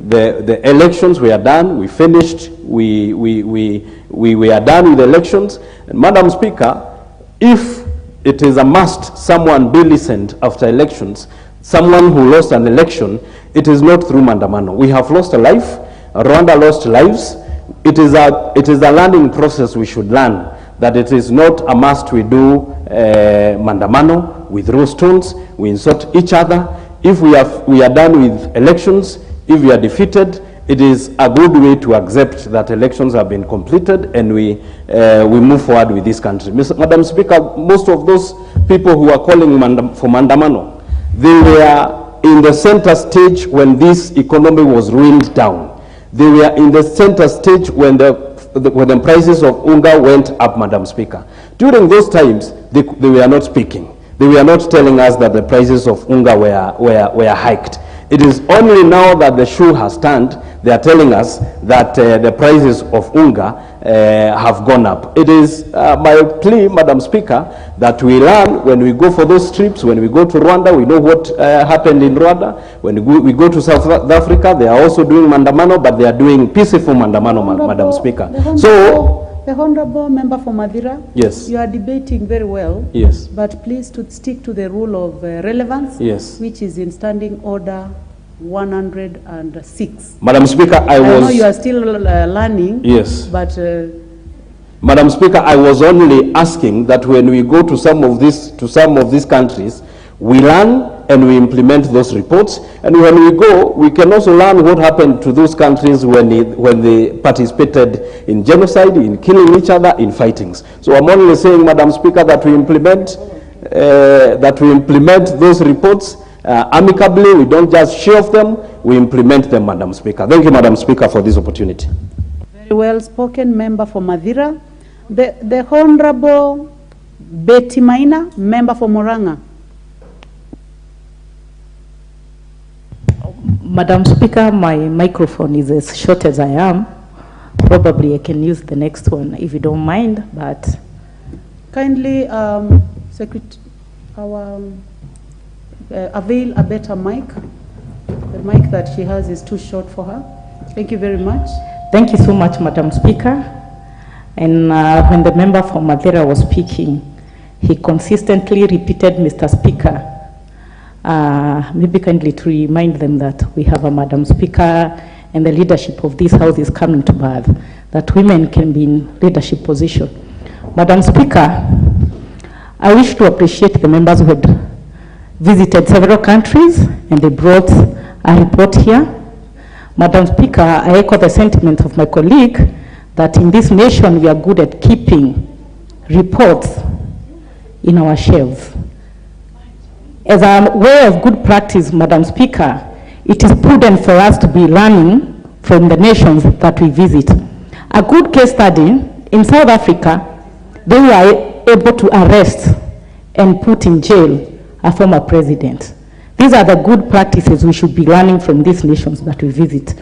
The elections were done, we finished, we were done with the elections. And Madam Speaker, if it is a must someone be listened after elections, someone who lost an election, it is not through Mandamano. We have lost a life, Rwanda lost lives. It is a learning process we should learn, that it is not a must we do Mandamano, we throw stones, we insult each other. If we are done with elections, if we are defeated, it is a good way to accept that elections have been completed and we move forward with this country. Madam Speaker, most of those people who are calling for Mandamano, they were in the center stage when this economy was ruined down. They were in the center stage when the prices of unga went up, Madam Speaker. During those times, they were not speaking. They were not telling us that the prices of unga were hiked. It is only now that the shoe has turned, they are telling us that the prices of unga have gone up. It is my plea, Madam Speaker, that we learn when we go for those trips, when we go to Rwanda, we know what happened in Rwanda. When we go to South Africa, they are also doing Mandamano, but they are doing peaceful Mandamano, Madam Speaker. The Honorable Member for Mathira, yes, you are debating very well, yes, but please to stick to the rule of relevance, yes, which is in Standing Order 106. Madam Speaker, I know you are still learning, yes, but Madam Speaker, I was only asking that when we go to some of these countries, we learn and we implement those reports. And when we go, we can also learn what happened to those countries when they participated in genocide, in killing each other, in fightings. So I'm only saying, Madam Speaker, that we implement those reports amicably. We don't just shelve them, we implement them, Madam Speaker. Thank you, Madam Speaker, for this opportunity. Very well spoken, Member for Mathira. The Honorable Betty Maina, Member for Moranga. Madam Speaker, my microphone is as short as I am. Probably I can use the next one if you don't mind, but... Kindly, avail a better mic. The mic that she has is too short for her. Thank you very much. Thank you so much, Madam Speaker. And when the member from Mathira was speaking, he consistently repeated, Mr. Speaker, maybe kindly to remind them that we have a Madam Speaker and the leadership of this House is coming to birth, that women can be in leadership position. Madam Speaker, I wish to appreciate the members who had visited several countries and they brought a report here. Madam Speaker, I echo the sentiment of my colleague that in this nation we are good at keeping reports in our shelves. As a way of good practice, Madam Speaker, it is prudent for us to be learning from the nations that we visit. A good case study, in South Africa, they were able to arrest and put in jail a former president. These are the good practices we should be learning from these nations that we visit.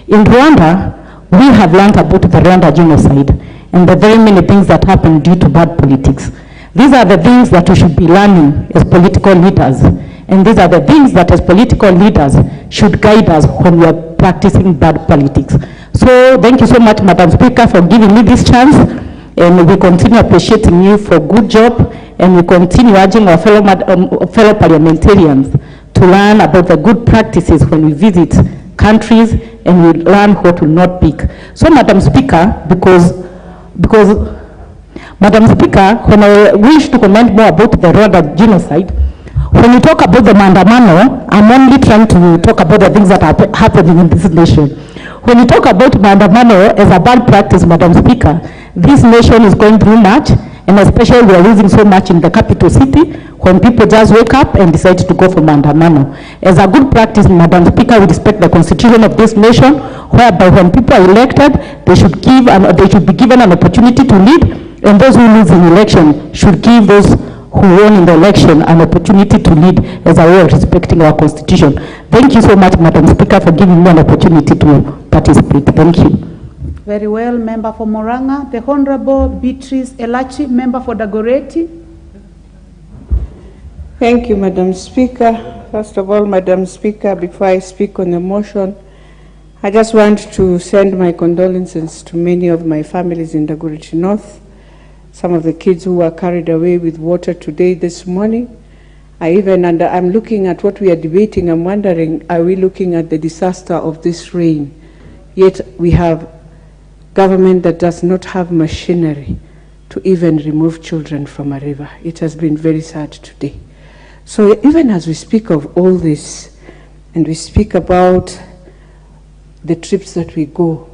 In Rwanda, we have learned about the Rwanda genocide and the very many things that happened due to bad politics. These are the things that we should be learning as political leaders. And these are the things that as political leaders should guide us when we are practicing bad politics. So thank you so much, Madam Speaker, for giving me this chance. And we continue appreciating you for good job. And we continue urging our fellow parliamentarians to learn about the good practices when we visit countries and we learn what will not pick. So, Madam Speaker, because Madam Speaker, when I wish to comment more about the Rwanda genocide, when you talk about the Maandamano, I'm only trying to talk about the things that are happening in this nation. When you talk about Maandamano as a bad practice, Madam Speaker, this nation is going through much, and especially we are losing so much in the capital city when people just wake up and decide to go for Maandamano. As a good practice, Madam Speaker, we respect the constitution of this nation, whereby when people are elected, they should be given an opportunity to lead, and those who lose in election should give those who won in the election an opportunity to lead as a way of respecting our constitution. Thank you so much, Madam Speaker, for giving me an opportunity to participate. Thank you. Very well, member for Moranga. The Honorable Beatrice Elachi, member for Dagoretti. Thank you, Madam Speaker. First of all, Madam Speaker, before I speak on the motion, I just want to send my condolences to many of my families in Dagoretti North. Some of the kids who were carried away with water today, this morning. I'm looking at what we are debating. I'm wondering, are we looking at the disaster of this rain? Yet we have government that does not have machinery to even remove children from a river. It has been very sad today. So even as we speak of all this, and we speak about the trips that we go,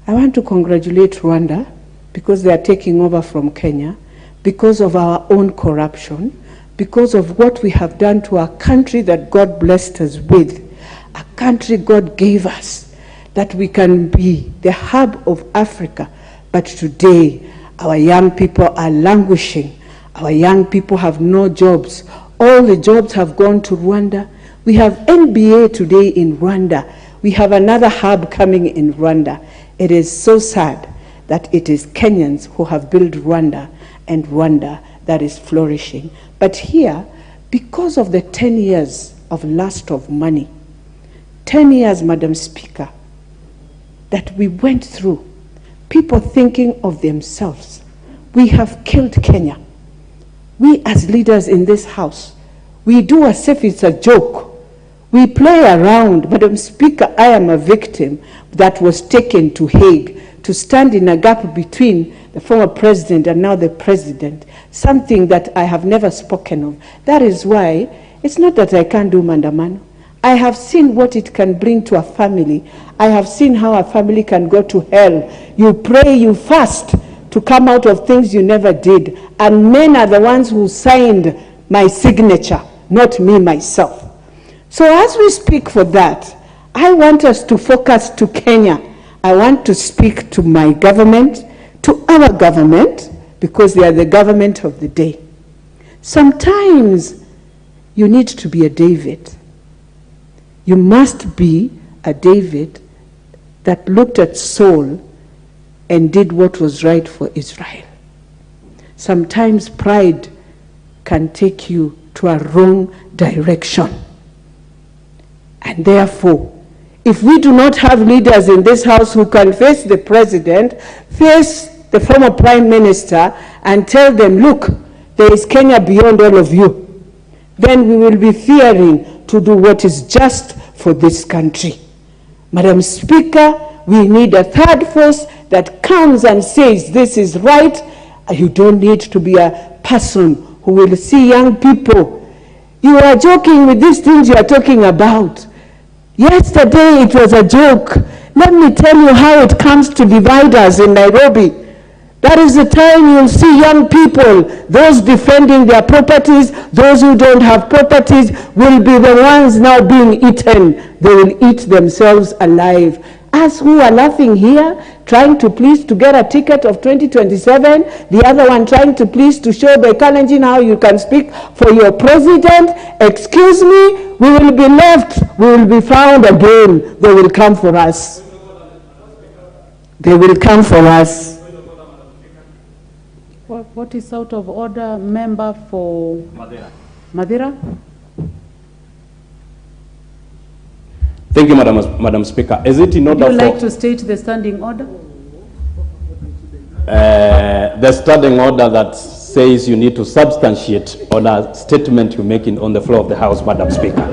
I want to congratulate Rwanda because they are taking over from Kenya, because of our own corruption, because of what we have done to our country that God blessed us with, a country God gave us, that we can be the hub of Africa. But today, our young people are languishing. Our young people have no jobs. All the jobs have gone to Rwanda. We have NBA today in Rwanda. We have another hub coming in Rwanda. It is so sad that it is Kenyans who have built Rwanda, and Rwanda that is flourishing. But here, because of the 10 years of lust of money, 10 years, Madam Speaker, that we went through, people thinking of themselves, we have killed Kenya. We as leaders in this house, we do as if it's a joke. We play around. Madam Speaker, I am a victim that was taken to Hague to stand in a gap between the former president and now the president, something that I have never spoken of. That is why it's not that I can't do Maandamano. I have seen what it can bring to a family. I have seen how a family can go to hell. You pray, you fast to come out of things you never did. And men are the ones who signed my signature, not me myself. So as we speak for that, I want us to focus to Kenya. I want to speak to my government, to our government, because they are the government of the day. Sometimes you need to be a David. You must be a David that looked at Saul and did what was right for Israel. Sometimes pride can take you to a wrong direction. And therefore, if we do not have leaders in this house who can face the president, face the former prime minister, and tell them, look, there is Kenya beyond all of you, then we will be fearing to do what is just for this country. Madam Speaker, we need a third force that comes and says this is right. You don't need to be a person who will see young people. You are joking with these things you are talking about. Yesterday it was a joke. Let me tell you how it comes to divide us in Nairobi. That is the time you'll see young people, those defending their properties, those who don't have properties, will be the ones now being eaten. They will eat themselves alive. Us who are laughing here, trying to please to get a ticket of 2027, the other one trying to please to show the Kalenjin how you can speak for your president. Excuse me, we will be left, we will be found again. They will come for us. They will come for us. What is out of order? Member for Madera? Thank you, Madam Speaker. Is it in order Would you for... like to state the standing order? The standing order that says you need to substantiate on a statement you're making on the floor of the House, Madam Speaker.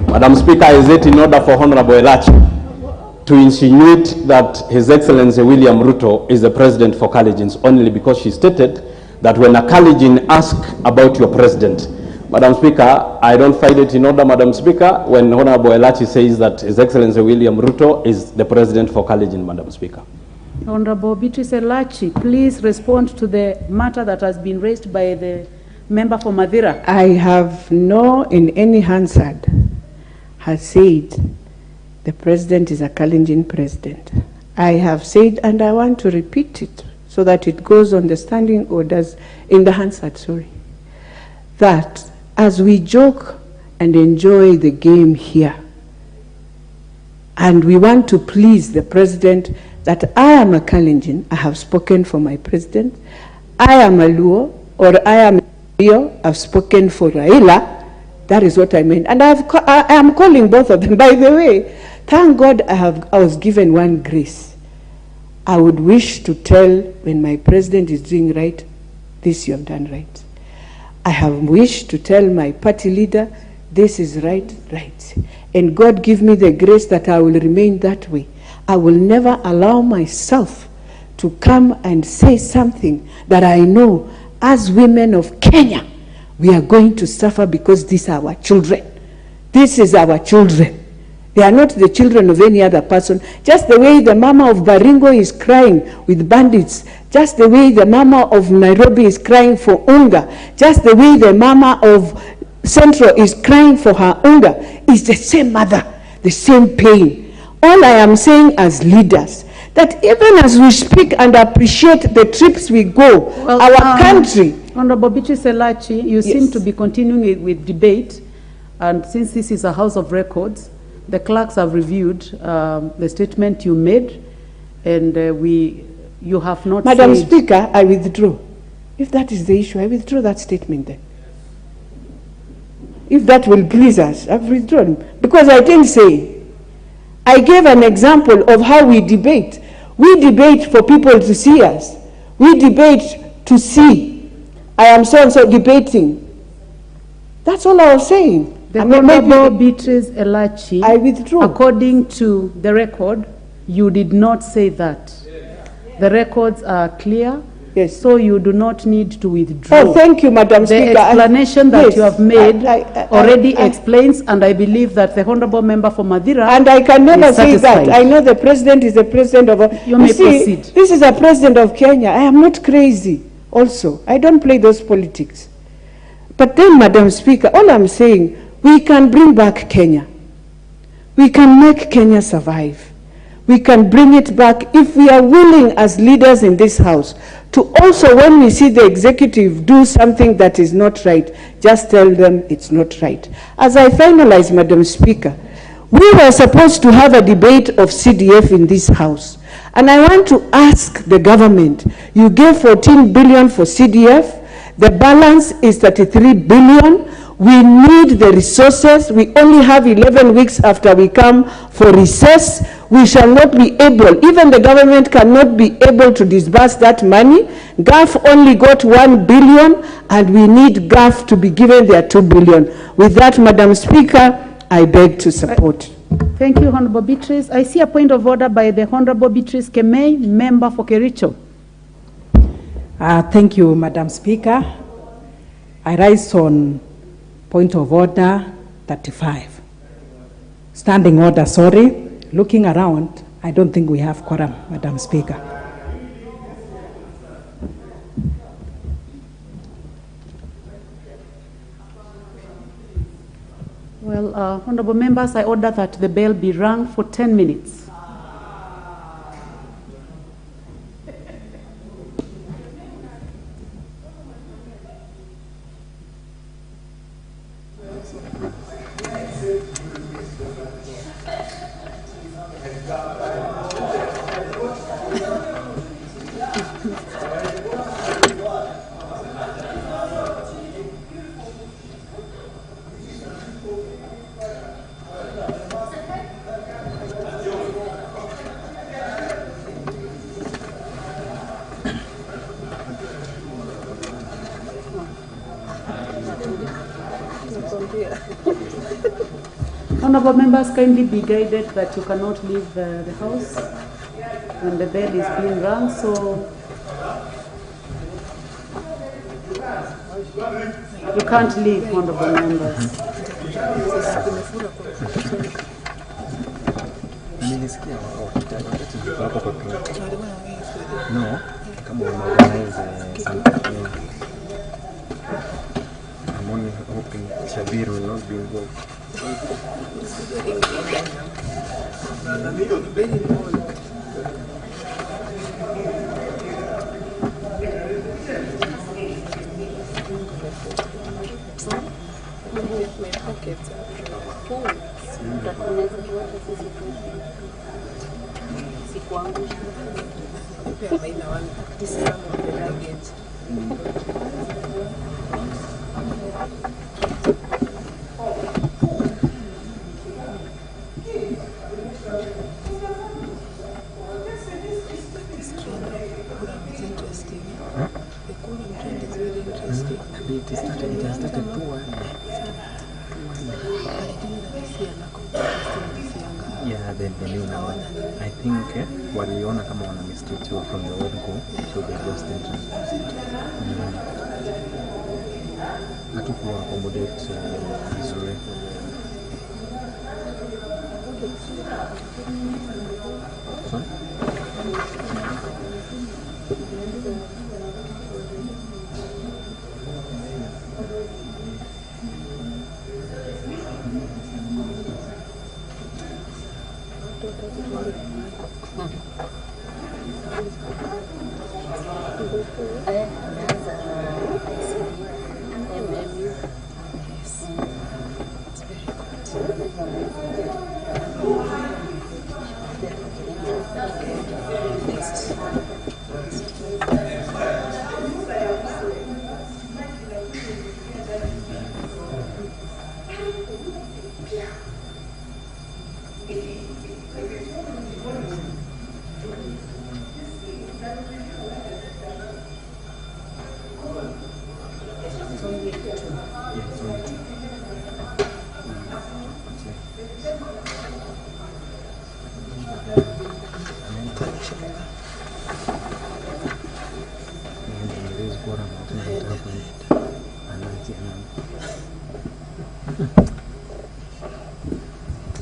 Madam Speaker, is it in order for Honorable Elachi to insinuate that His Excellency William Ruto is the president for Kalenjins only because she stated that when a Kalenjin asks about your president, Madam Speaker, I don't find it in order, Madam Speaker, when Honorable Elachi says that His Excellency William Ruto is the president for Kalenjin, Madam Speaker. Honorable Beatrice Elachi, please respond to the matter that has been raised by the member for Madera. I have no in any Hansard has said the president is a Kalenjin president. I have said, and I want to repeat it so that it goes on the standing orders in the Hansard, that as we joke and enjoy the game here, and we want to please the president that I am a Kalenjin, I have spoken for my president, I am a Luo, or I am a Rio, I've spoken for Raila, that is what I meant. And I am calling both of them. By the way, thank God I was given one grace. I would wish to tell when my president is doing right, this you have done right. I have wished to tell my party leader, this is right. And God give me the grace that I will remain that way. I will never allow myself to come and say something that I know as women of Kenya, we are going to suffer because these are our children. This is our children. They are not the children of any other person. Just the way the mama of Baringo is crying with bandits, just the way the mama of Nairobi is crying for unga, just the way the mama of Central is crying for her unga, is the same mother, the same pain. All I am saying as leaders, that even as we speak and appreciate the trips we go, our country... Honorable Beatrice Elachi, you seem to be continuing with debate, and since this is a House of Records, the clerks have reviewed the statement you made, and you have not Madam said... Speaker, I withdraw. If that is the issue, I withdraw that statement then. If that will please us, I've withdrawn. Because I didn't say. I gave an example of how we debate. We debate for people to see us. We debate to see. I am so-and-so debating. That's all I was saying. The Honorable Beatrice Elachi, I withdraw. According to the record, you did not say that. The records are clear, so you do not need to withdraw. Oh, thank you, Madam Speaker. The explanation that you have made already explains, and I believe that the Honorable Member for Madera and I can never is say satisfied. that. I know the president is the president of... You may see, proceed. This is a president of Kenya. I am not crazy also. I don't play those politics. But then, Madam Speaker, all I'm saying, we can bring back Kenya. We can make Kenya survive. We can bring it back if we are willing as leaders in this house to also, when we see the executive do something that is not right, just tell them it's not right. As I finalize, Madam Speaker, we were supposed to have a debate of CDF in this house. And I want to ask the government, you gave 14 billion for CDF, the balance is 33 billion. We need the resources. We only have 11 weeks after we come for recess. We shall not be able, even the government cannot be able to disburse that money. GAF only got 1 billion, and we need GAF to be given their 2 billion. With that, Madam Speaker, I beg to support. Thank you, Honorable Beatrice. I see a point of order by the Honorable Beatrice Kemei, member for Kericho. Thank you, Madam Speaker. I rise on point of order 35. Standing order, sorry. Looking around, I don't think we have quorum, Madam Speaker. Well, honorable members, I order that the bell be rung for 10 minutes. Honorable members, kindly be guided that you cannot leave the house when the bell is being rung, so you can't leave, honorable members. No, kama organize something. I'm only hoping Shabir will not be involved. Yeah, the new one. I think waliona kama wana mistake from the old go, so they lost interest. Hatukuwa accommodate vizuri. Sorry?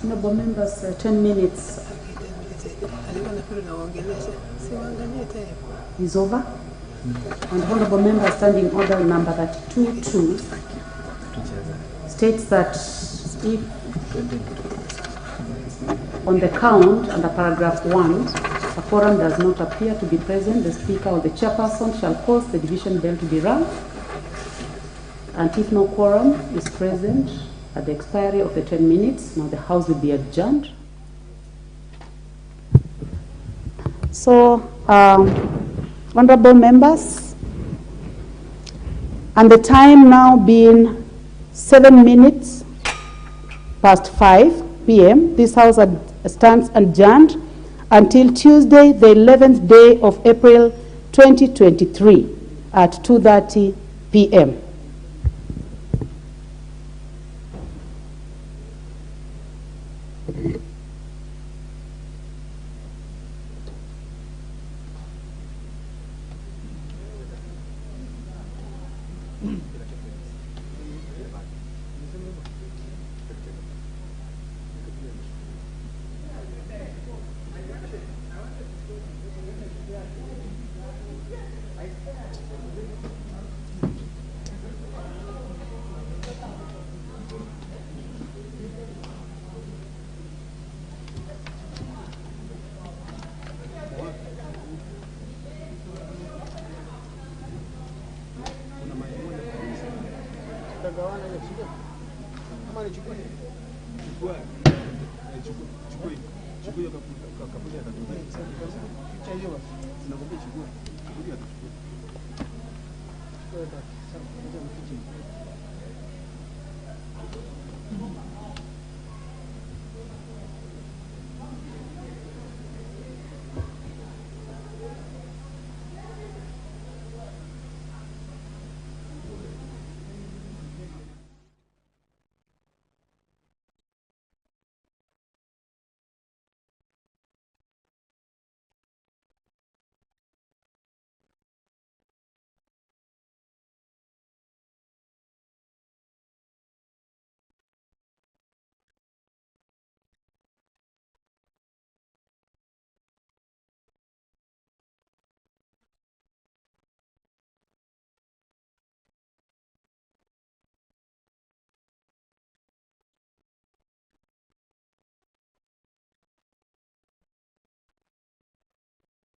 Honorable members, 10 minutes is over. And honorable member standing order number 322 states that if on the count under paragraph 1, a quorum does not appear to be present, the speaker or the chairperson shall cause the division bell to be rung. And if no quorum is present at the expiry of the 10 minutes, now the House will be adjourned. So, honorable members, and the time now being 7 minutes past 5 p.m., this House stands adjourned until Tuesday, the 11th day of April 2023 at 2:30 p.m.